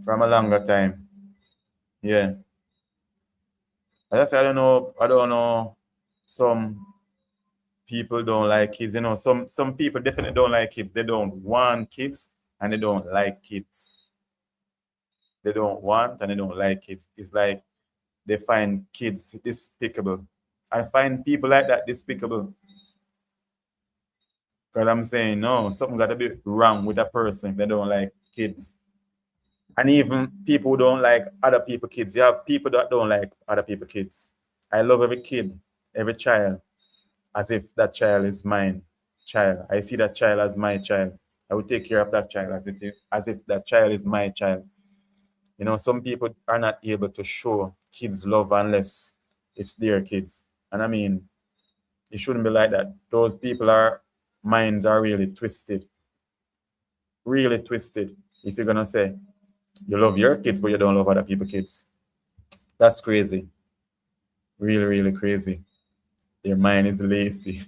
from a longer time. Yeah. As I said, I don't know. Some people don't like kids. Some people definitely don't like kids. They don't want kids and they don't like kids. They don't want and they don't like kids. It's like they find kids despicable. I find people like that despicable. Because I'm saying, no, something got to be wrong with a person if they don't like kids. And even people who don't like other people's kids. You have people that don't like other people's kids. I love every kid, every child, as if that child is mine child. I see that child as my child. I will take care of that child as if that child is my child. Some people are not able to show kids love unless it's their kids. And I mean, it shouldn't be like that. Those minds are really twisted. Really twisted. If you're gonna say you love your kids but you don't love other people's kids. That's crazy. Really, really crazy. Their mind is lazy.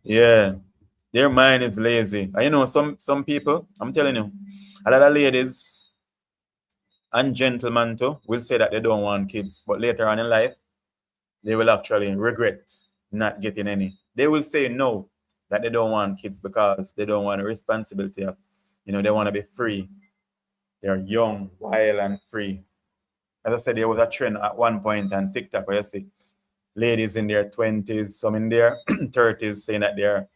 Yeah. Their mind is lazy. And some people, I'm telling you, a lot of ladies and gentlemen too will say that they don't want kids, but later on in life, they will actually regret not getting any. They will say no, that they don't want kids because they don't want a responsibility of, they want to be free. They're young, wild, and free. As I said, there was a trend at one point on TikTok where you see ladies in their 20s, some in their 30s saying that they're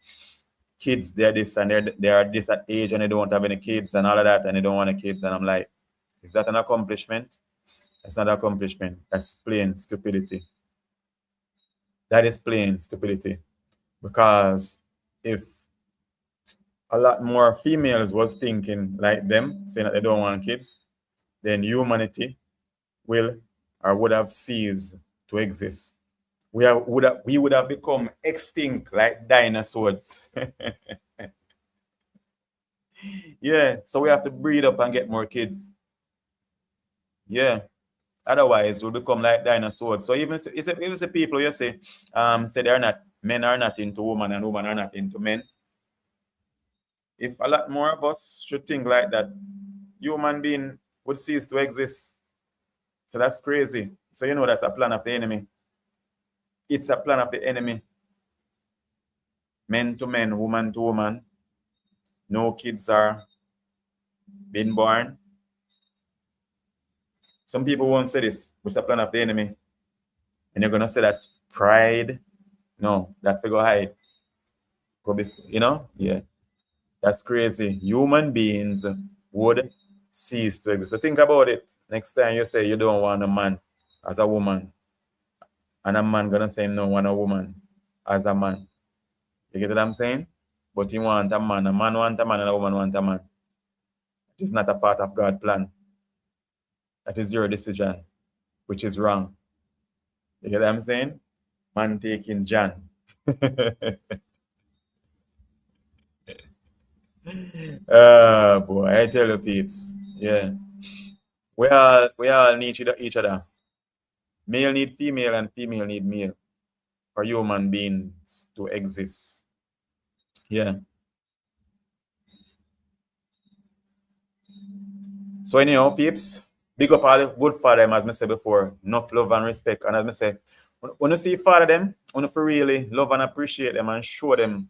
kids, they're this and they're this at age and they don't have any kids and all of that and they don't want any kids. And I'm like, is that an accomplishment? That's not an accomplishment. That's plain stupidity. That is plain stupidity. Because if a lot more females was thinking like them, saying that they don't want kids, then humanity will or would have ceased to exist. we would have become extinct like dinosaurs. Yeah, so we have to breed up and get more kids. Yeah, otherwise we'll become like dinosaurs. So even the people you say they're not men are not into women and women are not into men. If a lot more of us should think like that, human being would cease to exist. So that's crazy. So you know that's a plan of the enemy. It's a plan of the enemy. Men to men, woman to woman. No kids are being born. Some people won't say this, but it's a plan of the enemy. And you're gonna say that's pride. No, that figure hide. Could be, yeah. That's crazy. Human beings would cease to exist. So think about it. Next time you say you don't want a man as a woman, and a man gonna say no want a woman as a man. You get what I'm saying? But you want a man want a man, and a woman want a man. It is not a part of God's plan. That is your decision, which is wrong. You get what I'm saying? Man taking John. Boy, I tell you, peeps. Yeah. We all need each other. Male need female and female need male for human beings to exist. Yeah. So anyhow, peeps, big up all the good father them, as I said before. Enough love and respect. And as I say, when you see father them, when you really love and appreciate them and show them,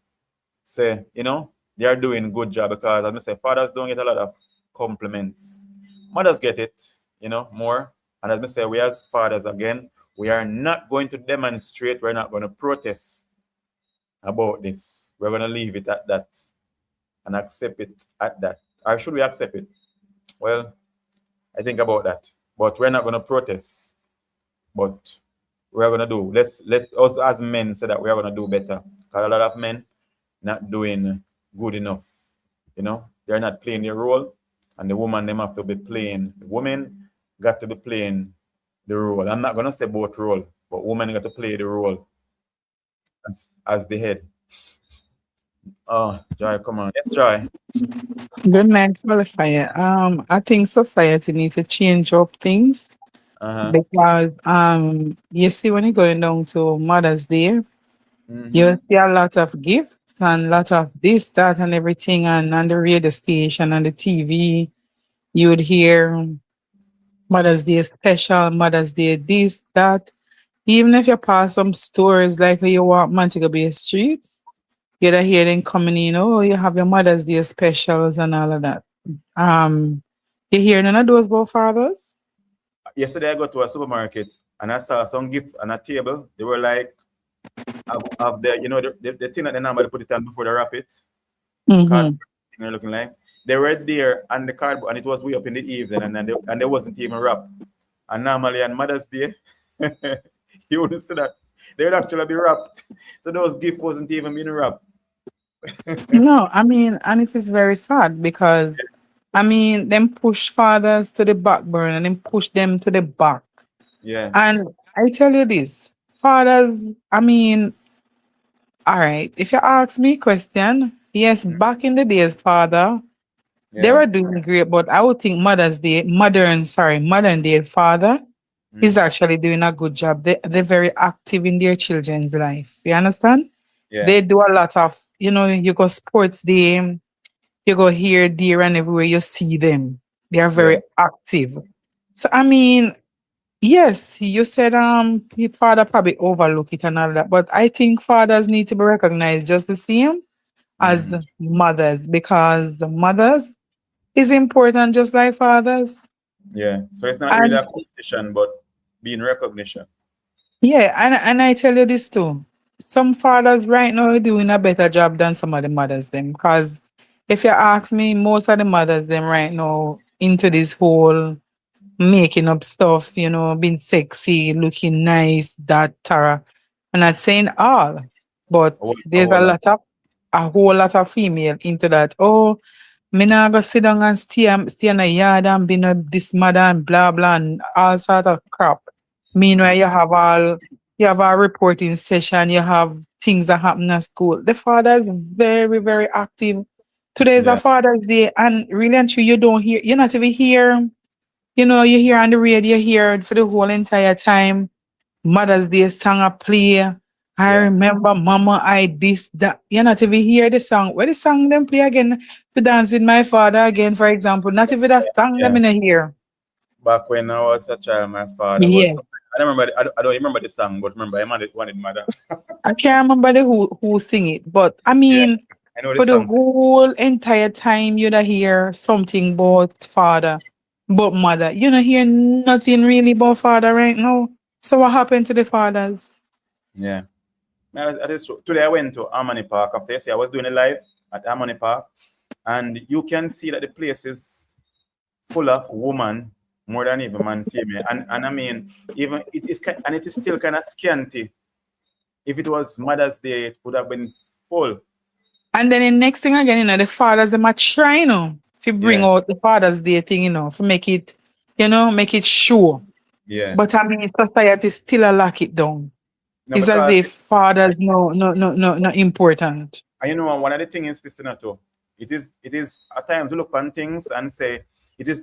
say, they are doing good job, because as I say, fathers don't get a lot of compliments. Mothers get it, more. And as I say, we as fathers, again, we are not going to demonstrate, we're not going to protest about this. We're going to leave it at that and accept it at that. Or should we accept it? Well, I think about that. But we're not going to protest. But we're going to do. Let us as men say that we are going to do better. Because a lot of men not doing good enough. They're not playing their role. And the woman, them have to be playing. The women got to be playing the role. I'm not going to say both role, but women got to play the role as the head. Oh, Joy, come on. Yes, Joy. Good night, qualifier. I think society needs to change up things Uh-huh. because you see when you're going down to Mother's Day, you Mm-hmm. see a lot of gifts and a lot of this, that, and everything, and on the radio station and the TV, you would hear Mother's Day special, Mother's Day this, that. Even if you pass some stores like when you walk Montego Bay streets, you'd hear them coming in, oh, you have your Mother's Day specials and all of that. Um, you hear none of those about fathers? Yesterday, I got to a supermarket and I saw some gifts on a table. They were like, of the, the thing that they normally put it on before they wrap it. Cardboard Mm-hmm. thing they're looking like. They were there on the cardboard, and it was way up in the evening, and they wasn't even wrapped. And normally on Mother's Day, you wouldn't see that. They would actually be wrapped. So those gifts wasn't even being wrapped. No, I mean, and it is very sad because, I mean, them push fathers to the back burner and then push them to the back. Yeah. And I tell you this, fathers, I mean, all right, if you ask me question, yes, back in the days, father, they Yeah. were doing great, but I would think modern day father is Mm. actually doing a good job. They're very active in their children's life. You understand? Yeah. They do a lot of, you go sports day, you go here, there, and everywhere you see them. They are Yeah. very active. So I mean, yes, you said your father probably overlook it and all that, but I think fathers need to be recognized just the same as Mm. mothers because mothers is important just like fathers. Yeah. So it's not really And a competition, but being recognition. yeah, and I tell you this too. Some fathers right now are doing a better job than some of the mothers them. Because if you ask me, most of the mothers them right now into this whole making up stuff, being sexy, looking nice, that Tara. I'm not saying all, but A there's whole lot. a whole lot of female into that. Oh, me nah go sit down and stay in a yard and be no this mother and blah blah and all sort of crap. Meanwhile, you You have a reporting session. You have things that happen at school. The father is very, very active. Today is a Yeah, Father's Day, and really and true, you don't hear. You're not even here. You know, you hear on the radio, you hear it for the whole entire time. Mother's Day song I play. I yeah, remember Mama, I this, that. You're not even hear the song. Where the song them play again to dance with my father again, for example. Not even that song them yeah. in hear. Back when I was a child, my father was. Yes. I don't remember. I don't remember the song, but remember, I wanted mother. I can't remember the who sing it, but I Yeah, mean, I know the for the songs. whole entire time you'd hear something about father, but mother. You don't hear nothing really about father right now. So what happened to the fathers? Yeah. That is true. Today I went to Harmony Park after yesterday. I was doing a live at Harmony Park, and you can see that the place is full of women more than even man female. And I mean, even it is and it is still kind of scanty. If it was Mother's Day, it would have been full. And then the next thing again, the fathers them are trying, to bring Yeah, out the Father's Day thing, to make it, make it sure. yeah. But I mean, society still a lock it down. No, It's as because if fathers no important. you know one of the things is listening to it is at times we look on things and say it is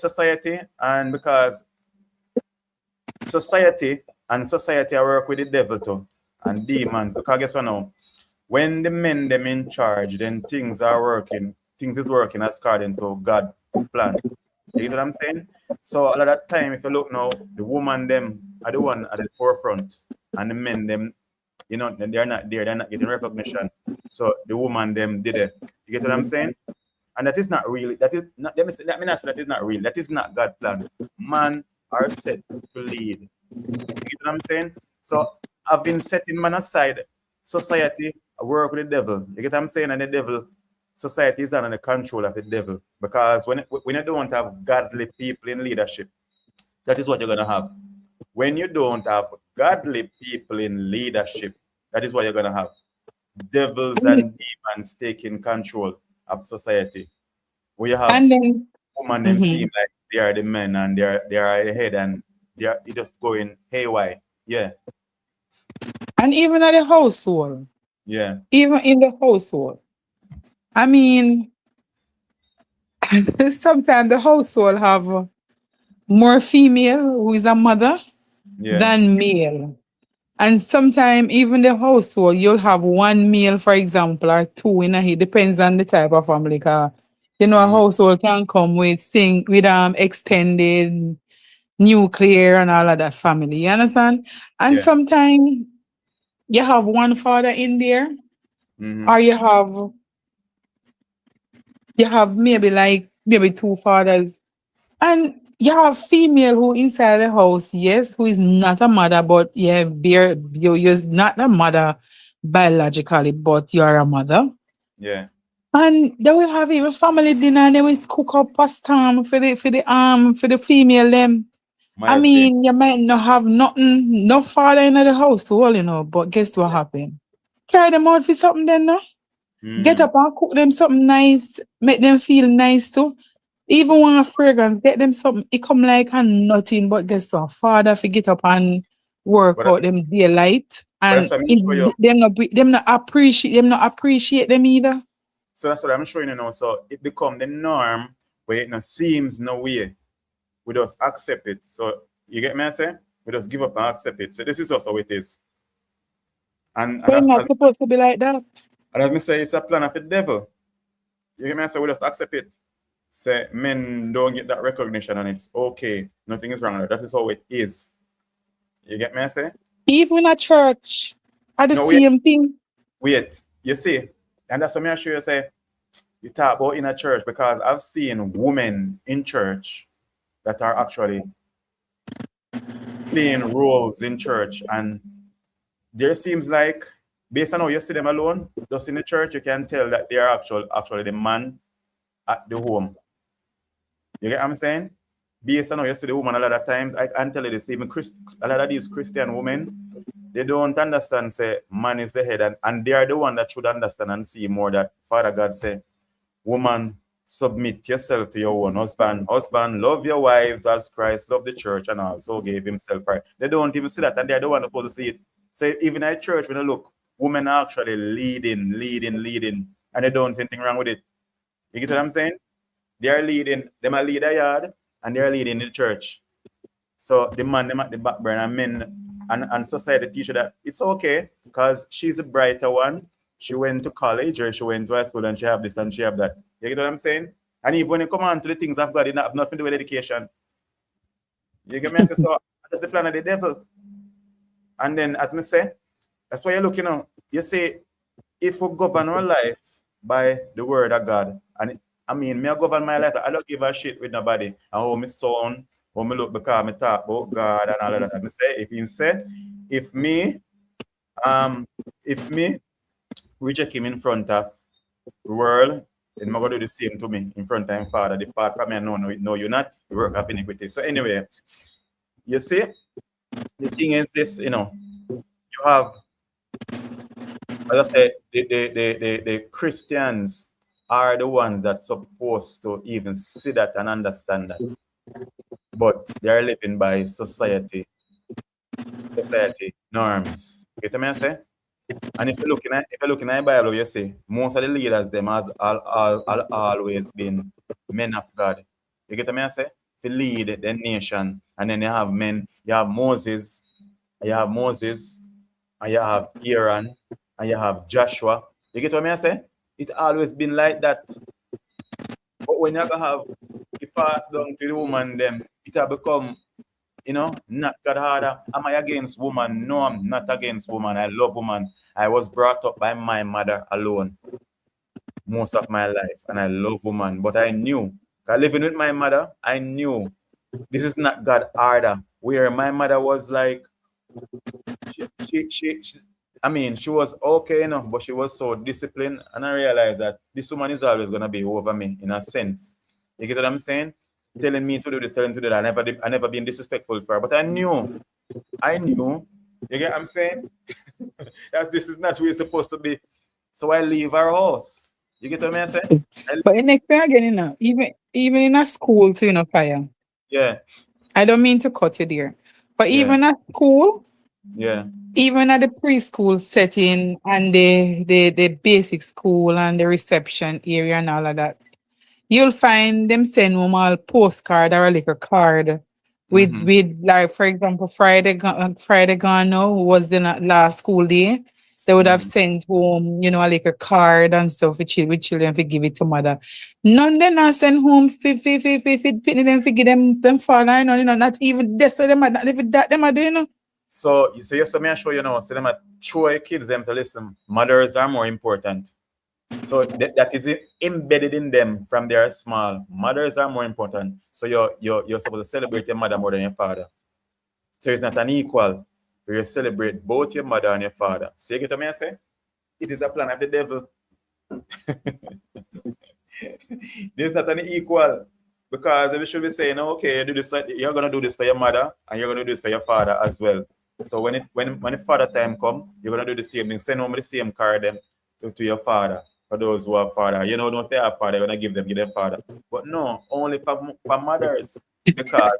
society, and because society I work with the devil too and demons, because guess what now, when the men them in charge, then things is working as according to God's plan. You get what I'm saying? So a lot of that time, if you look now, the woman them are the one at the forefront, and the men them, they're not there, they're not getting recognition. So the woman them did it. You get what I'm saying? And that is not really, that is not, let me not say that is not real. That is not God's plan. Man are set to lead. You get what I'm saying? So I've been setting man aside. Society work with the devil. You get what I'm saying? And the devil, society is under the control of the devil. Because when you don't have godly people in leadership, that is what you're gonna have. When you don't have godly people in leadership, that is what you're gonna have. Devils and demons taking control of society. We have And then, women them seem mhm. like they are the men and they are the head and they're just going haywire. Yeah, And even at the household, yeah, even in the household, I mean, sometimes the household have more female who is a mother yeah, than male. And sometimes even the household, you'll have one male, for example, or two in a it depends on the type of family. 'Cause, a mm, household can come with extended nuclear and all of that family. You understand? And yeah, sometimes you have one father in there, mm-hmm, or you have maybe two fathers. And you have female who inside the house, yes, who is not a mother, but yeah, you're not a mother biologically, but you're a mother. yeah. And they will have even family dinner and they will cook up a storm for the female them. I Mother's Day. mean, you might not have nothing, no father in the household, but guess what happened? Carry them out for something then, no? Get Mm, up and cook them something nice, make them feel nice too. Even one fragrance, get them something. It come like a nothing, but guess what? Father, fi get up and work but out them daylight, but that's and what I'm showing you. them not appreciate them either. So that's what I'm showing you now. So it become the norm where it no seems no way. We just accept it. So you get me I say? We just give up and accept it. So this is also how it is. And But it's that's not supposed to be like that. and as me say it's a plan of the devil. You get me I say? We just accept it. Say men don't get that recognition and it's okay. Nothing is wrong with that. That is how it is. You get me I say? Even a church, are the No, wait, same thing. wait. You see, and that's what me I sure you say. You talk about in a church because I've seen women in church that are actually playing roles in church, and there seems like based on how you see them alone, just in the church, you can tell that they are actually the man at the home. You get what I'm saying? Based on how you see the woman a lot of times, I can tell you this, even a lot of these Christian women, they don't understand, say, man is the head, and they are the one that should understand and see more that Father God say, woman submit yourself to your own husband. Husband, love your wives as Christ loved the church and also gave himself for it. They don't even see that, and they're the one supposed to see it. So even at church, when you look, women are actually leading, and they don't see anything wrong with it. You get what I'm saying? They are leading, them are lead a yard, and they are leading the church. So the man, them at the back burner, men and society teach her that it's okay because she's a brighter one. She went to college or she went to high school and she have this and she have that. You get what I'm saying? And even when you come on to the things of God, it have nothing to do with education. You get me? So that's the plan of the devil. And then, as me say, that's why you're looking at. You say, if we govern our life by the word of God, and I mean, me I govern my life, I don't give a shit with nobody. And how me sound, how me look because me talk about God and all of that. And me say, if he say, if me reject him in front of the world, then I'm going to do the same to me in front of him, Father. Depart from me, no, you're not. You work up iniquity. So anyway, you see, the thing is this, you have, as I said, the Christians are the ones that's supposed to even see that and understand that. But they're living by society norms. You get what I say? And if you're looking at the Bible, you see most of the leaders them has always been men of God. You get what I say? To lead the nation, and then you have men. You have Moses, and you have Aaron, and you have Joshua. You get what I say? It always been like that. But when you have it passed down to the woman, them it have become, not God harder. Am I against woman? No, I'm not against woman. I love woman. I was brought up by my mother alone most of my life, and I love woman. But I knew, living with my mother, I knew this is not God harder. Where my mother was like, she was okay, but she was so disciplined, and I realized that this woman is always gonna be over me in a sense. You get what I'm saying? Telling me to do this, telling me to do that. I never been disrespectful for her, but I knew. You get what I'm saying? This is not where it's supposed to be. So I leave her house. You get what I'm saying? But in next thing again, even in a school too, Fire. Yeah. I don't mean to cut you there. But Yeah. even at school, Yeah. even at the preschool setting and the basic school and the reception area and all of that, you'll find them send home all postcard or a little card with like, for example, Friday gone now was the last school day. They would have sent home, a little card and stuff with children to give it to mother. None them not send home pitney them to give them father, not even this them not even that them are doing. So you say, yes, so may I show you now, so them at show kids them to listen, mothers are more important. So that is embedded in them from they are small. Mothers are more important. So you're supposed to celebrate your mother more than your father. So it's not an equal. You celebrate both your mother and your father. So you get what I say? It is a plan of the devil. There's not an equal. Because we should be saying, okay, you're gonna do this for your mother and you're gonna do this for your father as well. So when the father time come, you're gonna do the same thing. Send home the same card them to your father. For those who have father, don't they have father, you're gonna give them father. But no, only for mothers. Because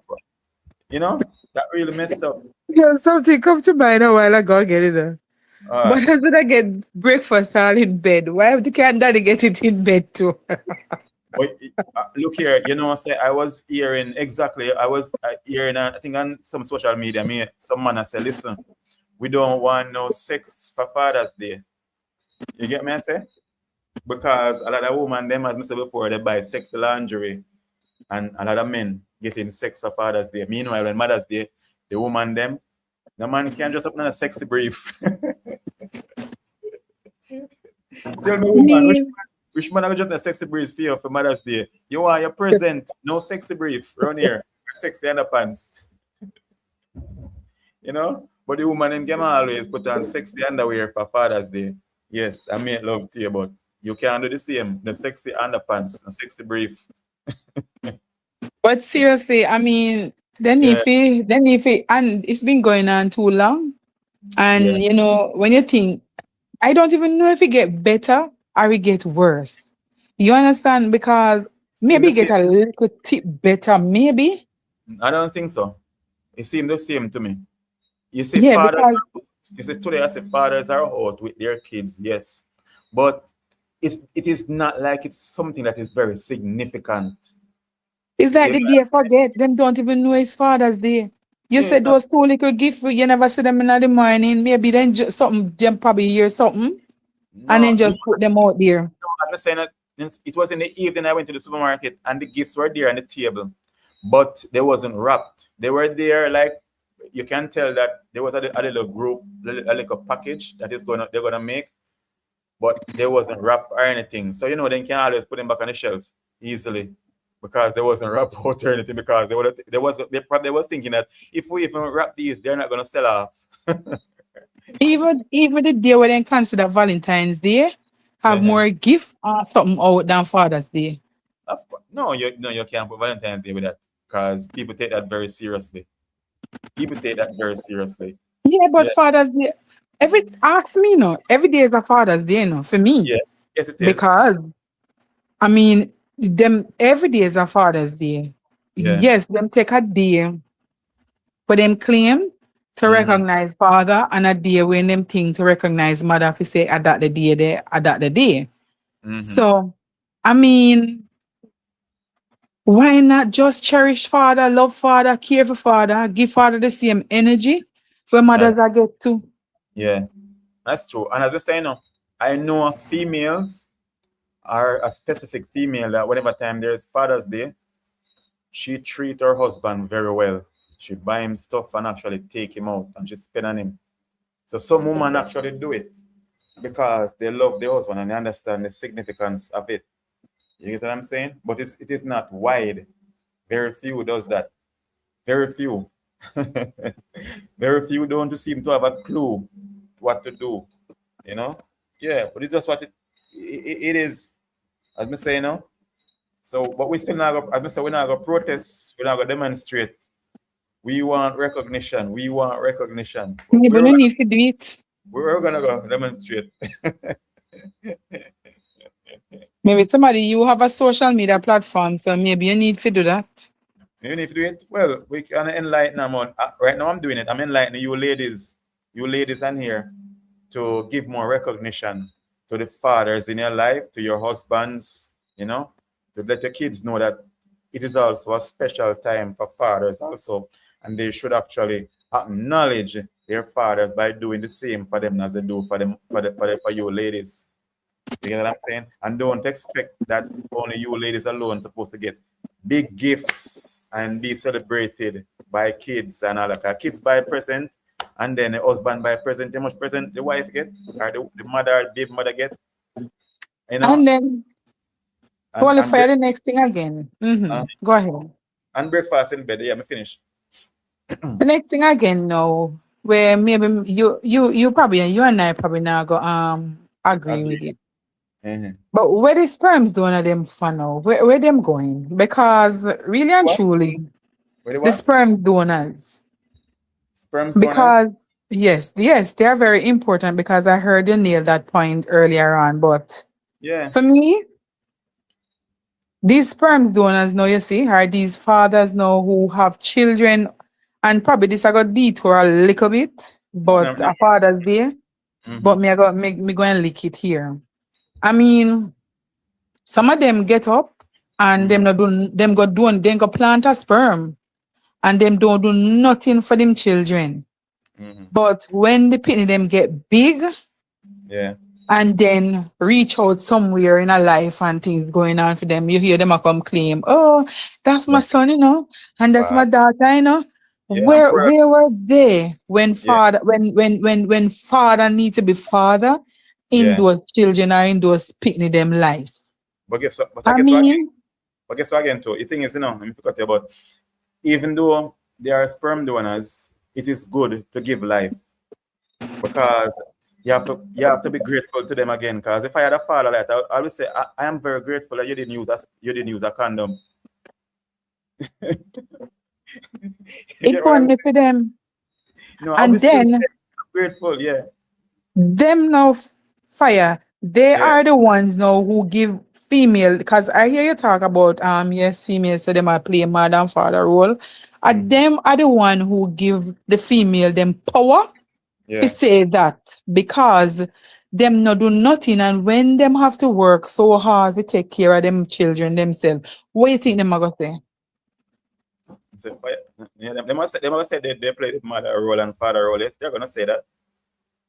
that really messed up. Yeah, something come to mind a while ago, get it. But how did I get breakfast all in bed? Why have the daddy get it in bed too? Look here, say I was hearing, I think on some social media, some man said, listen, we don't want no sex for Father's Day. You get me, I say? Because a lot of women, them, as I said before, they buy sexy lingerie, and a lot of men getting sex for Father's Day. Meanwhile, on Mother's Day, the woman, them, the man can't dress up in a sexy brief. Tell me, woman, which man have just a sexy brief for you for Mother's Day? You want your present, no sexy brief around here, sexy underpants. But the woman in game always put on sexy underwear for Father's Day. Yes, I make love to you, but you can't do the same. The sexy underpants, the sexy brief. But seriously, I mean, then if and it's been going on too long. And when you think, I don't even know if it get better or it get worse. You understand? Because Seem Maybe the get same. a little tip better, maybe. I don't think so. It seemed the same to me. You see, Yeah, fathers because are out. You see, today I say fathers are out with their kids, yes. But it is not like it's something that is very significant. it's like You the know, day forget. Them don't even know it's Father's Day. You yeah, said it's not, those two little gifts, you never see them in the morning. Maybe then just something, them probably hear something and no, then no, just put them out there. I'm not saying that it was in the evening I went to the supermarket and the gifts were there on the table, but they wasn't wrapped. They were there like you can tell that there was a little group, a little package that is they're gonna make, but they wasn't wrapped or anything. So you know they can always put them back on the shelf easily because they wasn't wrapped out or anything because they probably was thinking that if we even wrap these, they're not gonna sell off. Even the day when they consider Valentine's Day have Uh-huh. more gift or something out than Father's Day. Of course, no, you can't put Valentine's Day with that because people take that very seriously. People take that very seriously. Yeah, but Yeah, Father's Day, ask me no, every day is a Father's Day, no, for me. yeah, yes, it is. Because I mean them every day is a Father's Day. Yeah. Yes, them take a day for them claim to Mm-hmm. recognize father and a day when them think to recognize mother if you say adapt the day there, adapt the day. Mm-hmm. So I mean, why not just cherish father, love father, care for father, give father the same energy where That's, mothers are get to? yeah, that's true. And as we say, no, I know females are a specific female that whenever time there's Father's Day, she treat her husband very well. She buy him stuff and actually take him out and she spend on him. So some women actually do it because they love their husband and they understand the significance of it. You get what I'm saying? But it is not wide. Very few does that. Very few. Very few don't seem to have a clue what to do. You know? Yeah, but it's just what it is. As me say, you know. So, but we still not go, as me say, we're not going to protest, we're not going to demonstrate. We want recognition. We want recognition. But Maybe we need to do it. we're gonna go demonstrate. Maybe somebody you have a social media platform, so maybe you need to do that. Even if you do it, well, we can enlighten them on. Right now, I'm doing it. I'm enlightening you ladies on here, to give more recognition to the fathers in your life, to your husbands, you know, to let your kids know that it is also a special time for fathers also, and they should actually acknowledge their fathers by doing the same for them as they do for them for you ladies. You get what I'm saying? And don't expect that only you ladies alone supposed to get big gifts and be celebrated by kids and all that. 'Cause kids buy present and then the husband buy present. How much present the wife get or the mother, baby mother get? You know, And then and and, qualify bre- the next thing again. uh, Go ahead. and breakfast in bed. Yeah, me finish. The next thing again, no, where maybe you probably you and I probably now go agree with Agree. it. Uh-huh. But where the sperms doing at them for now? Where them going? Because really and What? truly, What? the What? sperms donors. Sperms donors? Because yes, they are very important because I heard you nail that point earlier on. But Yeah. for me, these sperms donors now, you see, are these fathers now who have children, and probably this I got detour a little bit, No, no, but no. a Father's Day, Mm-hmm. but me I got me go and lick it here. I mean, some of them get up and Mm-hmm. them not do them go do them go plant a sperm and them don't do nothing for them children. Mm-hmm. But when the pitney them get big, Yeah. and then reach out somewhere in a life and things going on for them. You hear them a come claim, oh, that's my Yeah. son, and that's my Wow. daughter. Yeah, I'm proud. Where were they when Yeah. father when father need to be father in Yeah. those children or in those picnic them lives? But guess what? But I I guess what again? mean, But guess what again too? The thing is, let me forget about even though they are sperm donors, it is good to give life because you have to be grateful to them again. Because if I had a father like that, I would say I am very grateful that you didn't use a condom. You it get what I'm won't saying? for them. No, I And will still say then I'm grateful. Yeah, them now fire, they yeah, are the ones now who give female, because I hear you talk about yes, females so they might play mother and father role. Are them are the one who give the female them power to Yeah. say that because them not do nothing and when them have to work so hard to take care of them children themselves, what you think them are gonna say? So, yeah, they must say they play the mother role and father role. Yes, they're gonna say that.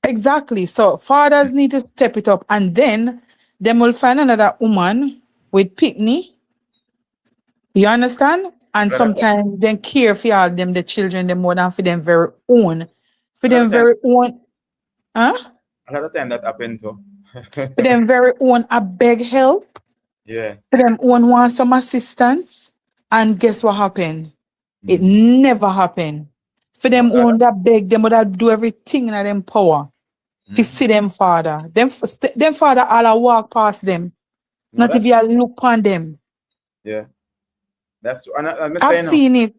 Exactly. So fathers need to step it up and then them will find another woman with picnic. You understand? And A lot of time, sometimes then care for all them the children them more than for them very own. For a lot of them time, very own, huh? a lot of time that happened too. For them very own a beg help. Yeah. For them own want some assistance. And guess what happened? It Mm. never happened. For No, them own that beg, them would have do everything in them power to mm. see them father. Them father all a walk past them. No, Not if that's you true. look on them. Yeah, that's true. And I'm I've saying no. seen it.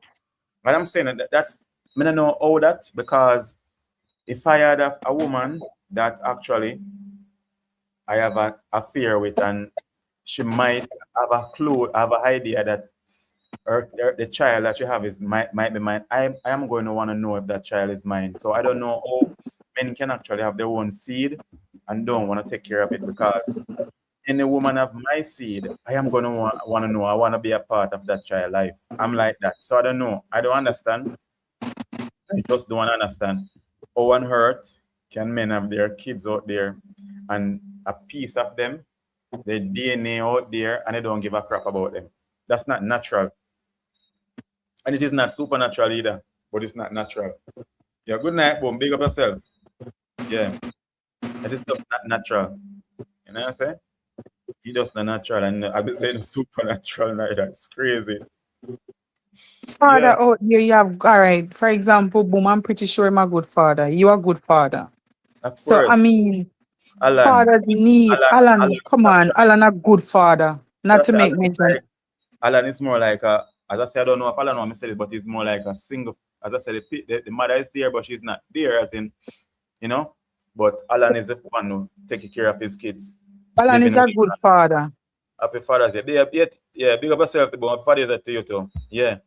But I'm saying that's I don't know all that because if I had a woman that actually I have an affair with and she might have a clue, have an idea that the child that you have is might be mine. I am going to want to know if that child is mine. So I don't know how men can actually have their own seed and don't want to take care of it because any woman of my seed, I am going to want to know. I want to be a part of that child life. I'm like that. So I don't know. I don't understand. I just don't understand how on earth can men have their kids out there and a piece of them, their DNA out there, and they don't give a crap about them. That's not natural. And it is not supernatural either, but it's not natural. Yeah, good night, boom. Big up yourself. Yeah, it is just not natural. You know what I'm saying? It's just not natural. And I've been saying supernatural neither. It's crazy. Yeah, Father out there, you have, all right, for example, boom, I'm pretty sure I'm a good father. You are a good father. of So, course. I mean, Alan, fathers need, Alan Alan, is come on, actually, Alan, a good father. Not that's to Alan make is mention. like Alan is more like a, as I said, I don't know if Alan want me to say it, but he's more like a single. As I said, the mother is there, but she's not there, as in, you know. But Alan is the one who taking care of his kids, Alan living is with a him. good father. Happy Father's Day. Yeah, yeah, yeah, big up yourself, but Father's Day to you too. Yeah,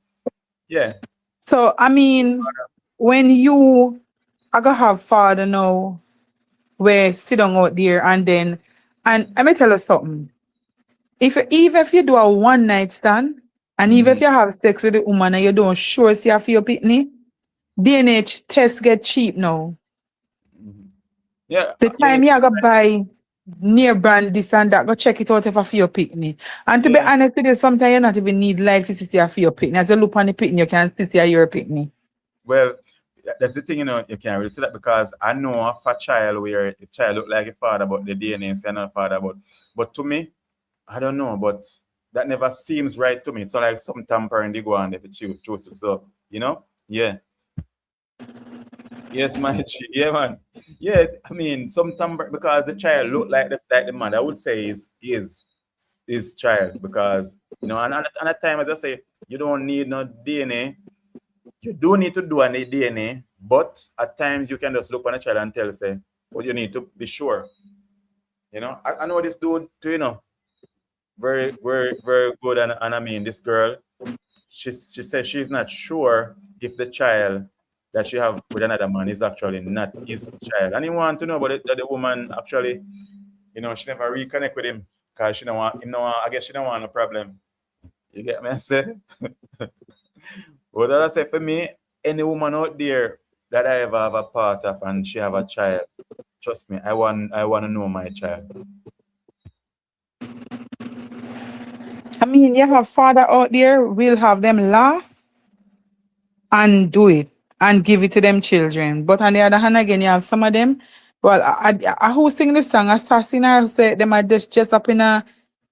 yeah. So, I mean, when you, I gotta have father now, where sit down out there and I may tell you something. Even if you do a one night stand, and even Mm-hmm. if you have sex with the woman and you don't sure see her for your pitney, DNH tests get cheap now. Mm-hmm. Yeah, The yeah, time you go buy near brand this and that, go check it out if I for your pitney. And to be yeah. honest with you, sometimes you not even need light to see her for your pitney. As you look on the pitney, you can see her your pitney. Well, that's the thing, you know, you can't really say that because I know of a child where a child look like a father, but the DNA say not a father. But to me, I don't know, but that never seems right to me. It's not like some tampering they go on if you choose to. So, you know, yeah. Yes, man. Yeah, man. Yeah, I mean, some tamper because the child look like the man. I would say is child because you know, and at time as I say, you don't need no DNA. You do need to do a DNA, but at times you can just look on a child and tell say, but you need to be sure. You know, I know this dude too, you know, very, very, very good. And I mean, this girl, she says she's not sure if the child that she have with another man is actually not his child. And he want to know about it, that the woman actually, you know, she never reconnect with him because she don't want him. No, I guess she don't want no problem. You get me? I say. But as I say, for me, any woman out there that I ever have a part of and she have a child, trust me, I want to know my child. I mean, you have father out there will have them last and do it and give it to them children. But on the other hand, again, you have some of them. Well, who sing the song Assassin? I say them are just up in a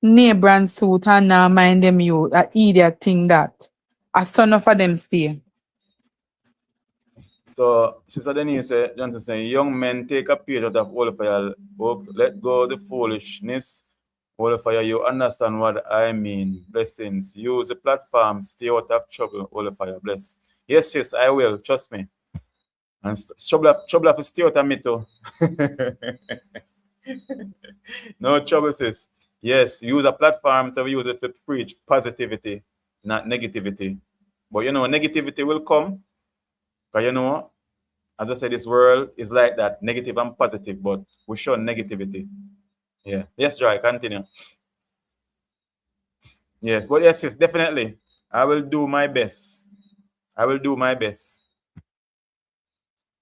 near brand suit and now mind them you a idiot thing that a son of them stay. So Sister Denise Johnson saying, young men take a period out of all of your hope, let go of the foolishness. All of you understand what I mean. Blessings. Use the platform, stay out of trouble. All of you bless. Yes, yes, I will. Trust me. And trouble of stay out of me too. No trouble, sis. Yes, use a platform, so we use it to preach positivity, not negativity. But you know, negativity will come, because you know, as I said, this world is like that, negative and positive, but we show negativity. Yeah. Yes, Joy, continue. Yes, but yes, definitely. I will do my best. I will do my best.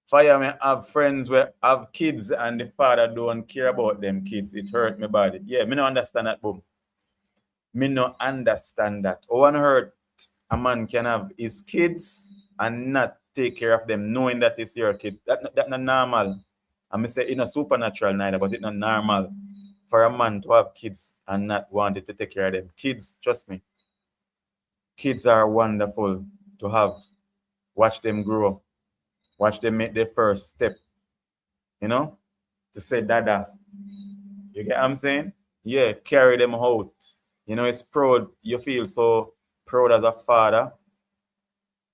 Fire me have friends where have kids and the father don't care about them kids. It hurt my body. Yeah, me no understand that, boom. Me no understand that. Oh, one hurt a man can have his kids and not take care of them, knowing that it's your kids. That not normal. I may say it's not supernatural neither, but it's not normal for a man to have kids and not wanting to take care of them. Kids, trust me, kids are wonderful to have. Watch them grow. Watch them make their first step. You know, to say dada. You get what I'm saying? Yeah, carry them out. You know, it's proud. You feel so proud as a father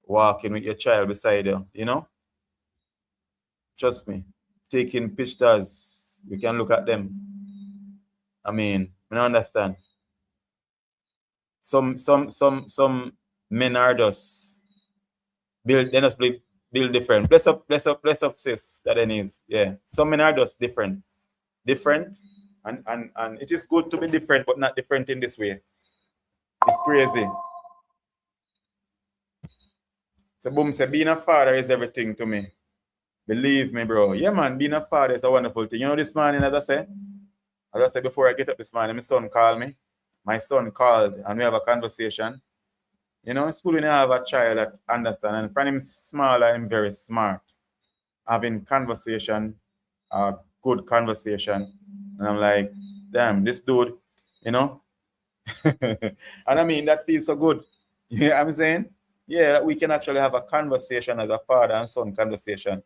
walking with your child beside you, you know? Trust me. Taking pictures, you can look at them. I mean, I don't understand. Some men are just build they just build different. Bless up, sis, that then is. Yeah. Some men are just different. Different. And it is good to be different, but not different in this way. It's crazy. So boom say being a father is everything to me. Believe me, bro. Yeah, man, being a father is a wonderful thing. You know, this morning, as I said before I get up this morning, my son called me. My son called and we have a conversation. You know, in school, when you have a child that understands, and from him small, I'm very smart. Having conversation, good conversation. And I'm like, damn, this dude, you know? And I mean, that feels so good. You know what I'm saying? Yeah, we can actually have a conversation as a father and son conversation.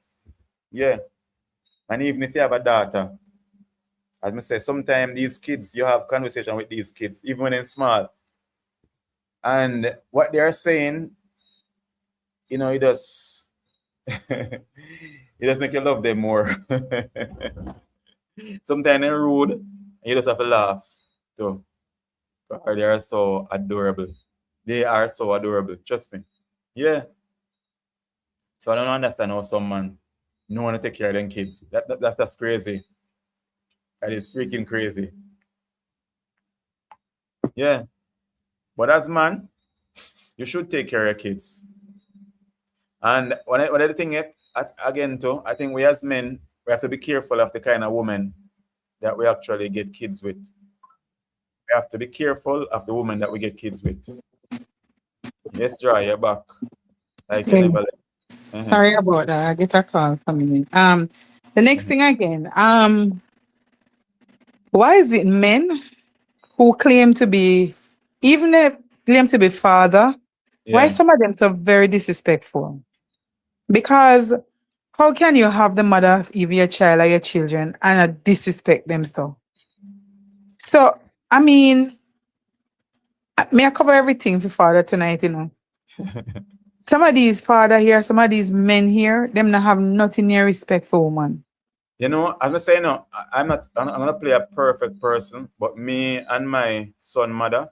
Yeah. And even if you have a daughter, as I say, sometimes these kids, you have conversation with these kids, even when they're small. And what they're saying, you know, it does it does make you love them more. Sometimes they're rude, and you just have to laugh too. Or they are so adorable. They are so adorable. Trust me. Yeah. So I don't understand how some man no want to take care of them kids. That's crazy. That is freaking crazy. Yeah. But as man, you should take care of your kids. And when I think it again too, I think we as men we have to be careful of the kind of woman that we actually get kids with. We have to be careful of the woman that we get kids with. Yes, Joy, you're back. Like you Okay. never left. Uh-huh. Sorry about that. I get a call coming in. The next thing again, why is it men who claim to be, even if claim to be father, why Yeah. some of them so very disrespectful? Because how can you have the mother of either your child or your children and disrespect them so? So, I mean, may I cover everything for father tonight, you know? Some of these father here, some of these men here, them not have nothing near respect for woman. You know, I'm not saying no, I'm gonna play a perfect person, but me and my son mother,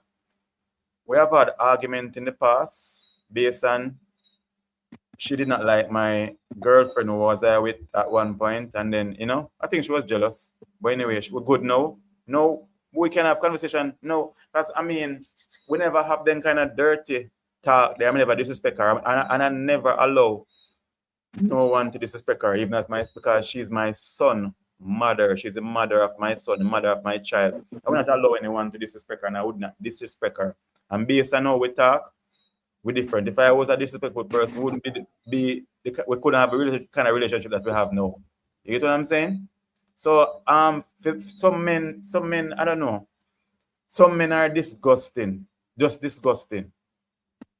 we have had argument in the past based on she did not like my girlfriend who was there with at one point, and then you know, I think she was jealous. But anyway, we're good now. No, we can have conversation. No, because I mean, we never have them kind of dirty talk there. I never disrespect her, and I never allow no one to disrespect her, even as my because she's my son mother. She's the mother of my son, the mother of my child. I would not allow anyone to disrespect her, and I would not disrespect her. And based on how we talk, we're different. If I was a disrespectful person, we wouldn't we couldn't have a kind of relationship that we have now. You get what I'm saying? So some men, I don't know. Some men are disgusting, just disgusting,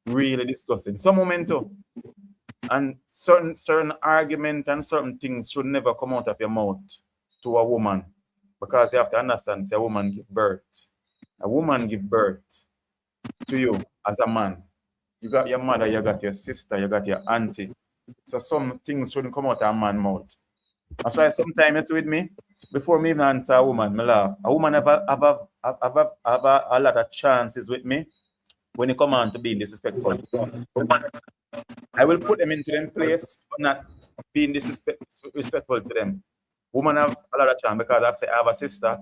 really disgusting. Some women too. And certain argument and certain things should never come out of your mouth to a woman, because you have to understand, say a woman give birth. A woman give birth to you as a man. You got your mother, you got your sister, you got your auntie. So some things shouldn't come out of a man's mouth. That's why sometimes it's with me, before me even answer a woman, me laugh. A woman have a lot of chances with me when it come on to being disrespectful. I will put them into them place, but not being disrespectful to them. Women have a lot of chance because I have a sister,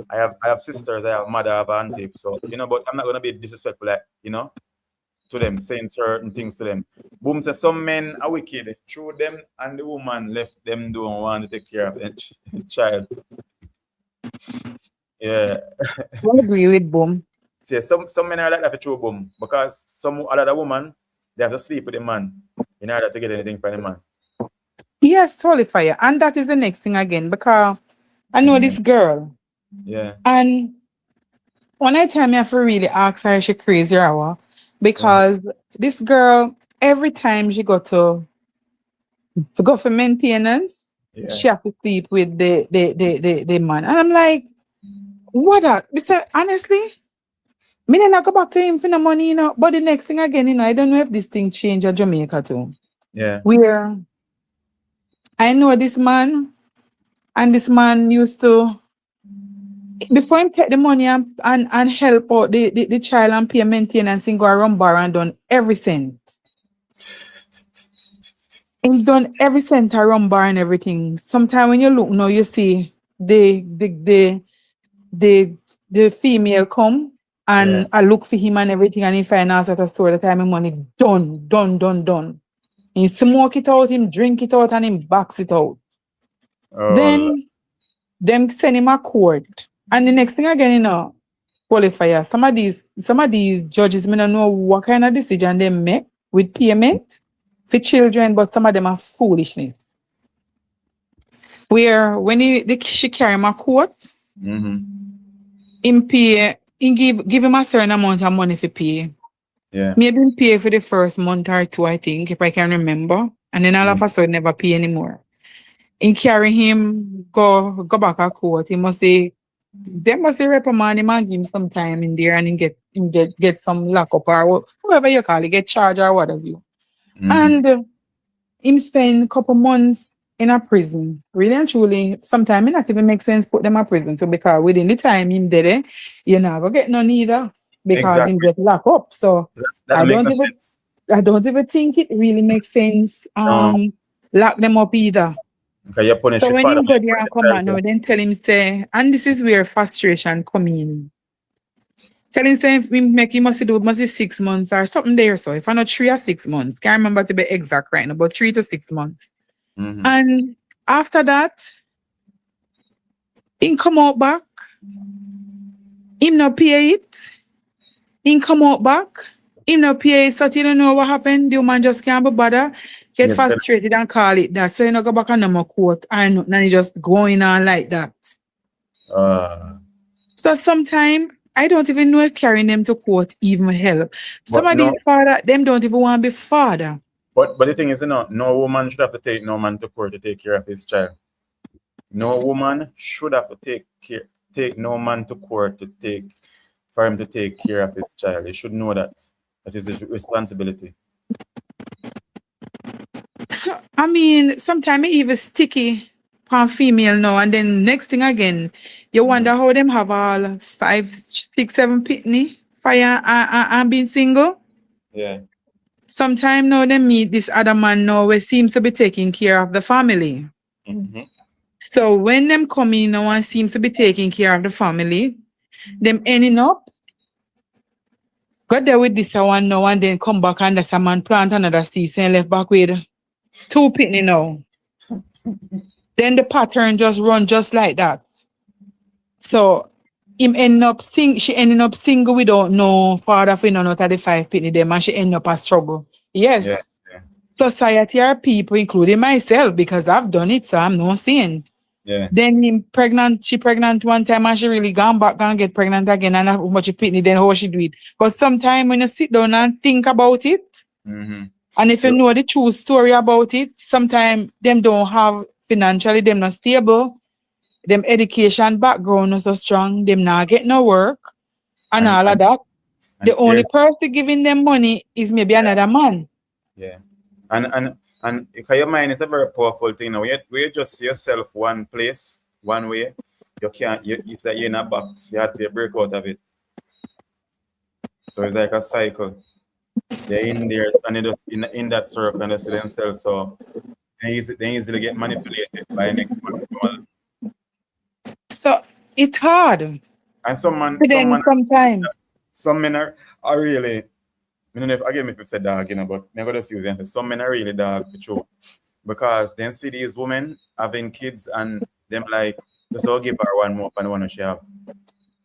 I have sisters, I have mother, I have auntie. So but I'm not gonna be disrespectful, like to them, saying certain things to them. Boom says some men are wicked, through them, and the woman left them don't want to take care of the child. Yeah. I agree with Boom. See, some men are like that for true boom because some other woman they have to sleep with the man in order to get anything from the man. Yes, totally fire. And that is the next thing again, because I know this girl, Yeah. and when I tell me I have to really ask her, she crazy or what? Because this girl, every time she to go for maintenance, Yeah. she have to sleep with the man. And I'm like, what that? Mister, honestly, me then I go back to him for the money, But the next thing again, I don't know if this thing changed at Jamaica too. Yeah. Where I know this man, and this man used to, before him take the money and help out the child and pay maintenance, and go around bar and done every cent. Him done every cent around bar and everything. Sometimes when you look now, you see the female come and I look for him and everything, and he find out at a store the time him money done. He smoke it out, him drink it out, and him box it out. Oh, Then them send him a court. And the next thing again, qualifier. Some of these judges may not know what kind of decision they make with payment for children, but some of them are foolishness. Where when she carry him a court, him pay, he give him a certain amount of money for pay. yeah. Maybe him pay for the first month or two, I think, if I can remember. And then all of a sudden never pay anymore. In carry him, go back at court. They must reprimand him and give him some time in there, and him get some lockup or whatever you call it, get charged or whatever. And him spend a couple months in a prison. Really and truly, sometimes it not even make sense put them in prison too, because within the time him there, you never get none either. Because him get locked up. So I don't even think it really makes sense lock them up either. Okay, you punish So when father, him go there and come out now, then tell him say, and this is where frustration come in. Tell him say if he must do 6 months or something there. So if I not 3 or 6 months, can't remember to be exact right now, but 3 to 6 months. And after that, him come out back, him not pay it, him come out back, him not pay it, so you don't know what happened. The woman just can't be bothered, get frustrated and call it that. So you not go back and no court and he just going on like that. So sometimes I don't even know if carrying them to court even help. Some of these father, them don't even want to be father. But the thing is, no woman should have to take no man to court to take care of his child. No woman should have to take no man to court for him to take care of his child. He should know that. That is his responsibility. So, I mean, sometimes it even sticky on female now, and then next thing again, you wonder how them have all 5, 6, 7 pitney fire and being single. Yeah. Sometimes now they meet this other man now who seems to be taking care of the family. So when them come in now and seems to be taking care of the family, them ending up got there with this one now and then come back and that's a man plant another season left back with 2 pitney now. Then the pattern just run just like that. So she ending up single without no father for none out of the 5 pitney them, and she end up a struggle. Yes. Yeah. Society are people, including myself, because I've done it, so I'm no saint. Yeah. Then she pregnant one time and she really gone back and get pregnant again, and how much pitney, then how she do it. But sometimes when you sit down and think about it, and if you know the true story about it, sometimes them don't have financially, them not stable, them education background not so strong, them not get no work, and all of that. The only person giving them money is maybe another man. Yeah. And because your mind is a very powerful thing now. Where you just see yourself one place, one way, you can't, it's like you're in a box, you have to break out of it. So it's like a cycle. They're in there and they just in that circle and they see themselves. So they easily get manipulated by the next man. So it's hard. And But then sometimes. some men are really, I don't know if again if you said dog, you know, but I'm gonna just use it. Some men are really dog for true. Because then see these women having kids and them like just all give her one more and one she have.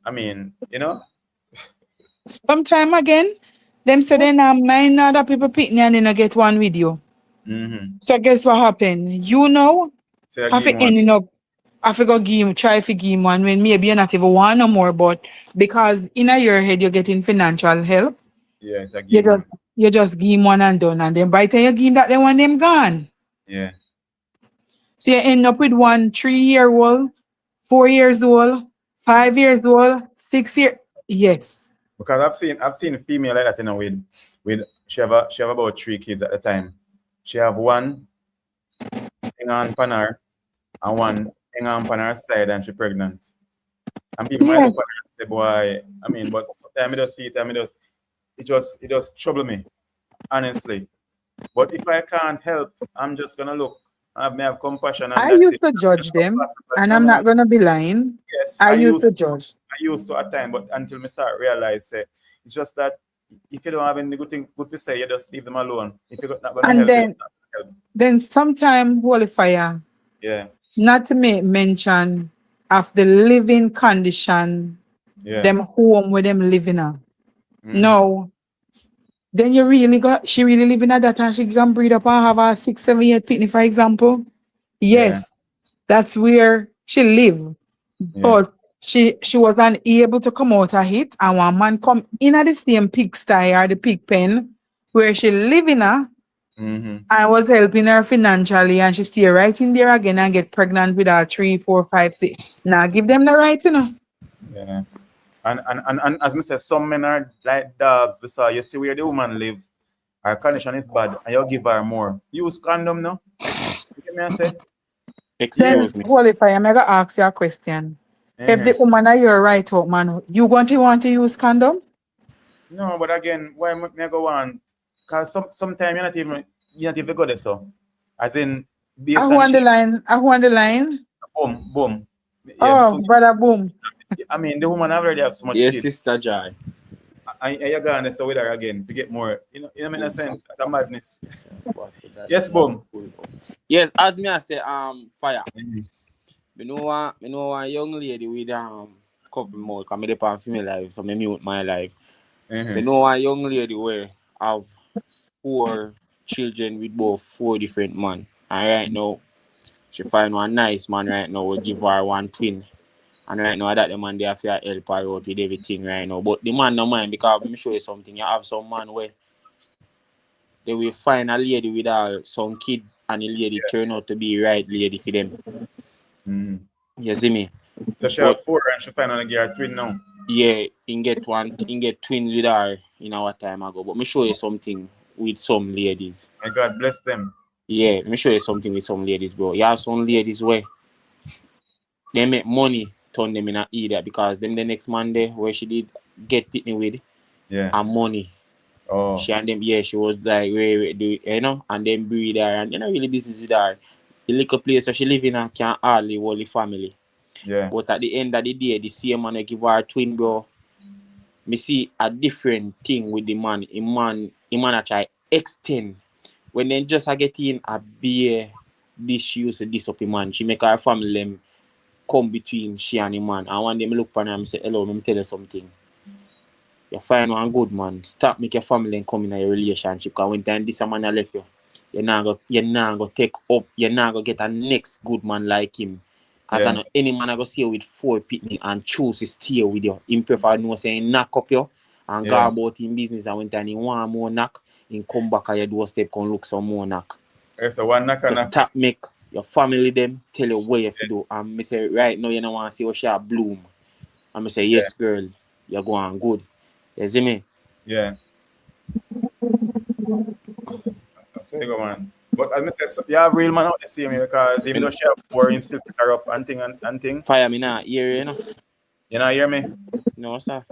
I mean, you know? Sometime again, them say they not mind other people picking and then I get one video. Mm-hmm. So guess what happened? You know, So I have give to him one. ending up I forgot give him try to give him one when maybe you're not even one no more, but because in your head you're getting financial help, Yeah, it's a you give just one. you just give him one and done, and then by the time you give him that, then one them gone. Yeah. So you end up with one 3 year old, 4 years old, 5 years old, 6 year. Yes. Because I've seen a female like that, you know, with she have about 3 kids at the time. She have one thing on pan her and one thing on pan her side and she pregnant. And people might Yes. look at her and say, boy, I mean, but sometimes I just see it and it just trouble me, honestly. But if I can't help, I'm just gonna look. I may have compassion and I that's used it. to judge Just go them, past it. But and no, I'm no, not gonna be lying. yes, I used to judge. I used to at time, but until me start realize it's just that if you don't have any good thing good to say, you just leave them alone. If you're not gonna And help, it's then not gonna help. then sometime holy fire, Yeah, not to make mention of the living condition, yeah. them home where them living at. Mm-hmm. No. Then you really got she really living at that and she can breed up and have a 6, 7, 8 picnic, for example. Yeah, Yes, that's where she live. yeah. But she was unable to come out of it, and one man come in at the same pigsty or the pig pen where she living at Mm-hmm. and was helping her financially, and she stay right in there again and get pregnant with her 3, 4, 5, 6. Now give them the right, you know. Yeah. And as I said, some men are like dogs. So you see where the woman live, her condition is bad, and you give her more. Use condom, no? You get me? I say, yeah. Then Excuse me. qualify, I'm gonna ask you a question. If Uh-huh. the woman are your right out, man, you going to want to use condom? No, but again, why me I go on? Cause sometimes you're not even good at so. As in, I based who on on she, the line? I who on the line? boom, boom. Yeah, Oh, so brother, boom. I mean, the woman already have so much Yes, kids. Sister Joy. And you're gonna so with her again to get more. You know, make no sense. That's a madness. Yes, boom. Yes, as me I say, fire. Mhm. Me know one young lady with couple more. Cause me depend on female life, so me mute my life. Me Mhm. know one young lady where have 4 children with both 4 different men. And right now, she find one nice man right now. We give her one twin. And right now, that the man they have to help her out with everything right now. But the man no mind because let me show you something. You have some man where they will find a lady with some kids and the lady turn out to be right lady for them. Mhm. You see me? So she But have 4 and she finally get her twin now. yeah, in get twins with her in our time ago. But me show you something with some ladies. May God bless them. Yeah, me show you something with some ladies, bro. You have some ladies where they make money turn them in a idiot because them the next Monday where she did get pitney with Yeah. and money. Oh. She and them, yeah, she was like, and then breed her, and really business with her. The little place where she live in can hardly hold the family. Yeah. But at the end of the day, the same man give her a twin, bro. Me see a different thing with the man. A man a try extend. When they just a get in a beer, this she used to this up the man. She make her family them come between she and the man. And one day me look upon her and say, hello, let me tell you something. You find one good man, stop make your family and come in a relationship. Because when time this man a left you, you're not go take up, you're not go get a next good man like him. Because I Yeah. know any man I go stay with 4 pitney and choose to stay with you. Him prefer know saying knock up you and go Yeah. about in business, and when time he want more knock, he come back at your doorstep come look some more knock. Okay, so one knock So and knock. stop make your family them tell you what you have to do. And me say right now you don't want to see how she bloom. And me say yes girl, you're going good. You see me? Yeah. That's where you go, man. But as I say, so, you have real man out the same because even though she have poor, him still pick her up and thing. Fire me now, hear you know. You not hear me? No, sir.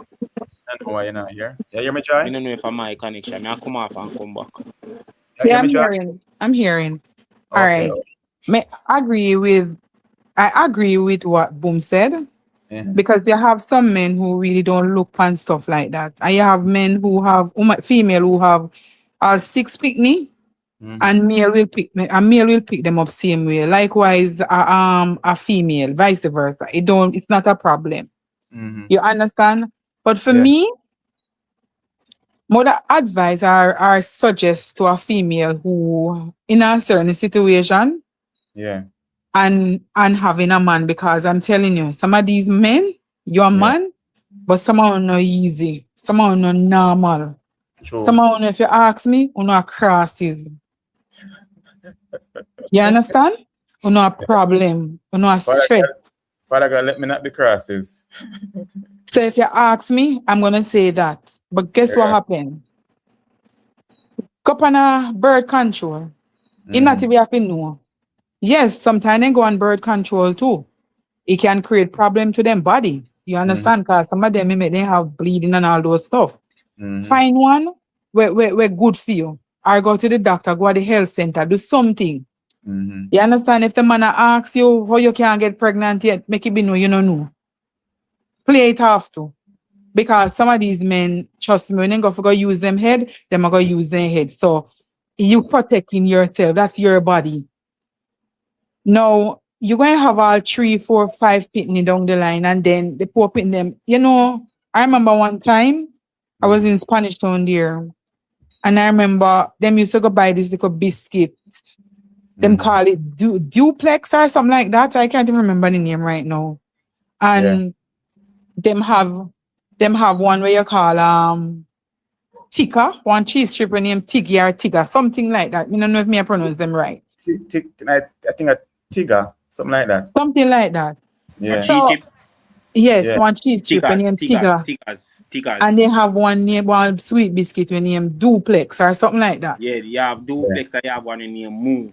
I know why you not hear. You hear me, I Joy? don't know if I'm my connection. I come off and come back. You Yeah, hear I'm me, Joy? hearing. I'm hearing. All Okay. right. I agree with what Boom said Yeah. because you have some men who really don't look and stuff like that, and you have men who have female who have all 6 picnic, Mhm. and male will pick them up same way. Likewise, a female, vice versa. It's not a problem. Mhm. You understand? But for Yeah. me, mother advise or suggest to a female who in a certain situation Yeah. and having a man, because I'm telling you, some of these men, you're a Yeah. man, but some are not easy, some are not normal. True. Some are, if you ask me, not crosses. You understand? Not a problem, not a stress. Father God, let me not be crosses. So if you ask me, I'm gonna say that. But guess what Yeah. happened? Go on a birth control. Him not Mhm. even have to know. Yes, sometimes they go on birth control too. It can create problem to them body. You understand? Because some of them they have bleeding and all those stuff. Mhm. Find one where good for you. Or go to the doctor, go to the health center, do something. Mhm. You understand? If the man asks you how you can't get pregnant yet, make it be no, you don't know. Play it off too. Because some of these men, trust me, when they go use them head, them are going to use their head. So you protecting yourself. That's your body. Now, you're going to have all 3, 4, 5 pitney down the line, and then they pop in them. You know, I remember one time I was in Spanish Town there, and I remember them used to go buy this little biscuit. Them call it duplex or something like that. I can't even remember the name right now. And them have one where you call tikka, one cheese strip named Tiggy or Tigga, something like that. I don't know if I pronounce them right. I think a Tiga, something like that. Something like that. Yeah. So Cheap yes, Yeah. one cheese strip named Tigga. Tigas. And they have one sweet biscuit named Duplex or something like that. Yeah, you have duplex and you have one in your moo.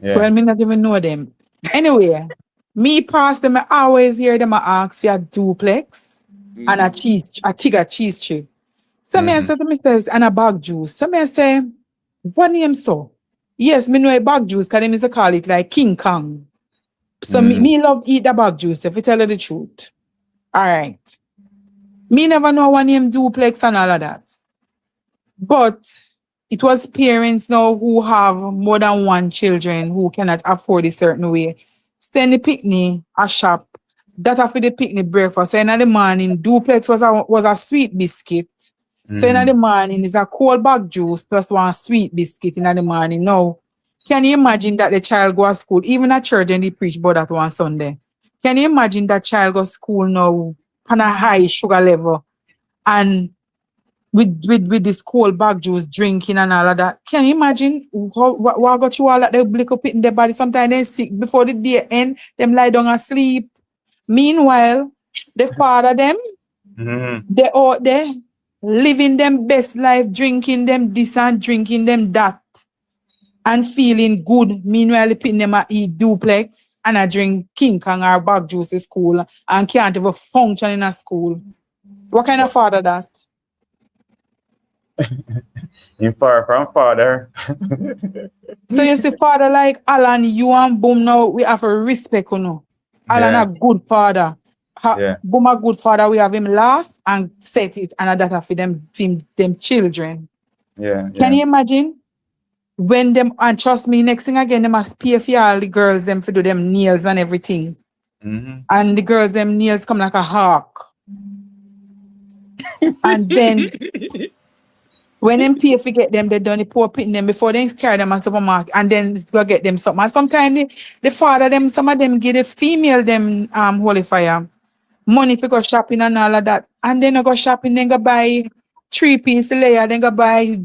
Yeah. Well, me not even know them. Anyway, me past them, I always hear them ask for a duplex and a Tigga cheese chip. So me I say to myself, and a bag juice. So me I say, what name so? Yes, me know a bag juice, because they used to call it like King Kong. So me love eat the bag juice, if you tell you the truth. All right. Me never know one name duplex and all of that. But it was parents now who have more than one children who cannot afford a certain way. Send the picnic a shop. That after the picnic breakfast. So in the morning, duplex was a sweet biscuit. So in the morning is a cold bag juice plus one sweet biscuit in the morning. Now, can you imagine that the child go to school, even at church and they preach about that one Sunday? Can you imagine that child go to school now on a high sugar level and with this cold bag juice drinking and all of that? Can you imagine what got you all at the blick up in their body? Sometimes they sick before the day end, them lie down and sleep. Meanwhile, the father them, they out there living them best life, drinking them this and drinking them that, and feeling good. Meanwhile, the pin them a eat duplex and I drink King Kong or bag juice in school and can't even function in a school. What kind of father that? In far from father. So you see, father like Alan, you and Boom now, we have a respect, you know. Alan a good father. Yeah. Boom a good father, we have him last and set it and that for them children. Yeah. Can you imagine? When them, and trust me, next thing again, they must pay for all the girls them to do them nails and everything. And the girls them nails come like a hawk. And then when them pay for get them, they done the poor pitting them before they carry them at supermarket and then go get them something. And sometimes the father them, some of them give the female them holy fire money for go shopping and all of that. And then they go shopping, then go buy 3-piece layer, then go buy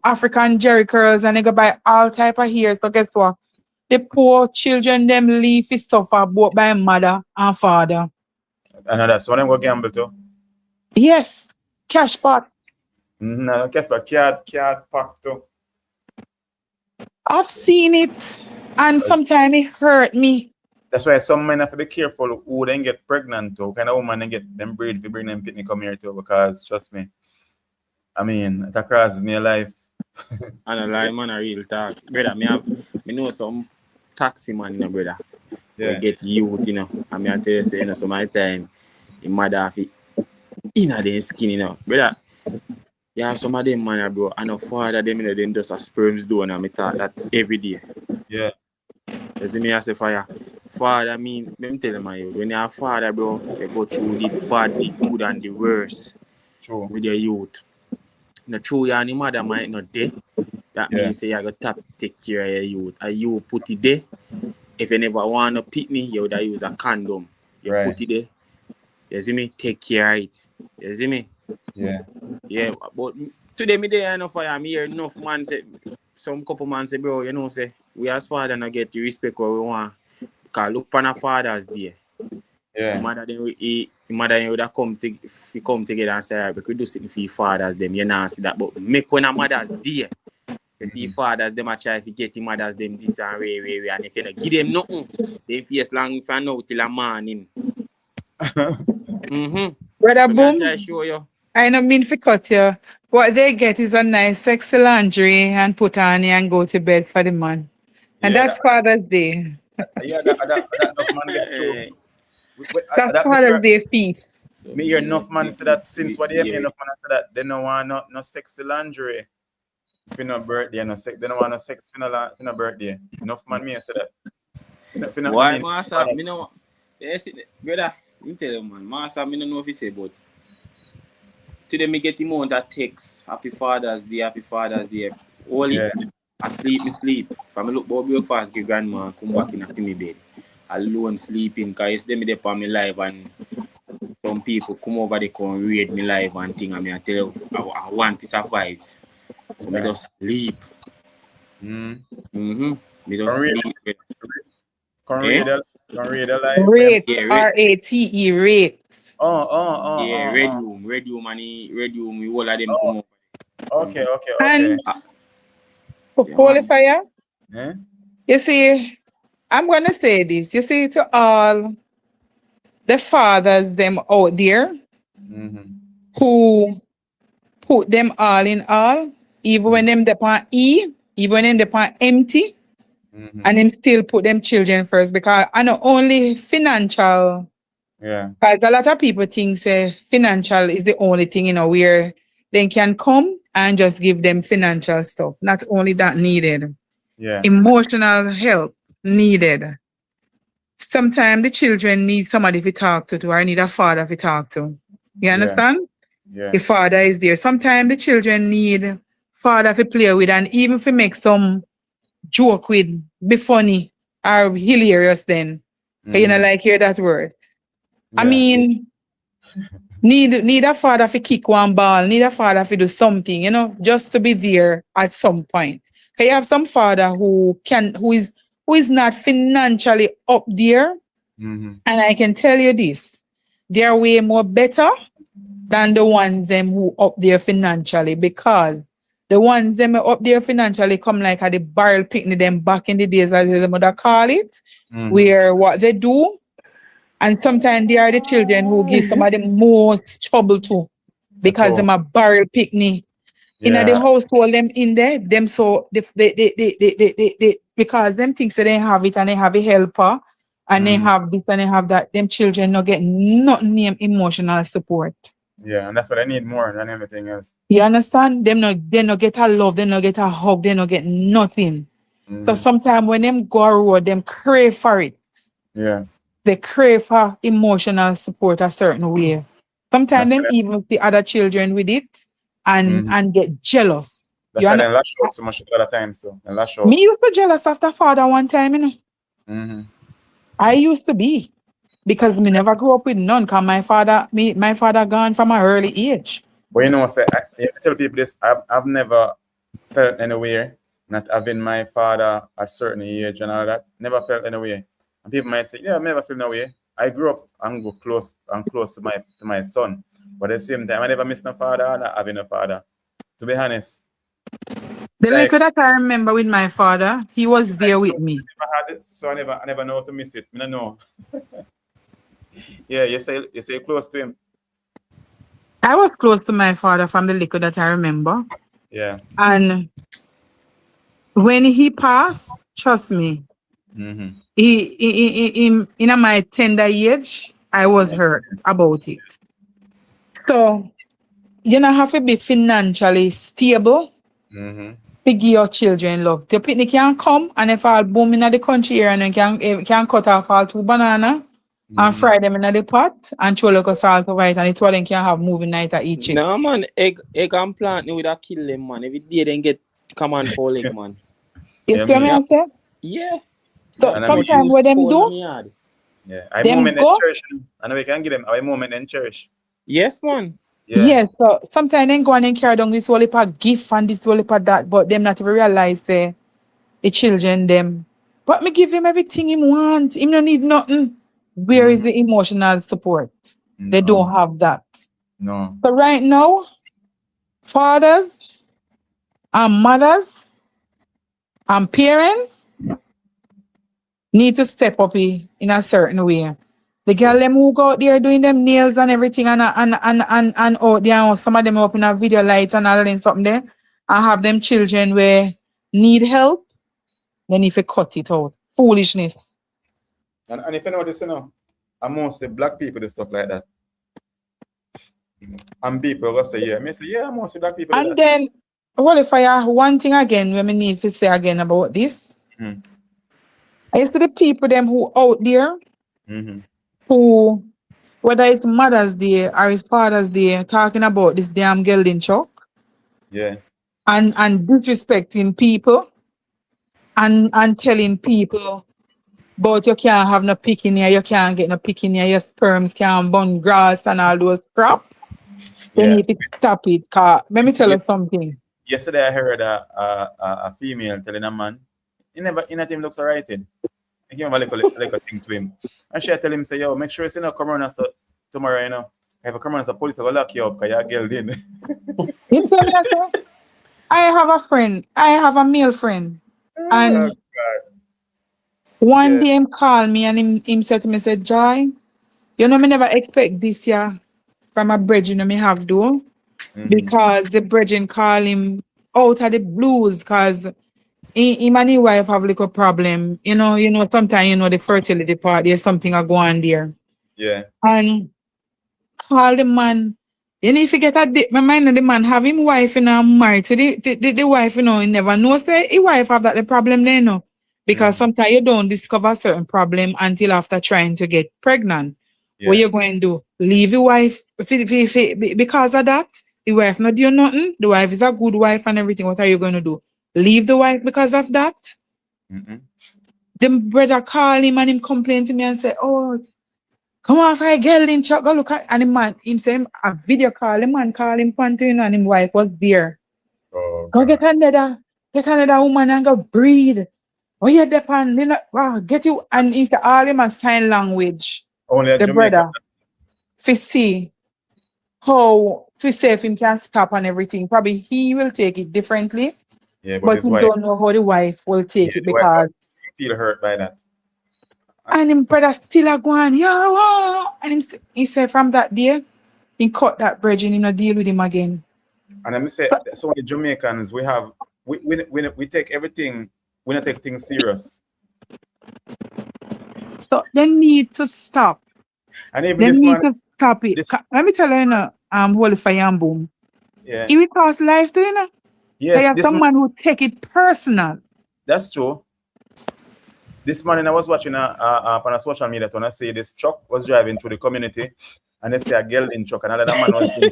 African jerry curls, and then go buy all type of hair. So guess what? The poor children them leave is suffer both by mother and father. And that's one I'm going to gamble too. Yes, cash pot. No, cash pot, card pack too. I've seen it, and sometimes it hurt me. That's why some men have to be careful who then get pregnant to. Kind of woman then get them breed to bring them pitney come here too, because trust me, I mean, it across in your life. And a lie, man, a real talk. Brother, me know some taxi man, you know, brother. Yeah. We get youth, you know. And me I tell you, say, you know, some of the time, your mother have it in their skin, you know. Brother, you have some of them, man, bro. And a father, them, you know, them just a sperms donor. Me talk that every day. Yeah. You see me, I say, fire. Father, let me tell you, man, when you have father, bro, you go through the bad, the good, and the worst. True. With your youth. The true you and your mother might not there. That means you got to take care of your youth. And you put it there. If you never want to pick me, you would use a condom. You put it there. You see me? Take care of it. You see me? Yeah. Yeah, but today me there enough for you. Me hear enough man say, some couple man say, bro, you know, say, we as father not get the respect what we want. Because look upon our fathers there. Yeah. The mother would have come together and say, right, we could do something for your fathers, them. You know, see that. But make when our mothers there, you see fathers, them a try to get your mothers, them this and way. And if you don't give them nothing, they face long for now till a morning. Brother So Boom, try to show you. I don't mean to cut you. What they get is a nice sexy laundry and put on it and go to bed for the man. And Yeah, that's Father's Day. Yeah, that enough man get through. That's Father's Day feast. So Me hear enough man say that since what they hear me enough man say that they don't want no sexy lingerie for no birthday, no sex. They don't want no sex for no birthday. Enough man me say that. Why, master? Me know. Yes, brother. Me tell you, man. Master, me don't know if he say, but today me get him on that text. Happy Father's Day, Happy Father's Day. Only I sleep, me sleep. If I look about breakfast, give grandma come back in after me bed. Alone sleeping, because yesterday me there on me live and some people come over, they come read me live and thing, and me I tell you, I one piece of vibes. So me just sleep. Me just sleep. Can read the live. Rate, R-A-T-E, rate. Yeah, red room, and red room, we all of them come over. Okay. And Holy Fire, you see, I'm going to say this. You see, to all the fathers them out there who put them all in all, even when them depend E, even when them depend empty, and them still put them children first, because I know only financial. Yeah. Because a lot of people think say financial is the only thing, you know, where they can come and just give them financial stuff. Not only that needed. Yeah. Emotional help needed. Sometimes the children need somebody to talk to, or need a father to talk to. You understand? Yeah. The father is there. Sometimes the children need father to play with, and even if make some joke with, be funny or hilarious then. You know, like hear that word. I mean, need a father to kick one ball, need a father to do something, you know, just to be there at some point. You have some father who is not financially up there, and I can tell you this, they're way more better than the ones them who up there financially, because the ones them up there financially come like at the barrel picnic them back in the days, as the mother call it, where what they do. And sometimes they are the children who give some of the most trouble too, because them a barrel picnic. In the household, them in there, them so they because them thinks that they have it and they have a helper and they have this and they have that. Them children not get nothing named emotional support. Yeah, and that's what I need more than anything else. You understand? They not get a love, they not get a hug, they not get nothing. So sometimes when them go road, them crave for it. Yeah. They crave for emotional support a certain way. Sometimes them even the other children with it and get jealous. That's why they lash out so much other times too. And lash out. Me used to jealous of the father one time, you know. I used to be, because me never grew up with none, because my father gone from an early age. But you know, I tell people this, I've never felt anywhere not having my father at certain age and all that. Never felt anywhere. And people might say, yeah, I never feel no way. I grew up and go close to my son. But at the same time, I never miss no father or not having a father. To be honest. The Like, liquor that I remember with my father, he was there with me. never had it, so I never know how to miss it. I don't know. Yeah, you say you're close to him. I was close to my father from the liquor that I remember. Yeah. And when he passed, trust me, Mm-hmm. in my tender age, I was hurt about it. So you don't have to be financially stable Mm-hmm. to give your children love. The picnic can come and if all boom in the country here and can cut off all 2 banana and Mm-hmm. fry them in the pot and throw like a salt over it and it's what they can have movie night at each. No man, egg and plant would have kill them man. Every day they get command for leg man. You Yeah, see what me. I say? Yeah. So And I mean, sometimes what them do, Yard. yeah. I them moment in go. church. And we can give them a moment in church. Yes man. Yeah. Yes, so sometimes they go on and carry down this whole heap of gift and this whole heap of that, but them not even realize the children them. But me give him everything he want. He don't need nothing. Where is the emotional support? They No. don't have that. No. So right now, fathers and mothers and parents need to step up in a certain way. The girl them who go out there doing them nails and everything and out there, some of them up in a video lights and all that something there, and have them children where need help, then if you cut it out. Foolishness. And if you know this, and mostly black people do stuff like that. And people will say, yeah. Me say, yeah, mostly black people do And that. then, what if I have one thing again, when we need to say again about this? Mm. I used to the people them who out there, Mm-hmm. who, whether it's Mother's Day or it's Father's Day, talking about this damn gelding chuck Yeah. and disrespecting people and telling people, but you can't have no picking here, you can't get no picking here, your sperms can't burn grass and all those crap. They Yeah. need to stop it. Cause let me tell you something. Yesterday I heard a female telling a man, he not even looks alright. He gave him a little thing to him. And she tell him, say, yo, make sure you see no come around so tomorrow, If you come around, so police will lock you up because you're a girl in. You tell me, I say, I have a friend, I have a male friend. And one Yeah. day him call me and him said to me, said, Joy, you know me never expect this year from a brethren me have though. Because the brethren call him out of the blues because him and his wife have like a problem. You know, sometimes the fertility part, there's something a go on there. Yeah. And call the man. You need to get my mind of the man have him wife married to the wife, he never know say his wife have that the problem there, Because sometimes you don't discover certain problem until after trying to get pregnant. Yeah. What you going to do? Leave your wife because of that? The wife not do nothing. The wife is a good wife and everything. What are you going to do? Leave the wife because of that? Mm-mm. The brother call him and him complain to me and say, oh, come on, for a girl in chuck, go look at, and the man, him say a video call, the man call him panting and him wife was there. Oh, Go God. get another woman and go breed. Oh, yeah, depend, wow, get you, and it's all him a sign language. Only a The Jamaican. brother, to see how, to say if him can stop and everything, probably he will take it differently, Yeah, but his he wife, don't know how the wife will take it the wife because, feel hurt by that. and him brother still a going, yo, and he said from that day, he cut that bridge and he not deal with him again. And I say, so the Jamaicans, we take everything, we don't take things serious. So they need to stop. And even They this need man, to stop it. this- Let me tell you, Holy Fire and Boom. yeah, It will cost life to So you yes, have this man, someone who take it personal. that's true. This morning I was watching on a social media when I say this truck was driving through the community, and they say a girl in truck, and another man was doing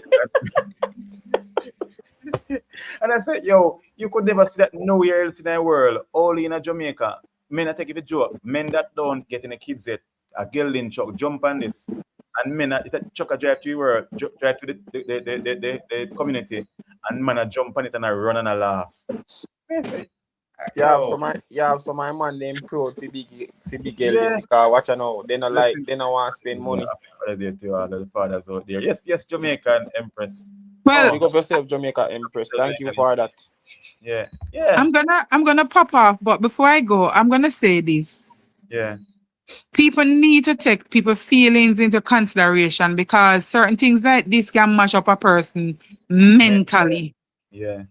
and I said, yo, you could never see that nowhere else in the world, only in Jamaica. Men, I take it a joke. Men that don't get in the kids yet, a girl in truck, jump on this. And men, it's a truck a drive to the world, drive to the community, and man, I jump on it and I run and I laugh. I say, Yeah, yo, so my man them proud for big Yeah. because watch now. They not Listen. they not want to spend money. Happy holiday to all the fathers out there. Yes, Jamaican Empress. Well, Big up yourself, Jamaica Empress. Thank you for that. Yeah. Yeah. I'm gonna pop off, but before I go, I'm gonna say this. Yeah. People need to take people's feelings into consideration because certain things like this can mash up a person mentally. Yeah.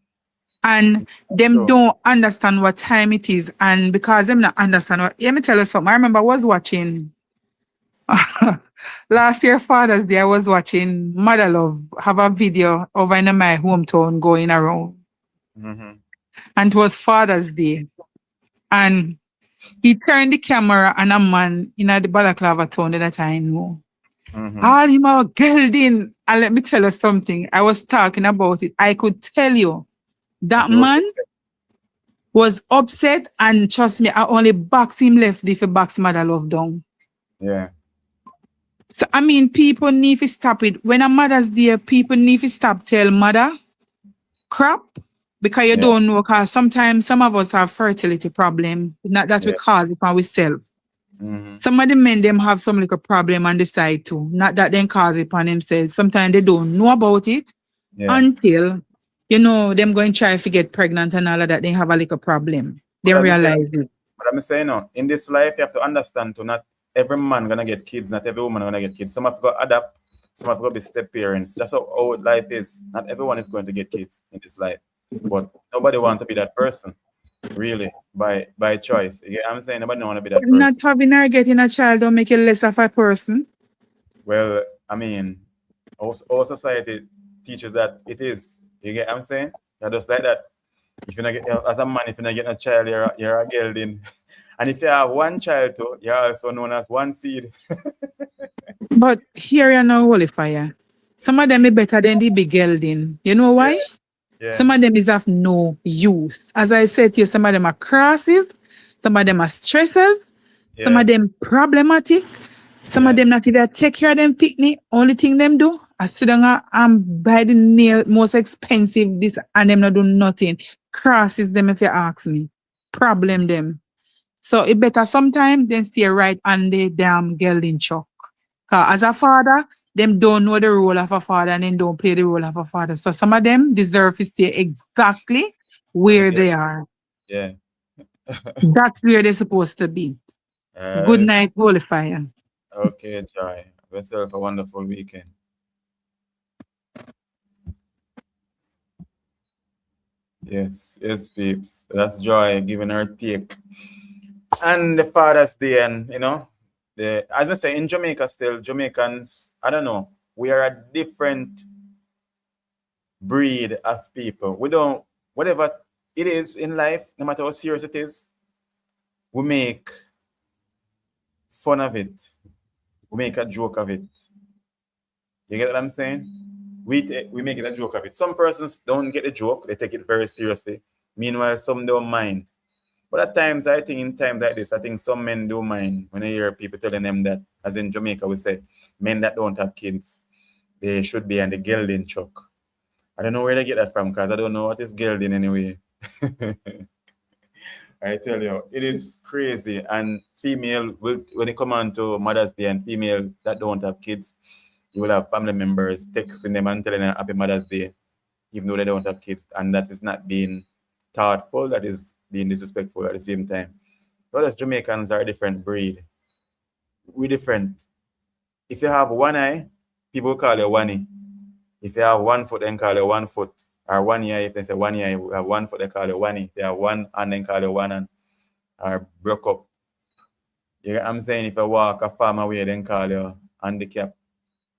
And them True. don't understand what time it is. And because them not understand what, let me tell you something. I remember I was watching last year Father's Day, I was watching Mother Love have a video over in my hometown going around. Mm-hmm. And it was Father's Day. And he turned the camera and a man in the Balaclava town that I know. Mm-hmm. All him out gelding. And let me tell you something. I was talking about it. I could tell you that He was man upset. was upset, and trust me, I only box him left if he box Mother Love down. Yeah. So I mean, people need to stop it. When a mother's there, people need to stop tell mother crap because you Yeah. don't know. Because sometimes some of us have fertility problem. Not that we Yeah. cause it for ourselves. Mm-hmm. Some of the men them have some little problem on the side too. Not that they cause it on themselves. Sometimes they don't know about it Yeah. until them going try to get pregnant and all of that. They have a little problem. They But I'm saying, realize it. but I'm saying, no, in this life, you have to understand to not every man gonna get kids, not every woman gonna get kids. Some have got to adapt, some have got to be step parents. That's how life is. Not everyone is going to get kids in this life, but nobody want to be that person, really, by choice. You get what I'm saying? Nobody want to be that Not person. having or getting a child don't make you less of a person. Well, I mean, our society teaches that it is. You get what I'm saying? You're just like that. If you not get as a man, if you're not getting a child, you're a gelding. And if you have one child too, you're also known as one seed. But here you know, holy fire. Some of them is better than the big gelding. You know why? Yeah. Some of them is of no use. As I said to you, some of them are crosses, some of them are stresses, some Yeah. of them problematic, some of them not even take care of them picnic. Only thing them do, I sit down and buy the nail most expensive this and them not do nothing. Crosses them if you ask me. Problem them. So it better sometimes than stay right on the damn gelding chuck. Cause as a father, them don't know the role of a father and then don't play the role of a father. So some of them deserve to stay exactly where they are. Yeah. That's where they're supposed to be. Good night, holy fire. Okay, Joy. Have yourself a wonderful weekend. Yes, peeps. That's Joy giving her take. And the Father's Day, and as I say, in Jamaica still, Jamaicans, I don't know, we are a different breed of people. We don't, whatever it is in life, no matter how serious it is, we make fun of it. We make a joke of it. You get what I'm saying? We make it a joke of it. Some persons don't get the joke, they take it very seriously. Meanwhile, some don't mind. But at times, I think in times like this, I think some men do mind when I hear people telling them that, as in Jamaica, we say, men that don't have kids, they should be on the gelding truck. I don't know where they get that from because I don't know what is gelding anyway. I tell you, it is crazy. And female, when it comes on to Mother's Day and female that don't have kids, you will have family members texting them and telling them Happy Mother's Day, even though they don't have kids. And that is not being thoughtful, that is being disrespectful at the same time. But as Jamaicans are a different breed. We're different. If you have one eye, people call you one eye. If you have 1 foot, then call you 1 foot. Or 1 ear, if they say 1 ear, you have 1 foot, they call you one eye. If you have one hand, then call you one hand. Or broke up. You know what I'm saying? If you walk a farm away, then call you handicap.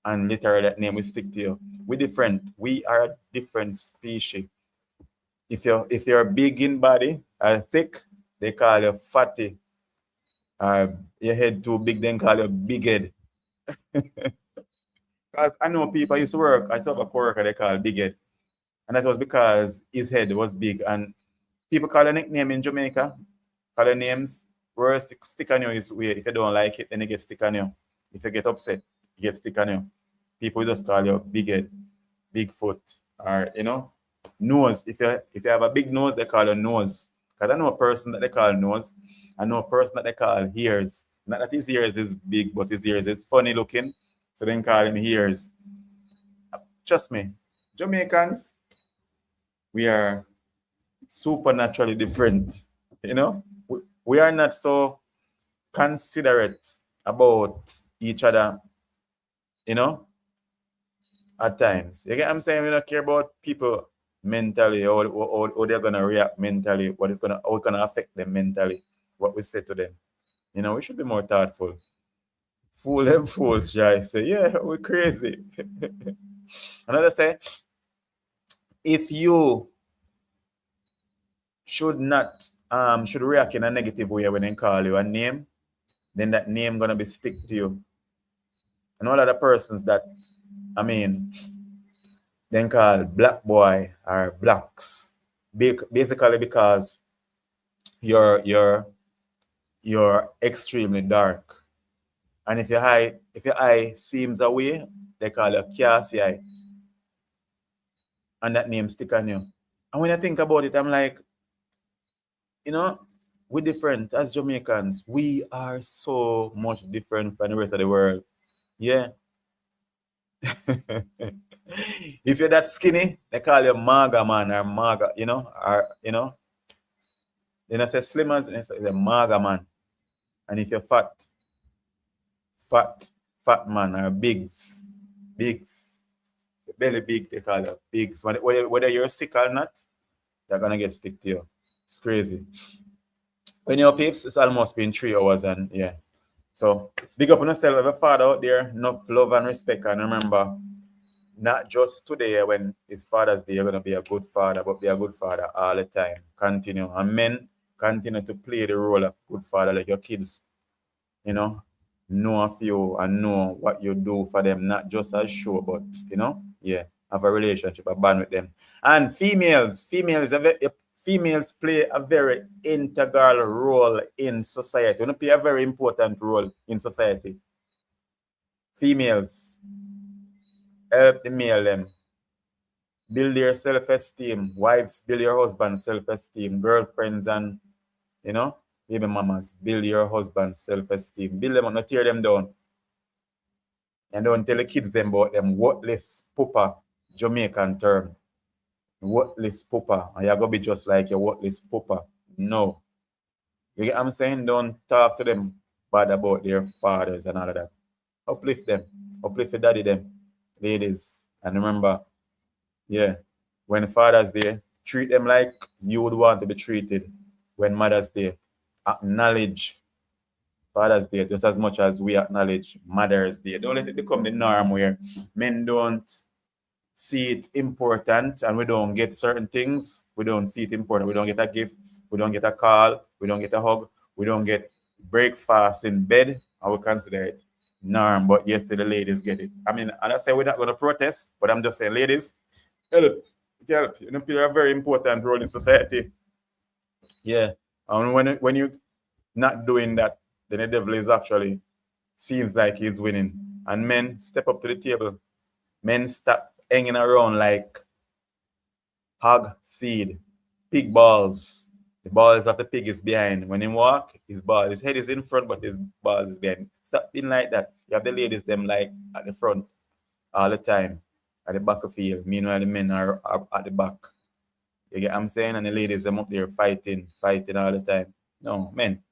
And literally that name will stick to you. We're different. We are a different species. If you're big in body or thick, they call you fatty. Your head too big, then call you big head. Because I know people I used to work, I used to have a coworker they call big head. And that was because his head was big. And people call a nickname in Jamaica, call their names, where stick on you is weird. If you don't like it, then it gets stick on you. If you get upset, it gets stick on you. People just call you big head, big foot, or nose. If you have a big nose, they call you nose. Because I know a person that they call nose. I know a person that they call ears. Not that his ears is big, but his ears is funny looking. So then call him ears. Trust me, Jamaicans, we are supernaturally different. You know, we are not so considerate about each other, you know, at times. You get what I'm saying? We don't care about people mentally or they're gonna react mentally, how it's gonna affect them mentally, what we say to them. You know, we should be more thoughtful. Fool them fools, I say, yeah, we're crazy. Another say, if you should react in a negative way when they call you a name, then that name gonna be stick to you. And all other persons that then call black boy or blacks, basically because you're extremely dark. And if your eye seems away, they call you Cassie eye. And that name stick on you. And when I think about it, I'm like, you know, we're different as Jamaicans. We are so much different from the rest of the world. Yeah. If you're that skinny, they call you Maga man or Maga, Then I say slim as it's a Maga man. And if you're fat man or bigs, belly big, they call you bigs. Whether you're sick or not, they're gonna get stick to you. It's crazy. When you're peeps, it's almost been 3 hours and yeah. So big up on yourself, have a father out there, enough love and respect. And remember, not just today when it's Father's Day, you're gonna be a good father, but be a good father all the time. Continue. And men continue to play the role of good father, like your kids, know of you and know what you do for them, not just as show, but have a relationship, a bond with them. And females play a very integral role in society. They play a very important role in society. Females help the male them build their self-esteem. Wives build your husband's self-esteem. Girlfriends and even mamas build your husband's self-esteem. Build them up, not tear them down. And don't tell the kids them about them worthless pooper, Jamaican term. Worthless pooper. And you're going to be just like your worthless pooper. No. You get what I'm saying? Don't talk to them bad about their fathers and all of that. Uplift them. Uplift your daddy them. Ladies. And remember, when Father's Day, treat them like you would want to be treated when Mother's Day. Acknowledge Father's Day just as much as we acknowledge Mother's Day. Don't let it become the norm where men don't see it important and we don't get certain things. We don't see it important. We don't get a gift. We don't get a call. We don't get a hug. We don't get breakfast in bed. I would consider it norm. But yes, the ladies get it. And I say we're not going to protest, but I'm just saying, ladies, help. You play a very important role in society. Yeah. And when you're not doing that, then the devil is actually seems like he's winning. And men step up to the table. Men stop hanging around like hog seed, pig balls. The balls of the pig is behind. When he walk, his head is in front, but his balls is behind. Stop being like that. You have the ladies them like at the front all the time, at the back of the field. Meanwhile, the men are at the back. You get what I'm saying? And the ladies them up there fighting all the time. No, men.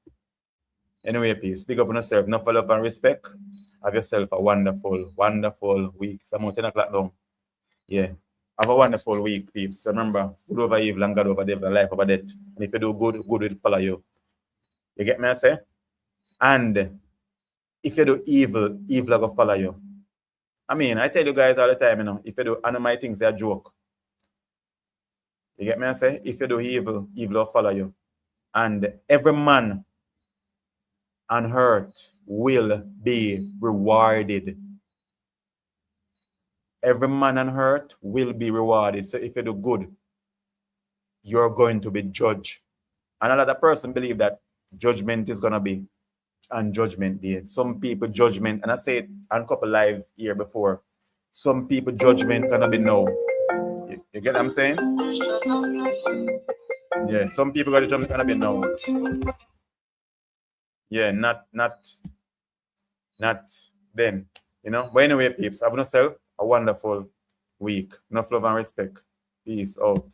Anyway, peace. Big up on yourself. Enough love and respect. Have yourself a wonderful, wonderful week. It's about 10 o'clock now. Yeah. Have a wonderful week, peeps. So remember, good over evil and God over devil, life over death. And if you do good, good will follow you. You get me, I say? And if you do evil, evil will follow you. I tell you guys all the time, if you do animal things, they're a joke. You get me, I say? If you do evil, evil will follow you. And every man on earth will be rewarded. Every man on earth will be rewarded. So if you do good, you're going to be judged. And another person believe that judgment is going to be on Judgment Day. Some people judgment, and I say it on a couple live here before, some people judgment going to be no. You get what I'm saying? Yeah, some people got the judgment going to be no. Yeah, not then, But anyway, peeps, have yourself a wonderful week. Enough love and respect. Peace out.